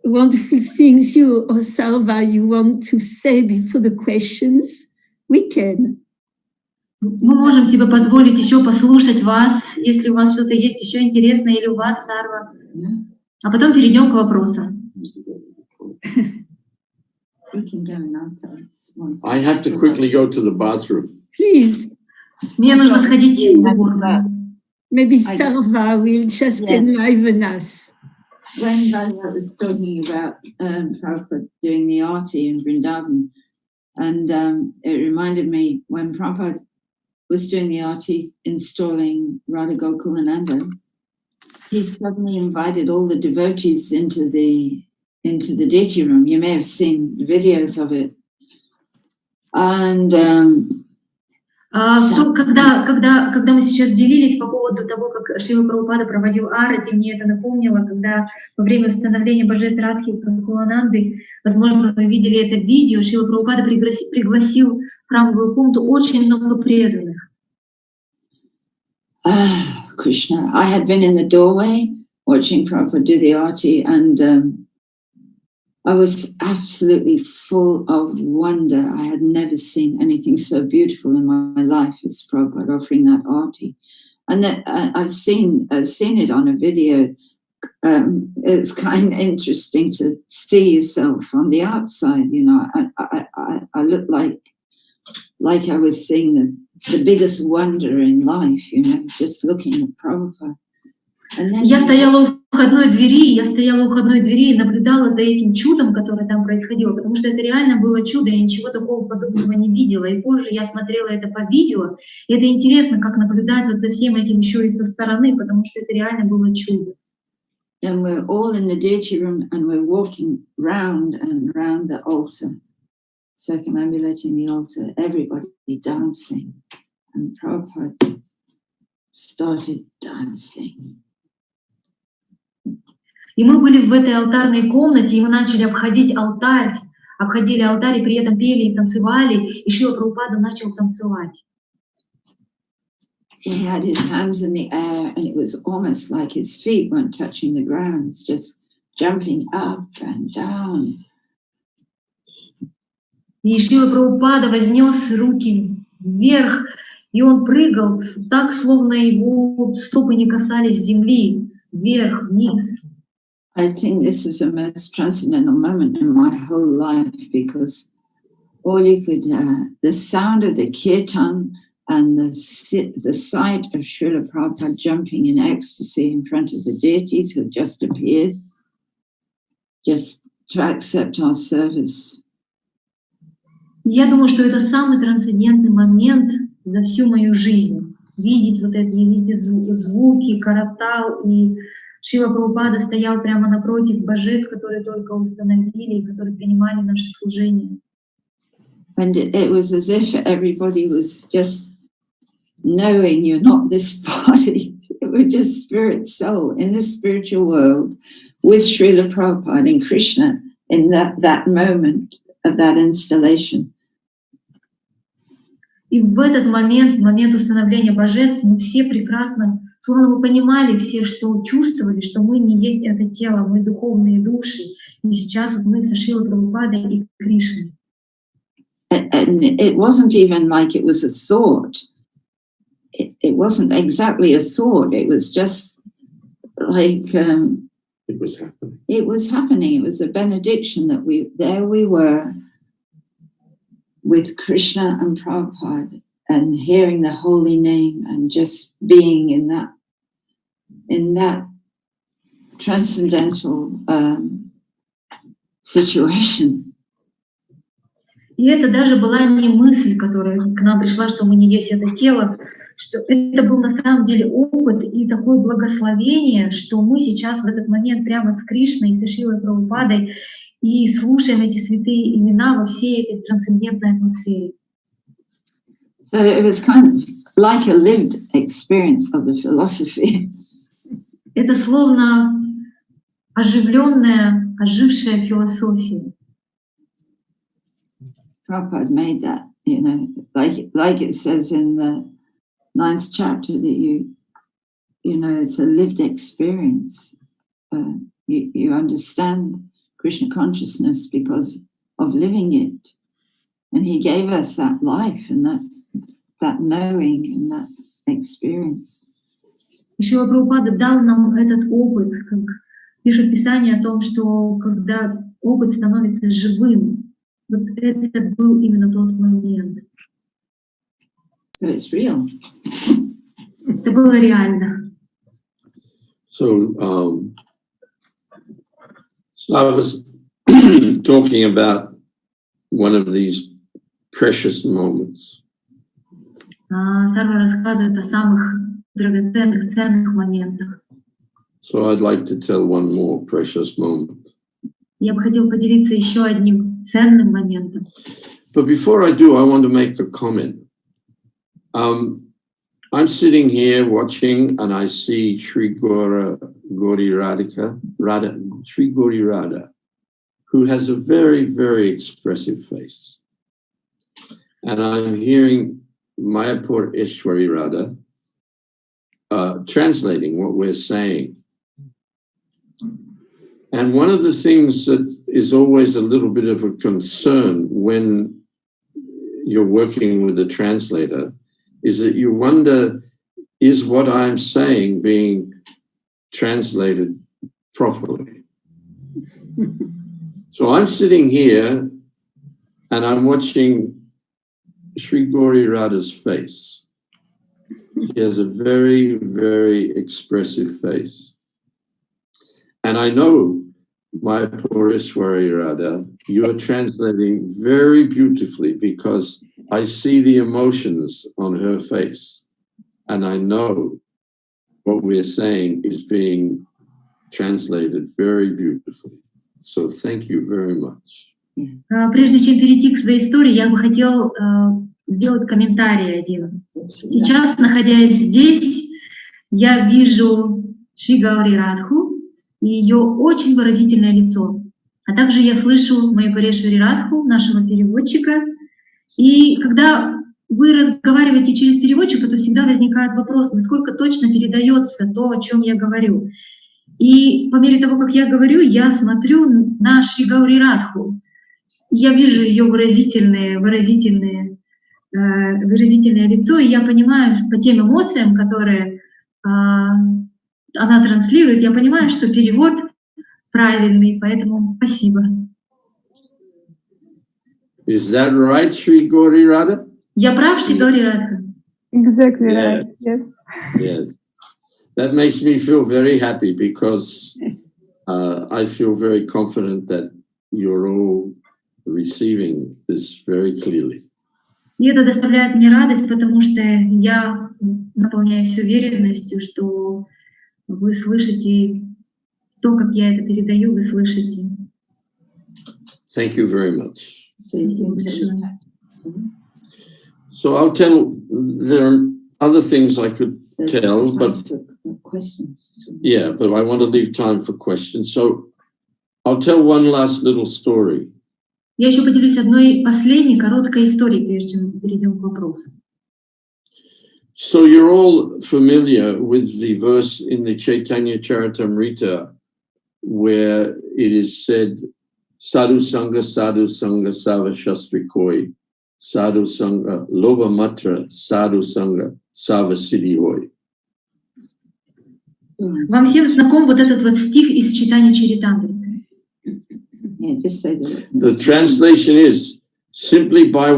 wonderful things you or Sarva you want to say before the questions, we can. Мы можем себе позволить еще послушать вас, если у вас что-то есть еще интересное, или у вас, Сарва. А потом перейдем к вопросам. I have to quickly go to the bathroom. Please. Мне нужно сходить в уборную. Maybe Sarva will just enliven us. When Bhagavad was talking about Prabhupada doing the arti in Vrindavan, and it reminded me when Prabhupada was doing the arti installing Radha Gokulananda, he suddenly invited all the devotees into the deity room. You may have seen videos of it. And когда мы сейчас делились по поводу того, как Шрила Прабхупада проводил арати, мне это напомнило, когда во время установления божеств Радхи Гокулананды, возможно, вы видели это видео, Шрила Прабхупада пригласил в храмовую комнату очень много преданных. Krishna, I had been in the doorway watching Prabhupada do the arti, and I was absolutely full of wonder. I had never seen anything so beautiful in my life as Prabhupada offering that arti. And that I've seen it on a video. It's kind of interesting to see yourself from the outside. You know, I looked like I was seeing the biggest wonder in life. You know, just looking at Prabhupada. Я стояла у входной двери и наблюдала за этим чудом, которое там происходило, потому что это реально было чудо, я ничего такого подобного не видела. И позже я смотрела это по видео, и это интересно, как наблюдать вот за всем этим еще и со стороны, потому что это реально было чудо. And we're all in the deity room and we're walking round and round the altar, circumambulating the altar, everybody dancing. And Prabhupada started dancing. И мы были в этой алтарной комнате, и мы начали обходить алтарь, обходили алтарь, и при этом пели и танцевали, и Шрила Прабхупада начал танцевать. He had his hands in the air, and it was almost like his feet weren't touching the ground, it's just jumping up and down. И Шрила Прабхупада вознес руки вверх, и он прыгал так, словно его стопы не касались земли, вверх, вниз. I think this is the most transcendental moment in my whole life, because all you could, the sound of the kirtan and the sight of Srila Prabhupada jumping in ecstasy in front of the deities who just appeared, just to accept our service. Я думаю, что это самый трансцендентный момент за всю мою жизнь. Видеть вот эти звуки, каратал, и Шрила Прабхупада стоял прямо напротив божеств, которые только установили и которые принимали наше служение. And it was as if everybody was just knowing you're not this body. We're just spirit soul in the spiritual world with Srila Prabhupada and Krishna in that moment of that installation. И в этот момент установления божеств, мы все прекрасно, словно мы понимали все, что чувствовали, что мы не есть это тело, мы духовные души. И сейчас вот мы со Шрилой Прабхупадой и Кришной. And it wasn't even like it was a thought. It wasn't exactly a thought. It was just like it was happening. It was happening. It was a benediction that we were with Krishna and Prabhupada and hearing the holy name and just being in that transcendental situation. И это даже была не мысль, которая к нам пришла, что мы не есть это тело, что это был на самом деле опыт и такое благословение, что мы сейчас в этот момент прямо с Кришной и с Шрилой Прабхупадой и слушаем эти святые имена во всей этой трансцендентной атмосфере. So it was kind of like a lived experience of the philosophy. Это словно оживленная, ожившая философия. Prabhupada made that, like it says in the 9th chapter that it's a lived experience. You understand Krishna consciousness because of living it. And he gave us that life and that knowing and that experience. Шрила Прабхупада дал нам этот опыт, как пишет Писание о том, что когда опыт становится живым, вот это был именно тот момент. So it's real. Это было реально. So I was talking about one of these precious moments. Сарва рассказывает о самых драгоценных, ценных моментах. So I'd like to tell one more precious moment. Я бы хотела поделиться еще одним ценным моментом. But before I do, I want to make a comment. I'm sitting here watching, and I see Sri Gauri Radha, who has a very, very expressive face. And I'm hearing Mayapur Ishwari Radha translating what we're saying. And one of the things that is always a little bit of a concern when you're working with a translator is that you wonder, is what I'm saying being translated properly? So I'm sitting here and I'm watching Sri Gauri Radha's face. She has a very, very expressive face. And I know, my Purishwari Radha, you are translating very beautifully because I see the emotions on her face. And I know what we're saying is being translated very beautifully. So thank you very much. Прежде чем перейти к своей истории, я бы хотел сделать комментарий один. Сейчас, находясь здесь, я вижу Шри Гаури Радху, и ее очень выразительное лицо. А также я слышу Майапурешвари Радху, нашего переводчика. И когда вы разговариваете через переводчика, то всегда возникает вопрос, насколько точно передается то, о чем я говорю. И по мере того, как я говорю, я смотрю на Шри Гаури Радху. Я вижу ее выразительное лицо, и я понимаю по тем эмоциям, которые она транслирует, я понимаю, что перевод правильный, поэтому спасибо. Is that right, Shri Gauri Radha? Я прав, Шри Гаури Радха? Exactly Yeah. right. Yes. Yes. That makes me feel very happy because I feel very confident that you're all receiving this very clearly. И это доставляет мне радость, потому что я наполняюсь уверенностью, что вы слышите то, как я это передаю, вы слышите. Thank you very much. Спасибо большое. So I'll tell, there are other things I could tell, but yeah, but I want to leave time for questions. So I'll tell one last little story. Я еще поделюсь одной последней короткой историей, прежде чем мы перейдем к вопросу. So you're all familiar with the verse in the Chaitanya Charitamrita where it is said, Sadhu Sangha, Sava Shastri Koi, Sadhu Sangha, Loba Matra, Sadhu Sangha, Sava Siddhi Hoy. Вам всем знаком вот этот вот стих из читания Чаритамриты? Yeah, just say that. The translation is, simply by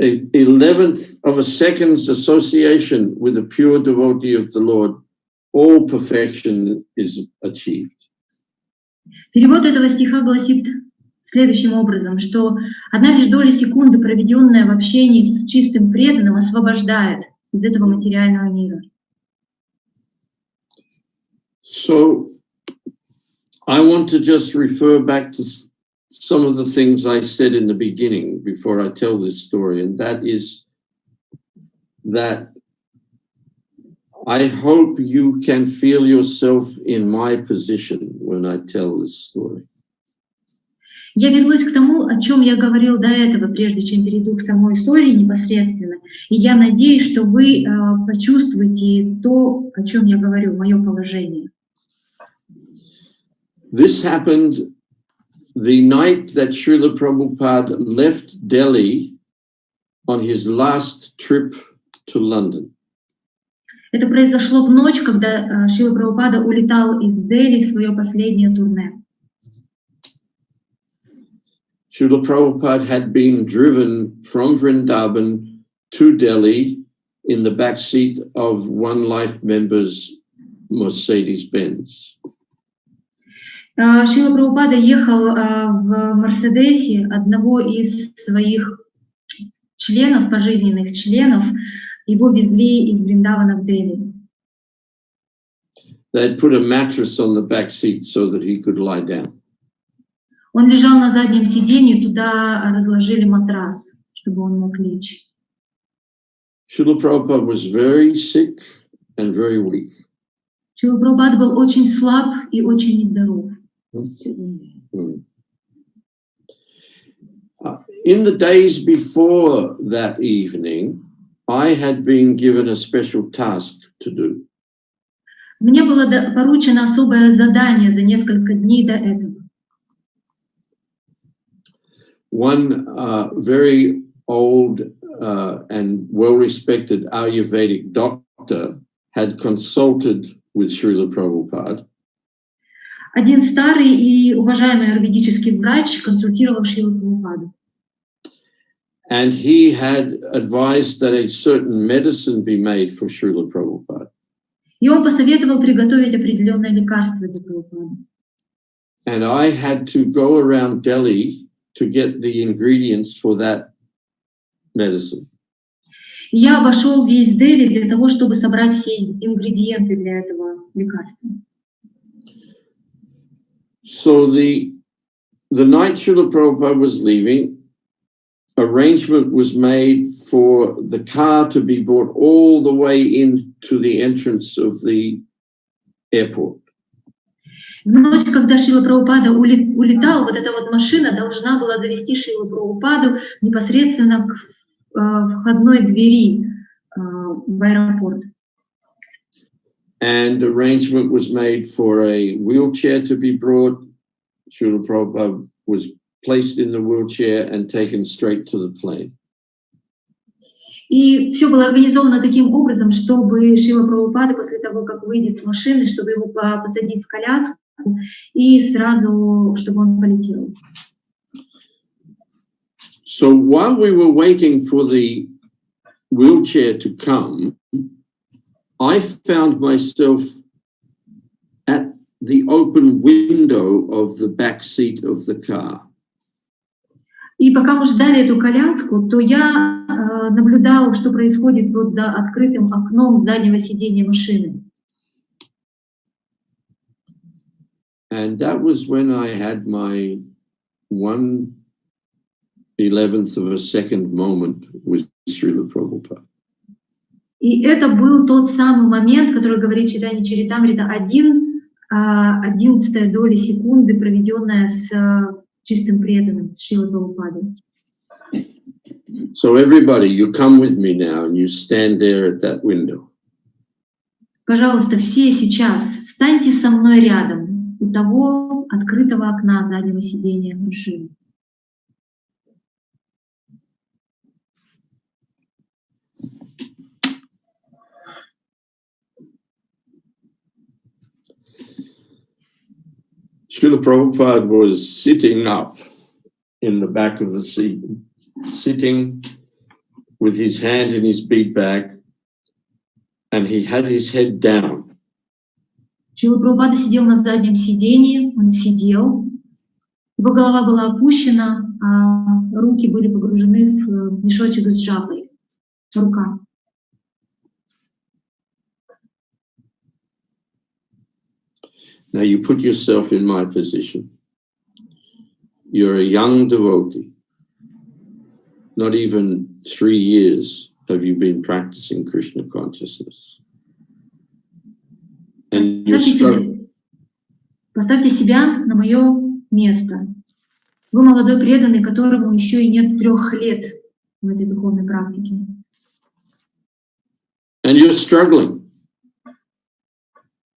1/11th of a second's association with a pure devotee of the Lord, all perfection is achieved. Перевод этого стиха гласит следующим образом, что одна лишь доля секунды, проведенная в общении с чистым преданным, освобождает из этого материального мира. So I want to just refer back to some of the things I said in the beginning before I tell this story, and that is that I hope you can feel yourself in my position when I tell this story. Я вернусь к тому, о чем я говорил до этого, прежде чем перейду к самой истории непосредственно. И я надеюсь, что вы почувствуете то, о чем я говорю, мое положение. This happened the night that Srila Prabhupada left Delhi on his last trip to London. Это произошло в ночь, когда Шрила Прабхупада улетал из Дели в свое последнее турне. Srila Prabhupada had been driven from Vrindavan to Delhi in the back seat of one Life member's Mercedes-Benz. Шрила Прабхупада ехал в Мерседесе одного из своих членов, пожизненных членов, его везли из Вриндавана в Дели. They had put a mattress on the back seat so that he could lie down. Он лежал на заднем сиденье, туда разложили матрас, чтобы он мог лечь. Srila Prabhupada was very sick and very weak. Шрила Прабхупада был очень слаб и очень нездоров. In the days before that evening, I had been given a special task to do. Мне было поручено особое задание за несколько дней до этого. One very old and well-respected Ayurvedic doctor had consulted with Srila Prabhupada. Один старый и уважаемый аюрведический врач консультировал Шрилу Прабхупаду. And he had advised that a certain medicine be made for Srila Prabhupada. И он посоветовал приготовить определенное лекарство для Прабхупады. And I had to go around Delhi to get the ingredients for that medicine. Я обошел весь Дели для того, чтобы собрать все ингредиенты для этого лекарства. So the night Srila Prabhupada was leaving, arrangement was made for the car to be brought all the way into the entrance of the airport. В ночь, когда Шрила Прабхупада улетал, вот эта вот машина должна была завести Шрилу Прабхупаду непосредственно к входной двери в аэропорт. And arrangement was made for a wheelchair to be brought. Srila Prabhupada was placed in the wheelchair and taken straight to the plane. И все было организовано таким образом, чтобы Шрила Прабхупада после того, как выйдет с машины, чтобы его посадить в коляску и сразу, чтобы он полетел. So while we were waiting for the wheelchair to come, I found myself at the open window of the back seat of the car. И пока мы ждали эту коляску, то я наблюдал, что происходит вот за открытым окном заднего сиденья машины. And that was when I had my 1/11 of a second moment with Srila Prabhupada. И это был тот самый момент, который говорит Чайтанья Чаритамрита, 1/11 доли секунды, проведенная с чистым преданным, с Шрилой Прабхупадой. So everybody, you come with me now and you stand there at that window. Пожалуйста, все сейчас встаньте со мной рядом у того открытого окна заднего сиденья машины. Srila Prabhupada was sitting up in the back of the seat, sitting with his hand in his bead bag, and he had his head down. Шрила Прабхупада сидел на заднем сиденье, он сидел, его голова была опущена, а руки были погружены в мешочек с жабой, рука. Now you put yourself in my position. You're a young devotee. Not even 3 years have you been practicing Krishna consciousness. And you're struggling. Поставьте себя на мое место. Вы молодой преданный, которому еще и нет 3 лет в этой духовной практике. And you're struggling.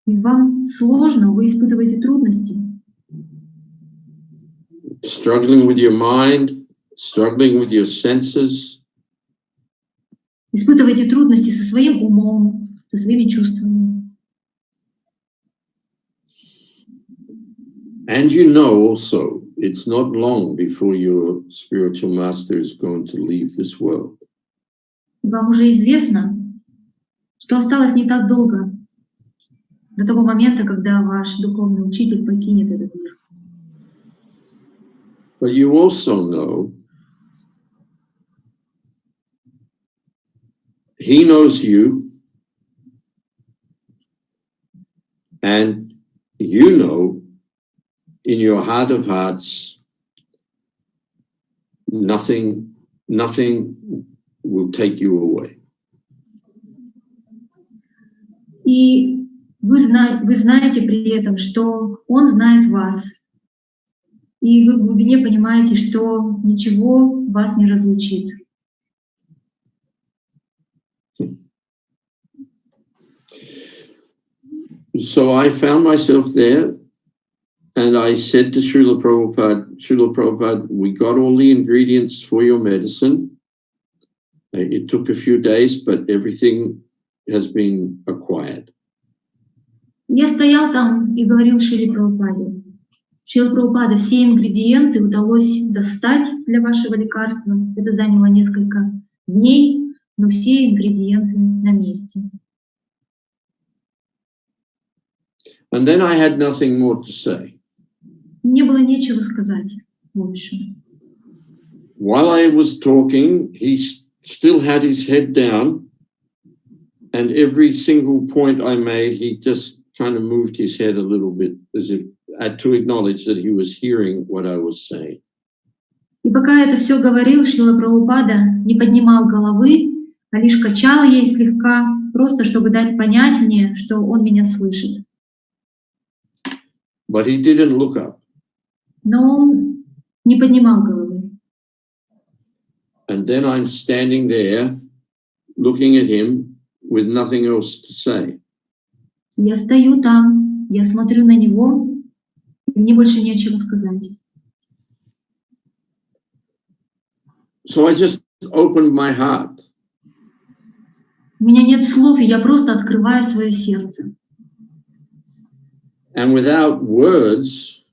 И вам сложно, вы испытываете трудности. Struggling with your mind, struggling with your senses. Испытываете трудности со своим умом, со своими чувствами. And you know also, it's not long before your spiritual master is going to leave this world. И вам уже известно, что осталось не так долго до того момента, когда ваш духовный учитель покинет этот мир. But you also know he knows you, and you know in your heart of hearts nothing will take you away. И вы знаете при этом, что Он знает вас. И вы в глубине понимаете, что ничего вас не разлучит. So I found myself there, and I said to Srila Prabhupada, we got all the ingredients for your medicine. It took a few days, but everything has been acquired. Я стоял там и говорил Шриле Прабхупаде: Шрила Прабхупада, все ингредиенты удалось достать для вашего лекарства. Это заняло несколько дней, но все ингредиенты на месте. And then I had nothing more to say. Мне было нечего сказать больше. While I was talking, he still had his head down, and every single point I made, he just kind of moved his head a little bit, as if to acknowledge that he was hearing what I was saying. И пока я это все говорил, Шрила Прабхупада не поднимал головы, а лишь качал ей слегка, просто чтобы дать понять мне, что он меня слышит. But he didn't look up. Но он не поднимал головы. And then I'm standing there, looking at him with nothing else to say. Я стою там, я смотрю на него, и мне больше нечего сказать. So I just opened my heart. У меня нет слов, и я просто открываю свое сердце. And without words,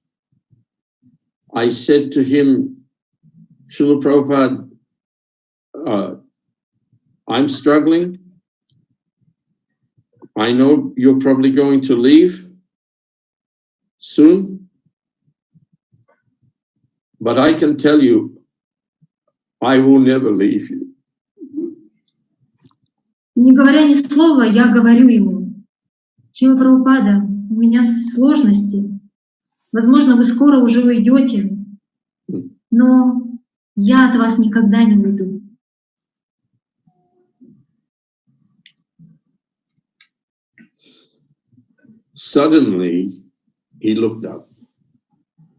I said to him, Srila Prabhupada, I'm struggling. I know you're probably going to leave soon. But I can tell you, I will never leave you. Не говоря ни слова, я говорю ему: Шрила Прабхупада, у меня сложности. Возможно, вы скоро уже уйдете, но я от вас никогда не уйду. Suddenly, he looked up.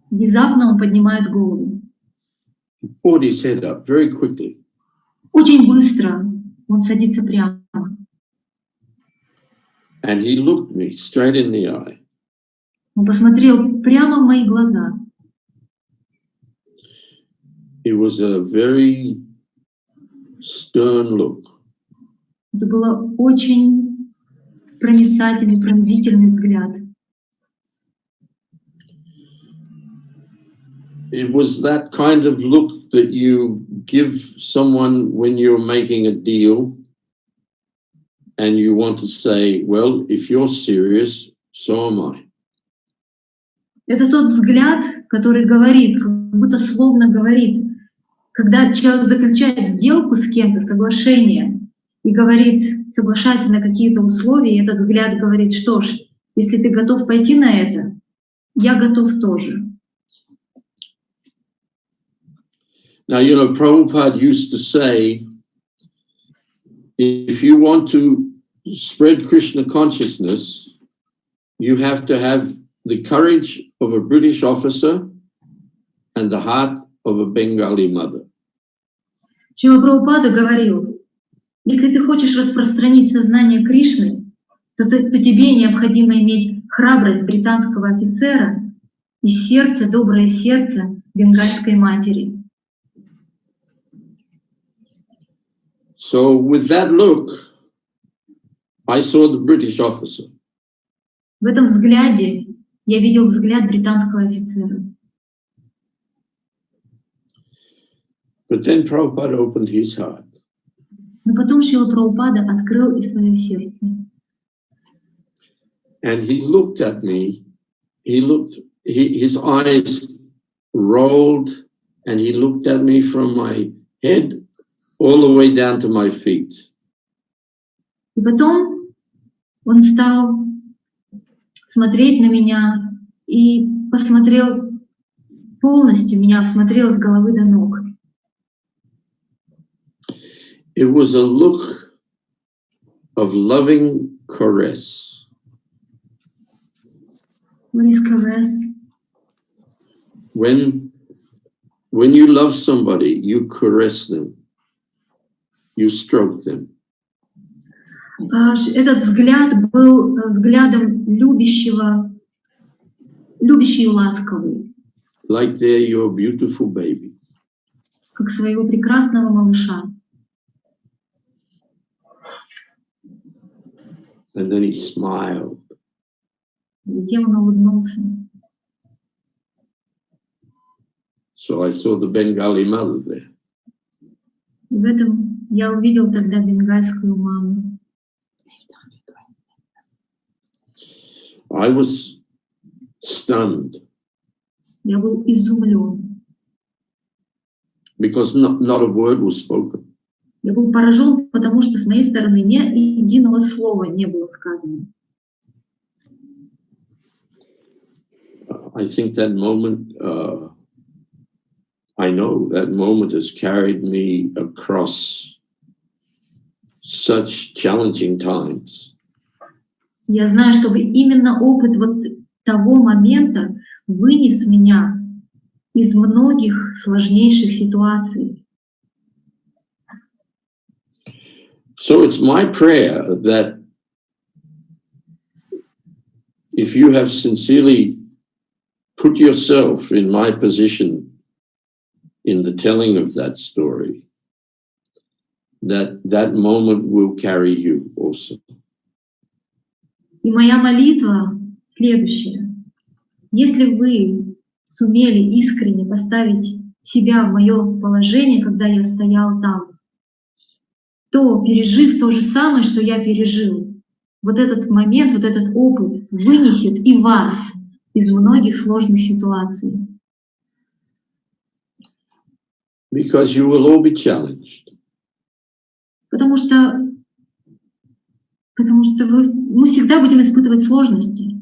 Внезапно он поднимает голову. He pulled his head up very quickly. Очень быстро он садится прямо. And he looked me straight in the eye. Он посмотрел прямо в мои глаза. It was a very stern look. Это был очень проницательный, пронзительный взгляд. It was that kind of look that you give someone when you're making a deal and you want to say, well, if you're serious, so am I. Это тот взгляд, который говорит, как будто словно говорит, когда человек заключает сделку с кем-то, соглашение, и говорит, соглашается на какие-то условия, и этот взгляд говорит, что ж, если ты готов пойти на это, я готов тоже. Now, you know, Prabhupada used to say, if you want to spread Krishna consciousness, you have to have the courage of a British officer and the heart of a Bengali mother. Шрила Прабхупада говорил, если ты хочешь распространить сознание Кришны, то тебе необходимо иметь храбрость британского офицера и сердце, доброе сердце бенгальской матери. So with that look, I saw the British officer. В этом взгляде я видел взгляд британского офицера. But then Prabhupada opened his heart. Но потом Шрила Прабхупада открыл и свое сердце. And he looked at me, his eyes rolled, and he looked at me from my head all the way down to my feet. И потом он стал смотреть на меня и посмотрел полностью, меня осмотрел с головы до ног. It was a look of loving caress. What is caress? When you love somebody, you caress them, you stroke them. Этот взгляд был взглядом любящего, любящий и ласковый. Like they're your beautiful baby. Как своего прекрасного малыша. And then he smiled. Затем он улыбнулся. So I saw the Bengali mother there. И в этом я увидел тогда бенгальскую маму. I was stunned. Я был изумлен. Because not a word was spoken. Я был поражен, потому что с моей стороны ни единого слова не было сказано. I think that moment, I know that moment has carried me across such challenging times. Я знаю, что именно опыт вот того момента вынес меня из многих сложнейших ситуаций. So it's my prayer that if you have sincerely put yourself in my position in the telling of that story, that that moment will carry you also. И моя молитва следующая. Если вы сумели искренне поставить себя в мое положение, когда я стоял там, то, пережив то же самое, что я пережил, вот этот момент, вот этот опыт вынесет и вас из многих сложных ситуаций. Because you will all be challenged. Потому что мы всегда будем испытывать сложности.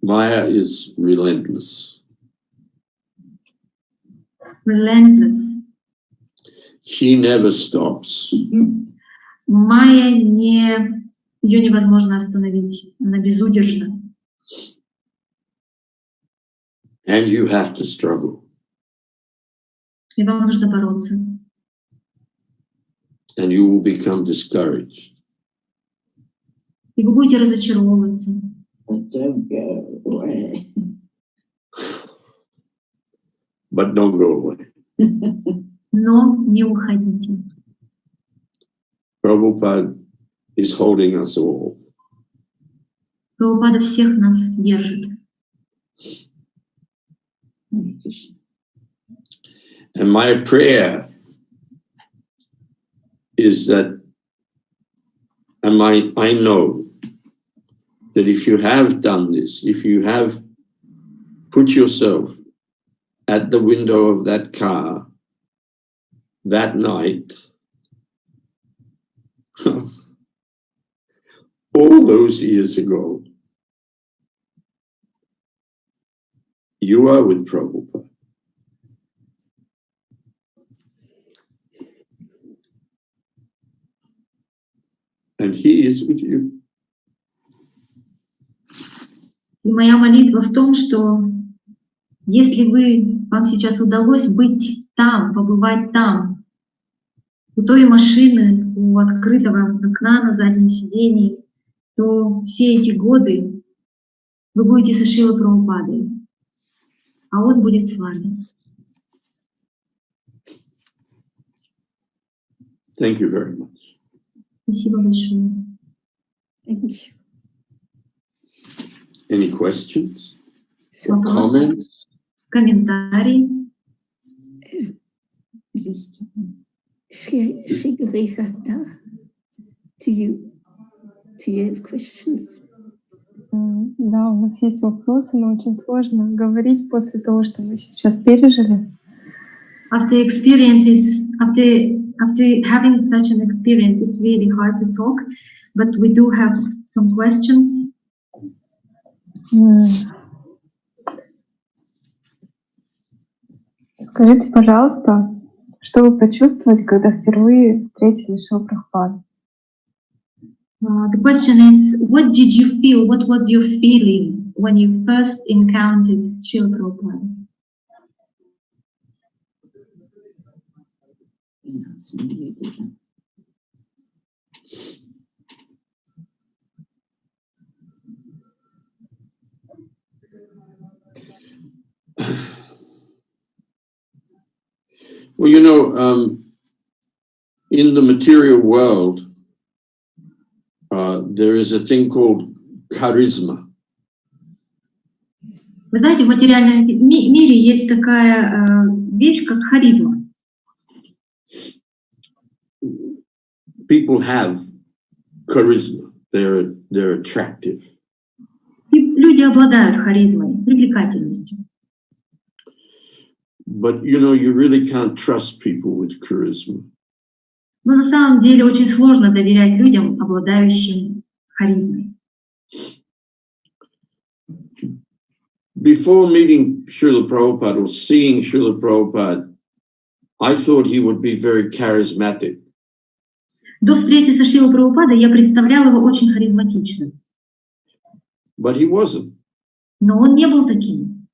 Maya is relentless. Relentless. She never stops. Майя ее невозможно остановить, она безудержна. And you have to struggle. И вам нужно бороться. And you will become discouraged. И вы будете разочаровываться. But don't go away. But don't go away. Но не уходите. Prabhupada is holding us all. Прабхупада всех нас держит. And my prayer is that, and I know that if you have done this, if you have put yourself at the window of that car that night, all those years ago, you are with Prabhupada. And he is with you. И моя молитва в том, что если вам сейчас удалось быть там, побывать там, у той машины, у открытого окна на заднем сидении, то все эти годы вы будете со Шрилой Прабхупадой, а он будет с вами. Thank you very much. Спасибо большое. Thank you. Any questions? So, Comments? Комментарии? Shri Gurigata, do you have questions? Да, у нас есть вопросы, но очень сложно говорить после того, что мы сейчас пережили. After having such an experience, it's really hard to talk, but we do have some questions. Скажите, пожалуйста, что вы почувствовали, когда впервые встретили Шрилу Прабхупаду? The question is, what did you feel? What was your feeling when you first encountered Srila Prabhupada? Well, you know, in the material world, there is a thing called charisma. Вы знаете, в материальном мире есть такая вещь, как харизма. People have charisma. They're attractive. Люди обладают харизмой, привлекательностью. But you know, you really can't trust people with charisma. Но на самом деле очень сложно доверять людям, обладающим харизмой. Before meeting Srila Prabhupada or seeing Srila Prabhupada, I thought he would be very charismatic. До встречи со Шрилой Прабхупадой я представлял его очень харизматичным. But he wasn't. Но он не был таким.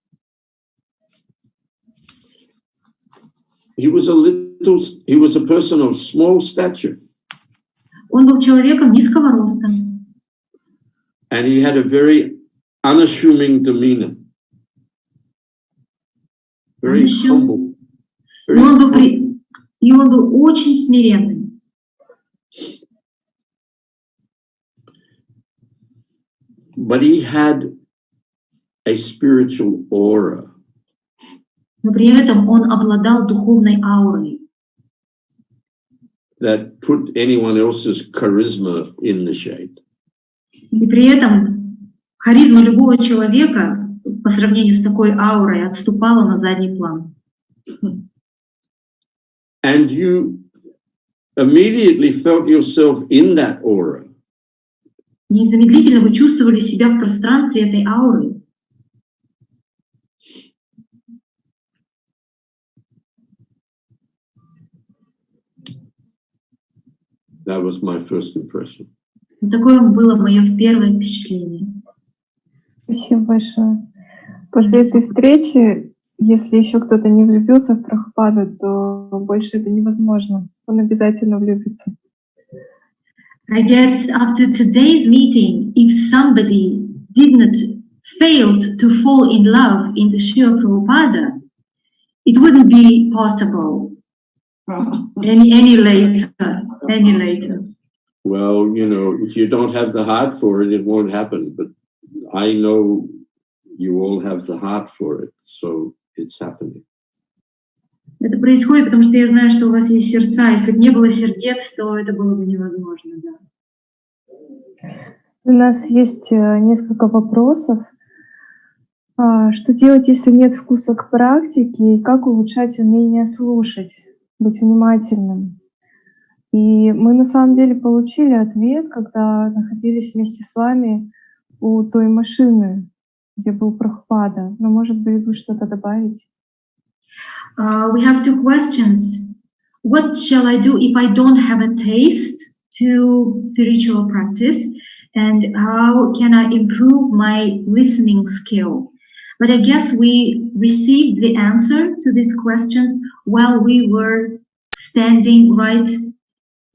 He was a person of small stature. Он был человеком низкого роста. And he had a very unassuming demeanor. Very humble. И он был очень смиренным. But he had a spiritual aura. Но при этом он обладал духовной аурой. That put anyone else's charisma in the shade. И при этом харизма любого человека по сравнению с такой аурой отступала на задний план. And you immediately felt yourself in that aura. Незамедлительно вы чувствовали себя в пространстве этой ауры. That was my first impression. И такое было мое первое впечатление. Спасибо большое. После этой встречи, если еще кто-то не влюбился в Прабхупаду, то больше это невозможно. Он обязательно влюбится. I guess after today's meeting, if somebody did not fail to fall in love into Srila Prabhupada, it wouldn't be possible any later. Well, you know, if you don't have the heart for it, it won't happen. But I know you all have the heart for it, so it's happening. Это происходит, потому что я знаю, что у вас есть сердца. Если бы не было сердец, то это было бы невозможно, да. У нас есть несколько вопросов. Что делать, если нет вкуса к практике, и как улучшать умение слушать, быть внимательным? И мы на самом деле получили ответ, когда находились вместе с вами у той машины, где был Прабхупада. Но, может быть, вы что-то добавите? We have two questions. What shall I do if I don't have a taste to spiritual practice? And how can I improve my listening skill? But I guess we received the answer to these questions while we were standing right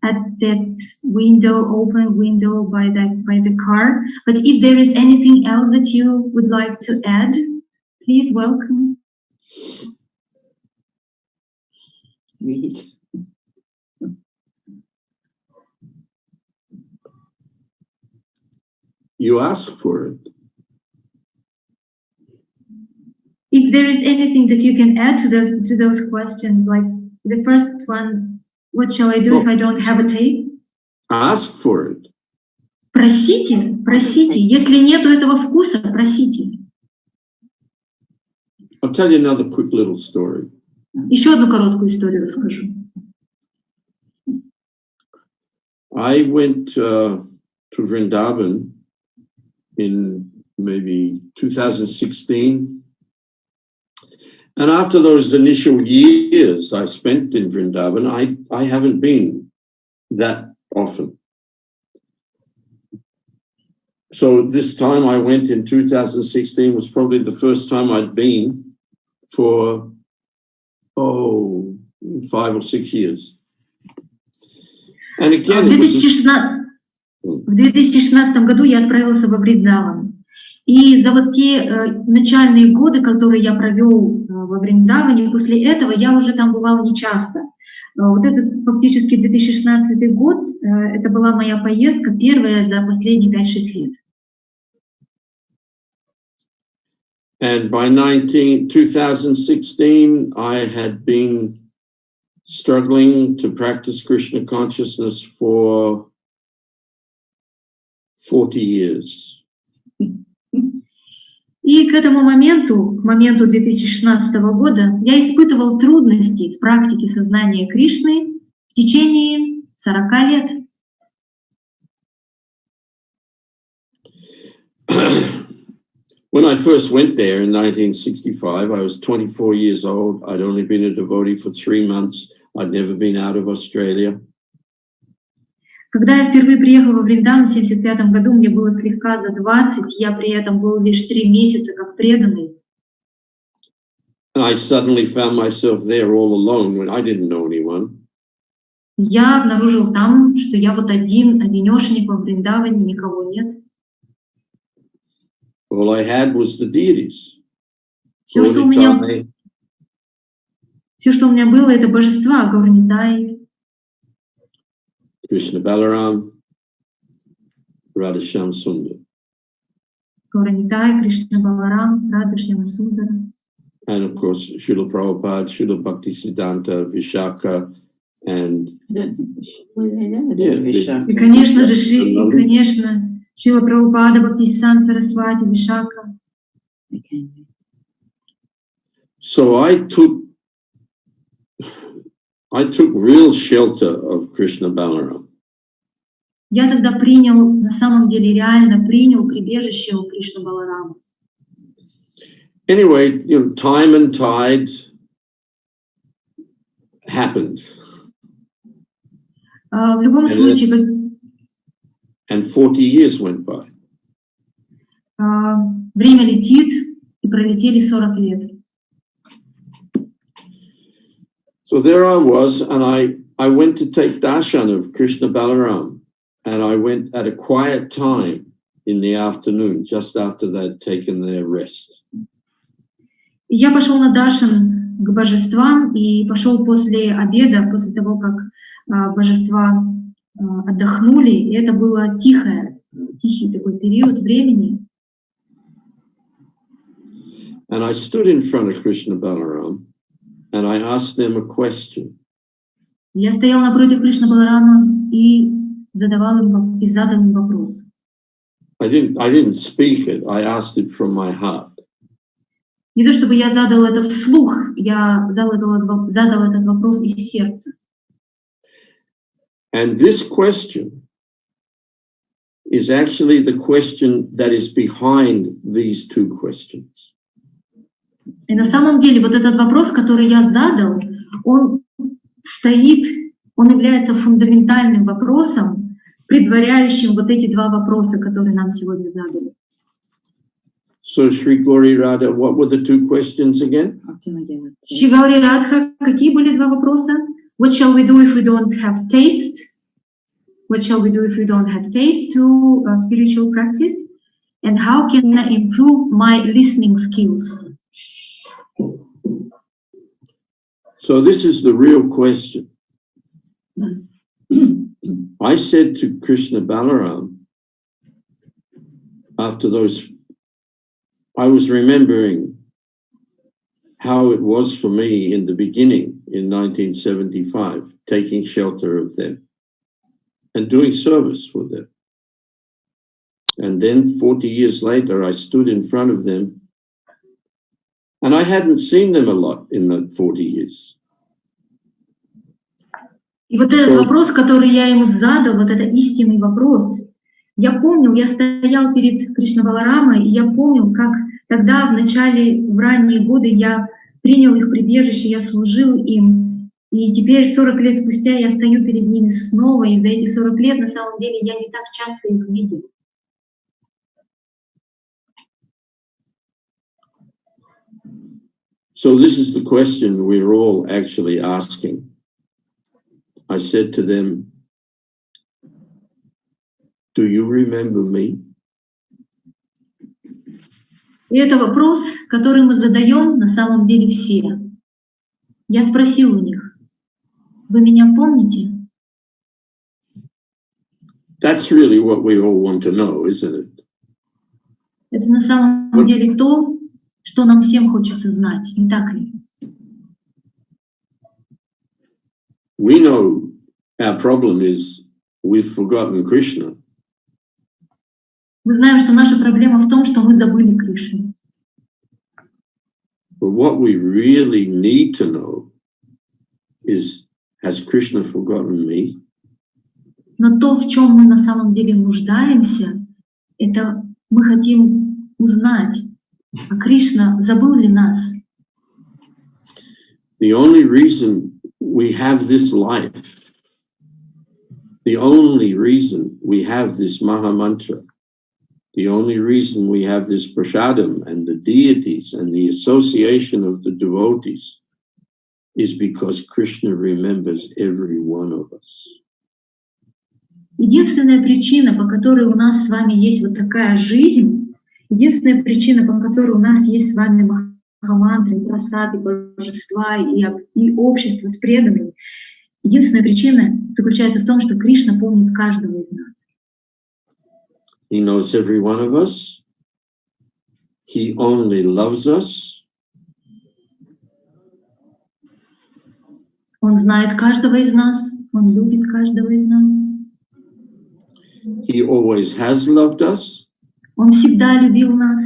at that window, open window by the car. But if there is anything else that you would like to add, please welcome. You ask for it. If there is anything that you can add to those questions, like the first one, what shall I do if I don't have a taste? Ask for it. Просите. Если нету этого вкуса, просите. I'll tell you another quick little story. Еще одну короткую историю расскажу. I went to Vrindavan in maybe 2016. And after those initial years I spent in Vrindavan, I haven't been that often. So this time I went in 2016 was probably the first time I'd been for 5 or 6 years. And again, в 2016 году я отправился во Вриндаван. И за вот те начальные годы, которые я провел во Вриндаване, после этого я уже там бывал нечасто. Вот этот фактически 2016 год, это была моя поездка первая за последние 5-6 лет. And by 2016, I had been struggling to practice Krishna consciousness for 40 years. И к этому моменту, к моменту 2016 года, я испытывал трудности в практике сознания Кришны в течение 40 лет. When I first went there in 1965, I was 24 years old. I'd only been a devotee for 3 months. I'd never been out of Australia. Когда я впервые приехала во Вриндан в 1975 году, мне было слегка за 20, я при этом был лишь 3 месяца как преданный. And I suddenly found myself there all alone when I didn't know anyone. Я обнаружил там, что я вот одинешенек во Вриндаване, никого нет. All I had was the deities. Все, что у меня было, это божества, Гаурнитай, Krishna Balaram, Radhasham Sundar. Гаурнитай, Кришна Баларам, Радхашьяма Сундара. And of course, Srila Prabhupada, Srila Bhaktisiddhanta, Vishaka, and И, конечно же, Шрила Прабхупада, Бхактисиданта Сарасвати, Вишака. so I took real shelter of Krishna Balaram. Я тогда принял, на самом деле реально принял прибежище у Кришны Баларама. Anyway, time and tide happened. В любом случае, And 40 years went by. время летит, и пролетели 40 лет. So there I was, and I went to take darshan of Krishna Balaram, and I went at a quiet time in the afternoon, just after they'd taken their rest. И я пошел на даршан к божествам, и пошел после обеда, после того, как божества отдохнули, и это было тихий такой период времени. And I stood in front of Krishna Balaram, and I asked them a question. Я стоял напротив Кришны Баларама и задал им вопрос. I didn't speak it. I asked it from my heart. Не то чтобы я задал это вслух, я задал этот вопрос из сердца. And this question is actually the question that is behind these two questions. И на самом деле вот этот вопрос, который я задал, он является фундаментальным вопросом, предваряющим вот эти два вопроса, которые нам сегодня задали. So, Shri Gauri Radha, what were the two questions again? Shri Gauri Radha, какие были два вопроса? What shall we do if we don't have taste? What shall we do if we don't have taste to spiritual practice? And how can I improve my listening skills? So this is the real question. I said to Krishna Balaram, after those, I was remembering how it was for me in the beginning in 1975, taking shelter of them and doing service for them. And then 40 years later, I stood in front of them, and I hadn't seen them a lot in that 40 years. И вот этот вопрос, который я ему задал, вот это истинный вопрос, я помнил, я стоял перед Кришна Баларамой, и я помнил, как тогда в ранние годы я принял их прибежище, я служил им, и теперь 40 лет спустя я стою перед ними снова, и за эти 40 лет на самом деле я не так часто их видел. So this is the question we're all actually asking. I said to them, do you remember me? И это вопрос, который мы задаем на самом деле все. Я спросил у них, вы меня помните? That's really what we all want to know, isn't it? Это на самом деле то, что нам всем хочется знать, не так ли? We know our problem is we've forgotten Krishna. Мы знаем, что наша проблема в том, что мы забыли Кришну. But what we really need to know is, has Krishna forgotten me? Но то, в чем мы на самом деле нуждаемся, это мы хотим узнать, а Кришна забыл ли нас? The only reason we have this life the only reason we have this Maha Mantra, the only reason we have this prasadam and the deities and the association of the devotees is because Krishna remembers every one of us. Единственная причина, по которой у нас с вами есть вот такая жизнь, единственная причина, по которой у нас есть с вами махамантры, прасады, божества и общество с преданными, единственная причина заключается в том, что Кришна помнит каждого из нас. He knows every one of us. He only loves us. Он знает каждого из нас, он любит каждого из нас. He always has loved us. Он всегда любил нас.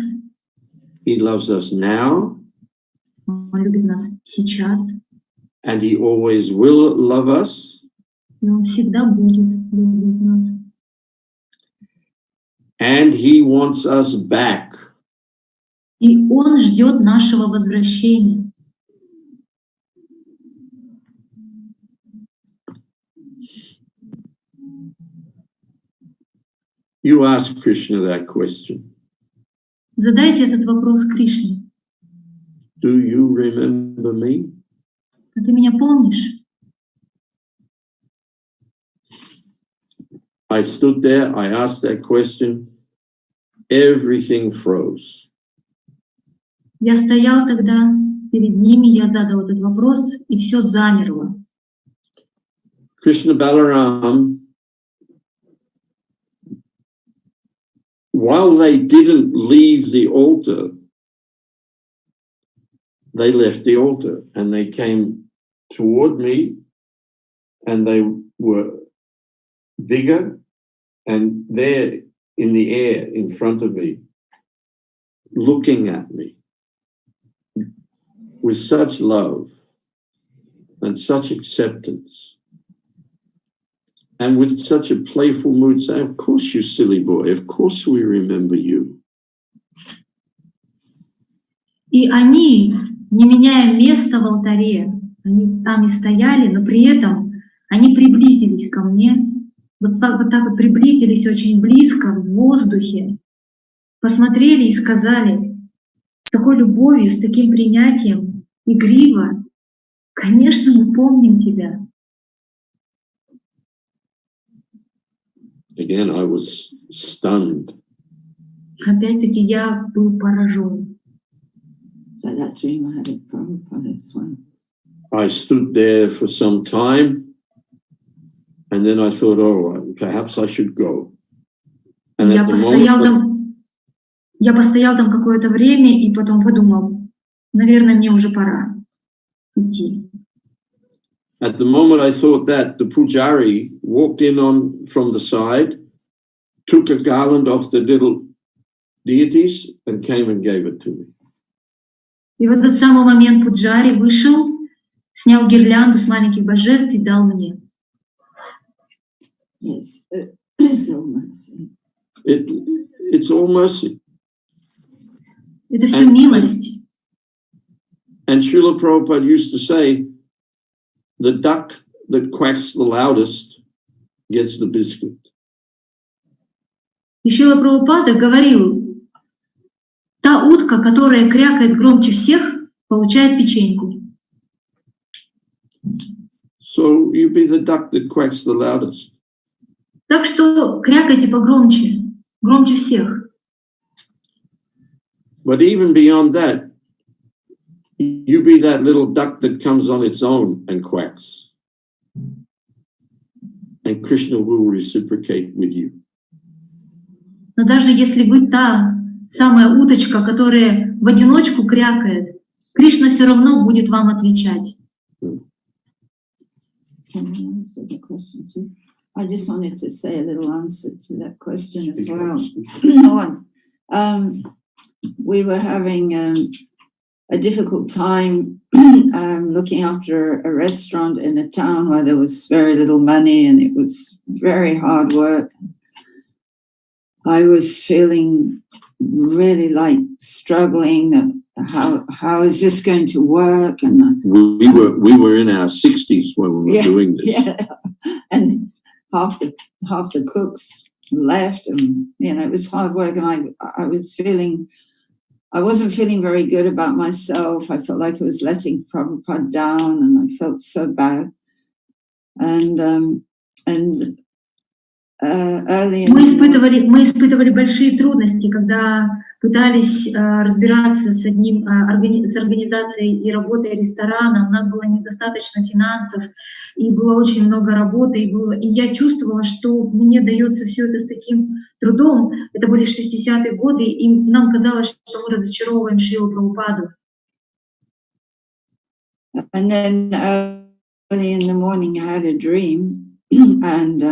He loves us now. Он любит нас сейчас. And he always will love us. И он всегда будет любить нас. And he wants us back. И он ждет нашего возвращения. You ask Krishna that question. Задайте этот вопрос Кришне. Do you remember me? А ты меня помнишь? I stood there, I asked that question, everything froze. Я стоял тогда перед ними, я задал этот вопрос, и все замерло. Krishna Balaram, while they didn't leave the altar, they left the altar and they came toward me and they were bigger and there in the air in front of me, looking at me with such love and such acceptance and with such a playful mood, saying, of course, you silly boy, of course we remember you. И они, не меняя места в алтаре, они там и стояли, но при этом они приблизились ко мне, вот так вот приблизились очень близко в воздухе, посмотрели и сказали с такой любовью, с таким принятием, игриво, конечно, мы помним тебя. Again, I was stunned. Опять-таки я был поражен. So that dream I had at Prabhupada as well. I stood there for some time and then I thought, oh, perhaps I should go. And Я постоял там какое-то время и потом подумал, наверное, мне уже пора идти. At the moment I thought that, the pujari walked in from the side, took a garland off the little deities and came and gave it to me. И в этот самый момент пуджари вышел, снял гирлянду с маленьких божеств и дал мне. Yes, it's all mercy. It's all mercy. Это все милость. And Srila Prabhupada used to say, the duck that quacks the loudest gets the biscuit. И Шрила Прабхупада говорил, та утка, которая крякает громче всех, получает печеньку. So you be the duck that quacks the loudest. Так что крякайте погромче, громче всех. But even beyond that, you be that little duck that comes on its own and quacks. And Krishna will reciprocate with you. Но даже если вы та самая уточка, которая в одиночку крякает, Кришна все равно будет вам отвечать. Can you answer the question too? I just wanted to say a little answer to that question as well. We were having a difficult time looking after a restaurant in a town where there was very little money and it was very hard work. I was feeling really like struggling that how is this going to work? And we were in our 60s when we were doing this. Yeah. And half the cooks left, and it was hard work, and I wasn't feeling very good about myself. I felt like I was letting Prabhupada down, and I felt so bad. And early in мы испытывали большие трудности, когда пытались разбираться с организацией и работой ресторана. У нас было недостаточно финансов, и было очень много работы, и я чувствовала, что мне дается все это с таким трудом. Это были 60-е годы, и нам казалось, что мы разочаровываем Шрилу Прабхупаду. And then early in the morning I had a dream, and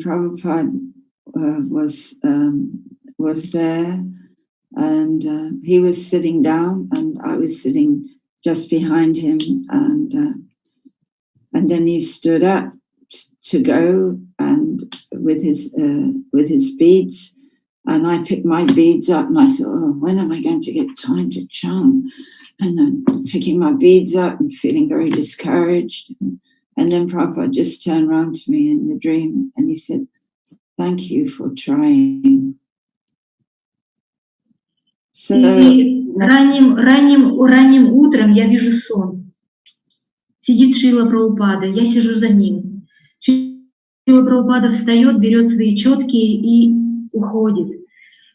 Prabhupada was there, and he was sitting down, and I was sitting just behind him, and then he stood up to go, and with his beads, and I picked my beads up, and I thought, oh, when am I going to get time to chant? And then picking my beads up and feeling very discouraged. And then Prabhupada just turned around to me in the dream, and he said, "Thank you for trying." So, ранним утром я вижу сон. Сидит Шрила Прабхупада, я сижу за ним. Шрила Прабхупада встает, берет свои четки и уходит.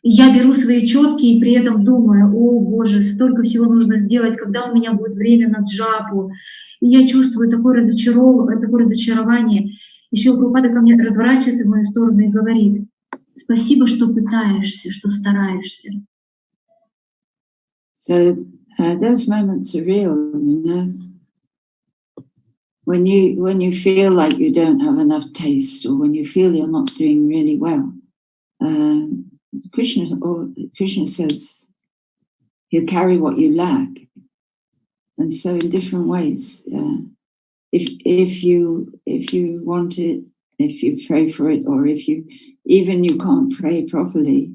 И я беру свои четки и при этом думаю: о Боже, столько всего нужно сделать, когда у меня будет время на джапу. И я чувствую такое разочарование. И Шрила Прабхупада ко мне разворачивается в мою сторону и говорит: спасибо, что пытаешься, что стараешься. So those moments are real, When you feel like you don't have enough taste, or when you feel you're not doing really well, Krishna says he'll carry what you lack. And so in different ways, if you want it, if you pray for it, or if you can't pray properly,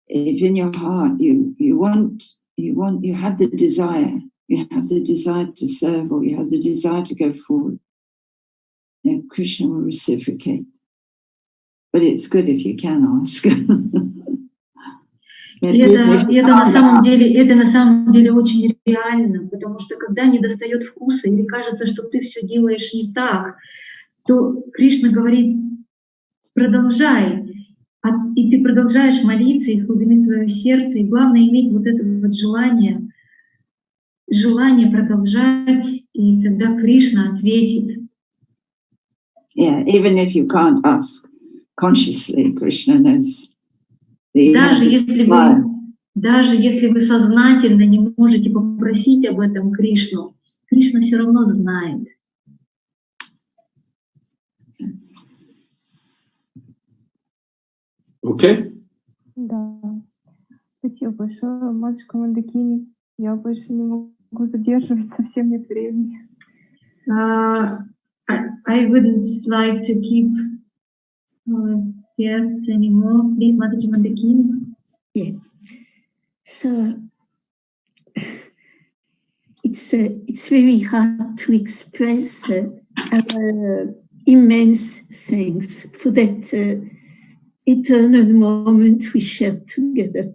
if in your heart you have the desire to serve, or you have the desire to go forward, then Krishna will reciprocate. But it's good if you can ask. Это на самом деле очень реально, потому что когда не достает вкуса или кажется, что ты все делаешь не так, то Кришна говорит: продолжай, и ты продолжаешь молиться из глубины своего сердца, и главное иметь вот это вот желание продолжать, и тогда Кришна ответит. Yeah, even if you can't ask consciously, Krishna knows. Даже если вы сознательно не можете попросить об этом Кришну, Кришна все равно знает. Okay? Да. Спасибо большое, матушка Мондакини. Я больше не могу задерживать, совсем нет времени. I wouldn't like to keep guests anymore. Please, Matушка Мондакини. Yeah. So it's very hard to express our immense thanks for that eternal moment we shared together.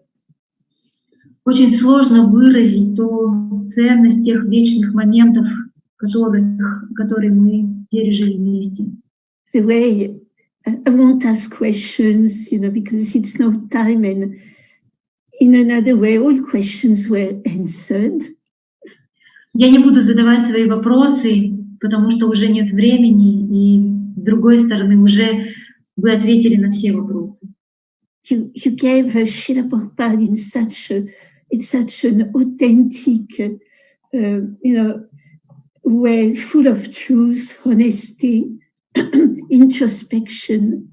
Очень сложно выразить ту ценность тех вечных моментов, которые мы пережили вместе. The way I won't ask questions, because it's no time, and in another way, all questions were answered. Я не буду задавать свои вопросы, потому что уже нет времени, и с другой стороны, уже вы ответили на все вопросы. You gave Srila Prabhupada in such an authentic, way, full of truth, honesty, introspection.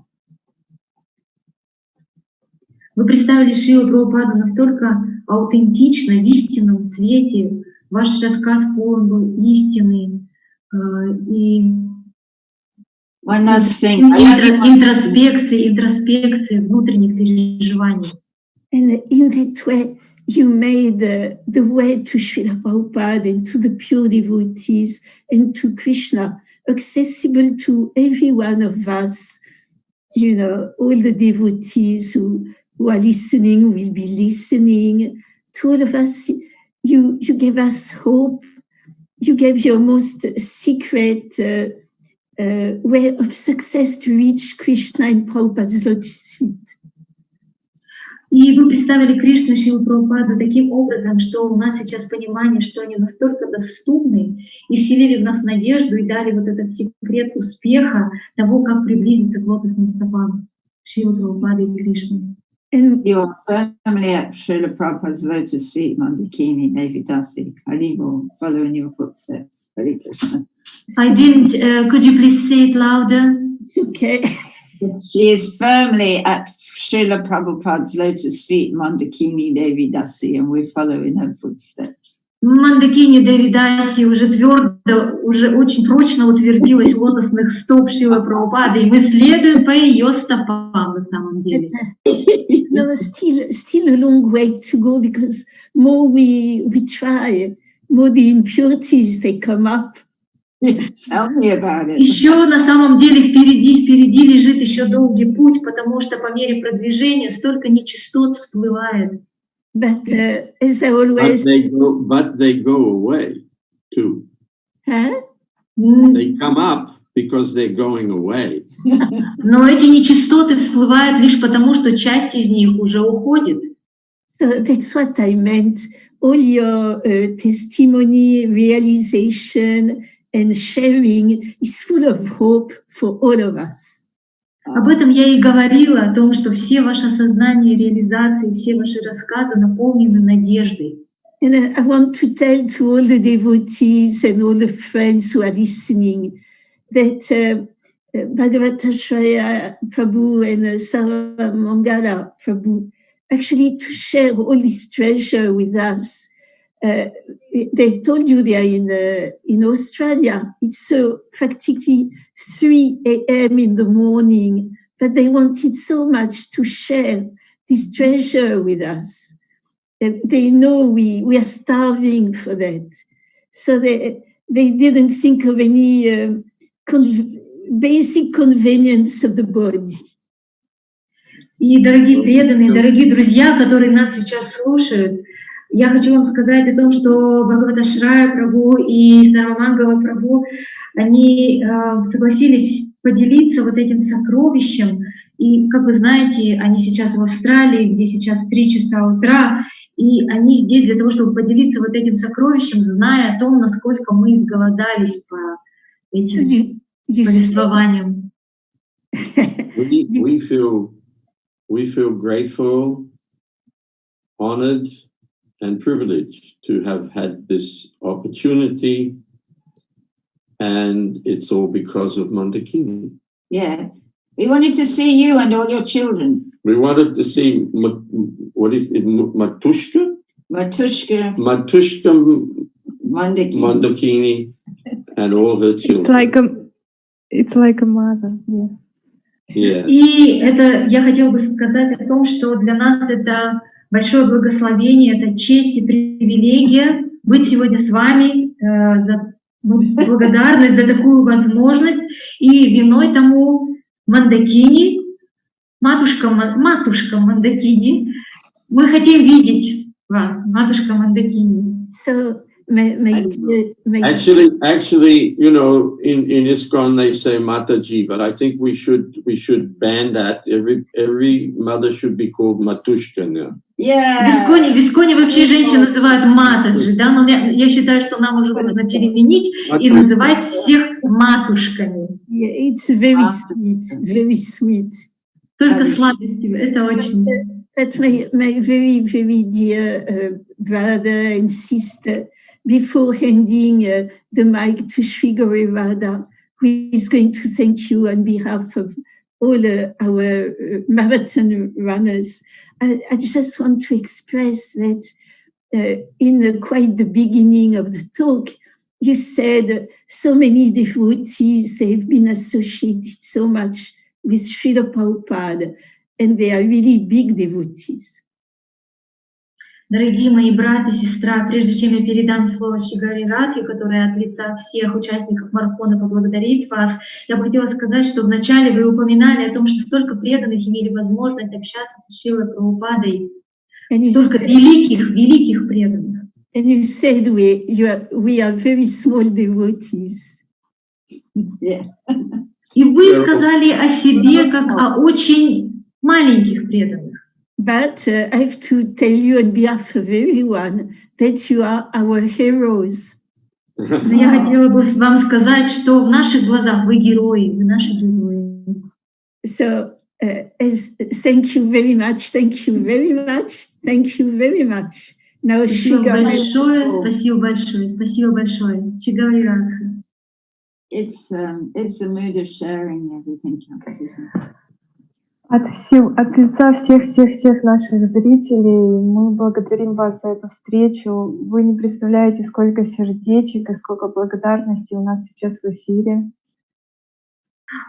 Вы представили Шрилу Прабхупаду настолько аутентично, в истинном свете. Ваш рассказ полон был истины и интроспекции внутренних переживаний. And in that way, you made the way to Srila Prabhupada and to the pure devotees and to Krishna accessible to every one of us, you know, all the devotees who are listening will be listening. To all of us, you gave us hope. You gave your most secret way of success to reach Krishna in Prabhupada's lotus feet. И вы представили Кришну Шрилу Прабхупаду таким образом, что у нас сейчас понимание, что они настолько доступны, и вселили в нас надежду и дали вот этот секрет успеха того, как приблизиться к лотосным стопам Шрилы Прабхупады и Кришны. You're firmly at Srila Prabhupada's lotus feet, Moндакини, Dasi, Haribo, following your footsteps. Hare Krishna. I didn't, could you please say it louder? It's okay. She is firmly at Srila Prabhupada's lotus feet, Moндакини, Dasi, and we're following her footsteps. Мондакини Даси уже твердо, уже очень прочно утвердилась в лотосных стоп Шрилы Прабхупады, и мы следуем по ее стопам на самом деле. No, still a long way to go, because more we try, more the impurities they come up. Tell me about it. Еще на самом деле впереди лежит еще долгий путь, потому что по мере продвижения столько нечистот всплывает. But as I always, but they go away too. huh? They come up because they're going away. Но эти нечистоты всплывают лишь потому, что часть из них уже уходит. So that's what I meant. All your testimony, realization, and sharing is full of hope for all of us. Об этом я и говорила, о том, что все ваши осознания, реализации, все ваши рассказы наполнены надеждой. And I want to tell to all the devotees and all the friends who are listening that Bhagavat Ashraya Prabhu and Sarva Mangala Prabhu actually to share all this treasure with us. They told you they are in Australia. It's practically 3 a.m. in the morning, but they wanted so much to share this treasure with us. They know we are starving for that. So they didn't think of any basic convenience of the body. И, дорогие преданные, дорогие друзья, которые нас сейчас слушают, я хочу вам сказать о том, что Бхагават Ашрая Прабху и Сарва Мангала Прабху, они согласились поделиться вот этим сокровищем. И, как вы знаете, они сейчас в Австралии, где сейчас 3 часа утра, и они здесь для того, чтобы поделиться вот этим сокровищем, зная о том, насколько мы изголодались по этим повествованиям. We feel grateful, honored, and privileged to have had this opportunity, and it's all because of Moндакини. Yeah, we wanted to see you and all your children. We wanted to see, what is it, matушka? Matушka. Matушka Moндакини. And all her children. It's like a mother, yeah. Yeah. И это я хотела бы сказать о том, что для нас это большое благословение, это честь и привилегия быть сегодня с вами, за благодарность за такую возможность. И виной тому Мондакини, матушка Мондакини. Мы хотим видеть вас, матушка Мондакини. So, Actually, you know, in ISKCON they say Mataji, but I think we should ban that. Every mother should be called Matushka now. Yeah. В ISKCON вообще женщин называют матаджи, да, но я считаю, что нам уже нужно переменить и называть всех матушками. Yeah, it's very sweet, very sweet. Только сладости, это очень. That's my very, very dear brother and sister. Before handing the mic to Sri Gaurivada, who is going to thank you on behalf of all our marathon runners, I just want to express that in quite the beginning of the talk, you said so many devotees, they've been associated so much with Srila Prabhupada, and they are really big devotees. Дорогие мои брат и сестра, прежде чем я передам слово Шигари Радхи, которая от лица всех участников марафона поблагодарит вас, я бы хотела сказать, что вначале вы упоминали о том, что столько преданных имели возможность общаться с Шрилой Прабхупадой, столько великих преданных. And you said we are very small devotees. Yeah. И вы сказали о себе как о очень маленьких преданных. But I have to tell you on behalf of everyone that you are our heroes. Но я хотела бы вам сказать, что в наших глазах вы герои, вы наши герои. So thank you very much, thank you very much, thank you very much. Now, Спасибо большое, спасибо большое, спасибо большое. Шигари Радха. It's a mood of sharing everything counts, isn't it? От лица всех наших зрителей мы благодарим вас за эту встречу. Вы не представляете, сколько сердечек и сколько благодарности у нас сейчас в эфире.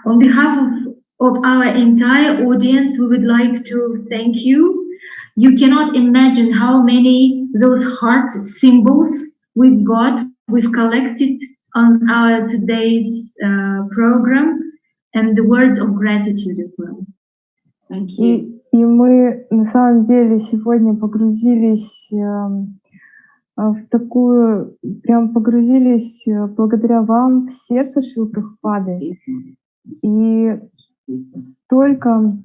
On behalf of our entire audience, we would like to thank you. You cannot imagine how many those heart symbols we've collected on our today's program, and the words of gratitude as well. Thank you. И мы на самом деле сегодня погрузились благодаря вам в сердце Шрилы Прабхупады. И столько,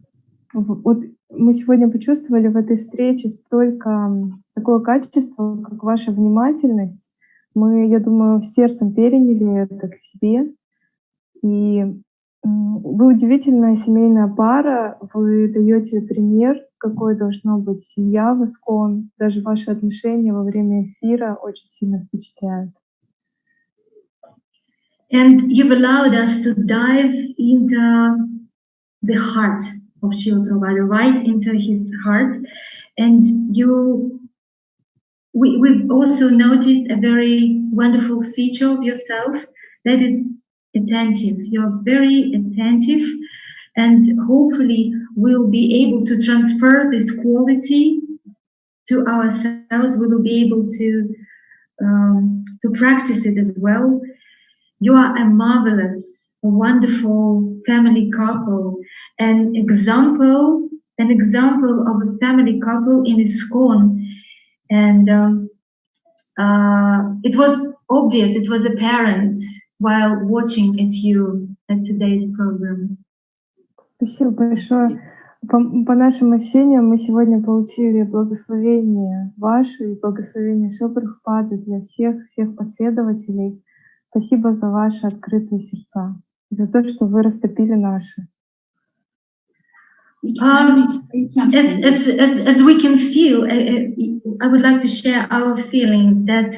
вот мы сегодня почувствовали в этой встрече столько такое качество, как ваша внимательность. Мы, я думаю, сердцем переняли это к себе. И вы удивительная семейная пара, вы даете пример, какой должна быть семья в ИСККОН. Даже ваши отношения во время эфира очень сильно впечатляют. And you've allowed us to dive into the heart of Srila Prabhupada, right into his heart. And we've also noticed a very wonderful feature of yourself, that is attentive. You're very attentive, and hopefully we'll be able to transfer this quality to ourselves. We will be able to practice it as well. You are a marvelous, wonderful family couple, an example of a family couple in ISKCON. And it was obvious, it was apparent while watching you at today's program. Спасибо большое. По нашим ощущениям, мы сегодня получили благословение ваше и благословение Шрилы Прабхупады для всех последователей. Спасибо за ваши открытые сердца, за то, что вы растопили наши. As we can feel, I would like to share our feeling that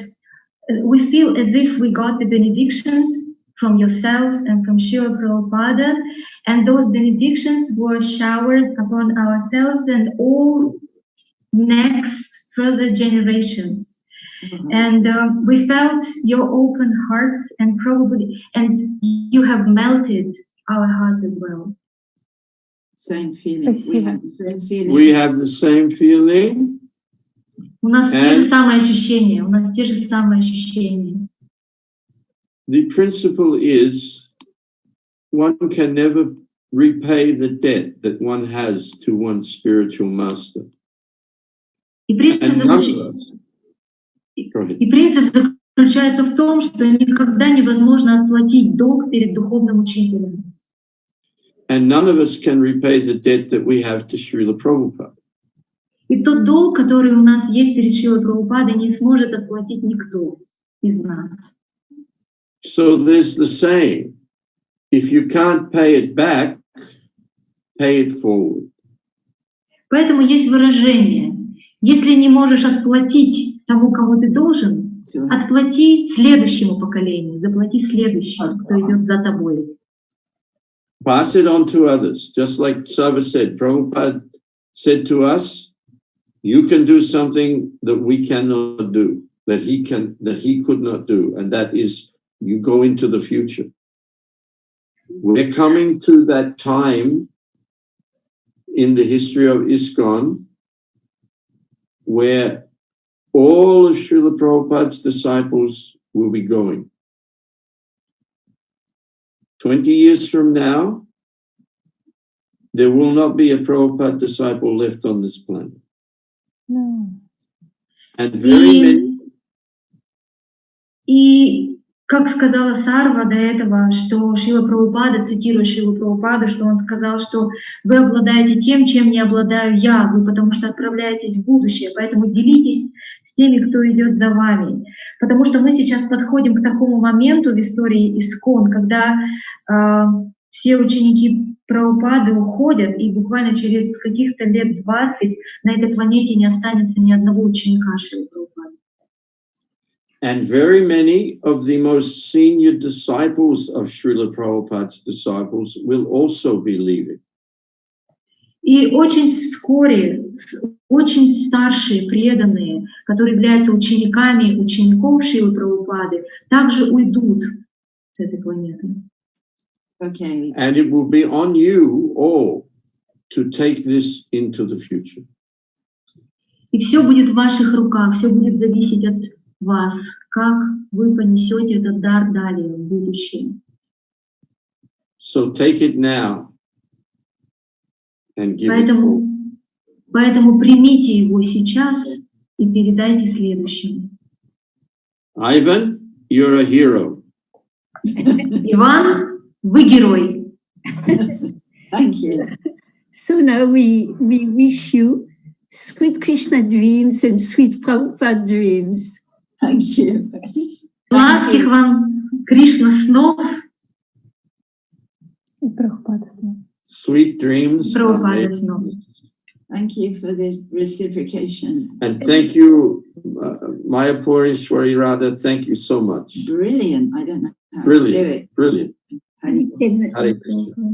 we feel as if we got the benedictions from yourselves and from Srila Prabhupada, and those benedictions were showered upon ourselves and all next further generations. Mm-hmm. And we felt your open hearts, and you have melted our hearts as well. Same feeling. We have the same feeling. We have the same feeling. У нас те же самые ощущения. У нас те же самые ощущения. The principle is one can never repay the debt that one has to one's spiritual master. И принцип заключается в том, что никогда невозможно отплатить долг перед духовным учителем. And none of us can repay the debt that we have to Srila Prabhupada. И тот долг, который у нас есть перед Шрилой Прабхупадой, не сможет отплатить никто из нас. So there's the saying, if you can't pay it back, pay it forward. Поэтому есть выражение, если не можешь отплатить тому, кому ты должен, отплати следующему поколению, заплати следующему, кто идет за тобой. Pass it on to others, just like Sava said. Prabhupada said to us, you can do something that we cannot do, that he could not do, and that is you go into the future. We're coming to that time in the history of ISKCON where all of Srila Prabhupada's disciples will be going. 20 years from now, there will not be a Prabhupada disciple left on this planet. No. And very many... И как сказала Сарва до этого, что Шрила Прабхупада, цитируя Шрилу Прабхупаду, что он сказал, что вы обладаете тем, чем не обладаю я, вы потому что отправляетесь в будущее, поэтому делитесь с теми, кто идет за вами. Потому что мы сейчас подходим к такому моменту в истории Искон, когда все ученики Прабхупады уходят, и буквально через каких-то лет 20 на этой планете не останется ни одного ученика Шрилы Прабхупады. And very many of the most senior disciples of Srila Prabhupada's disciples will also be leaving. И очень вскоре, очень старшие, преданные, которые являются учениками учеников Шрилы Прабхупады, также уйдут с этой планеты. Okay. And it will be on you all to take this into the future. И все будет в ваших руках, все будет зависеть от вас, как вы понесете этот дар далее в будущее. So take it now and give it forward. Поэтому примите его сейчас и передайте следующему. Ivan, you're a hero. Иван, вы герой. Thank you. So now we wish you sweet Krishna dreams and sweet Prabhupada dreams. Thank you. Сладких вам Кришна снов. Прабхупада снова. Sweet dreams. Прабхупада снов. Thank you for the reciprocation. And thank you, Maya Purishwari Radha, thank you so much. Brilliant. I don't know how to do Brilliant, it. brilliant. How do you- Hare Krishna.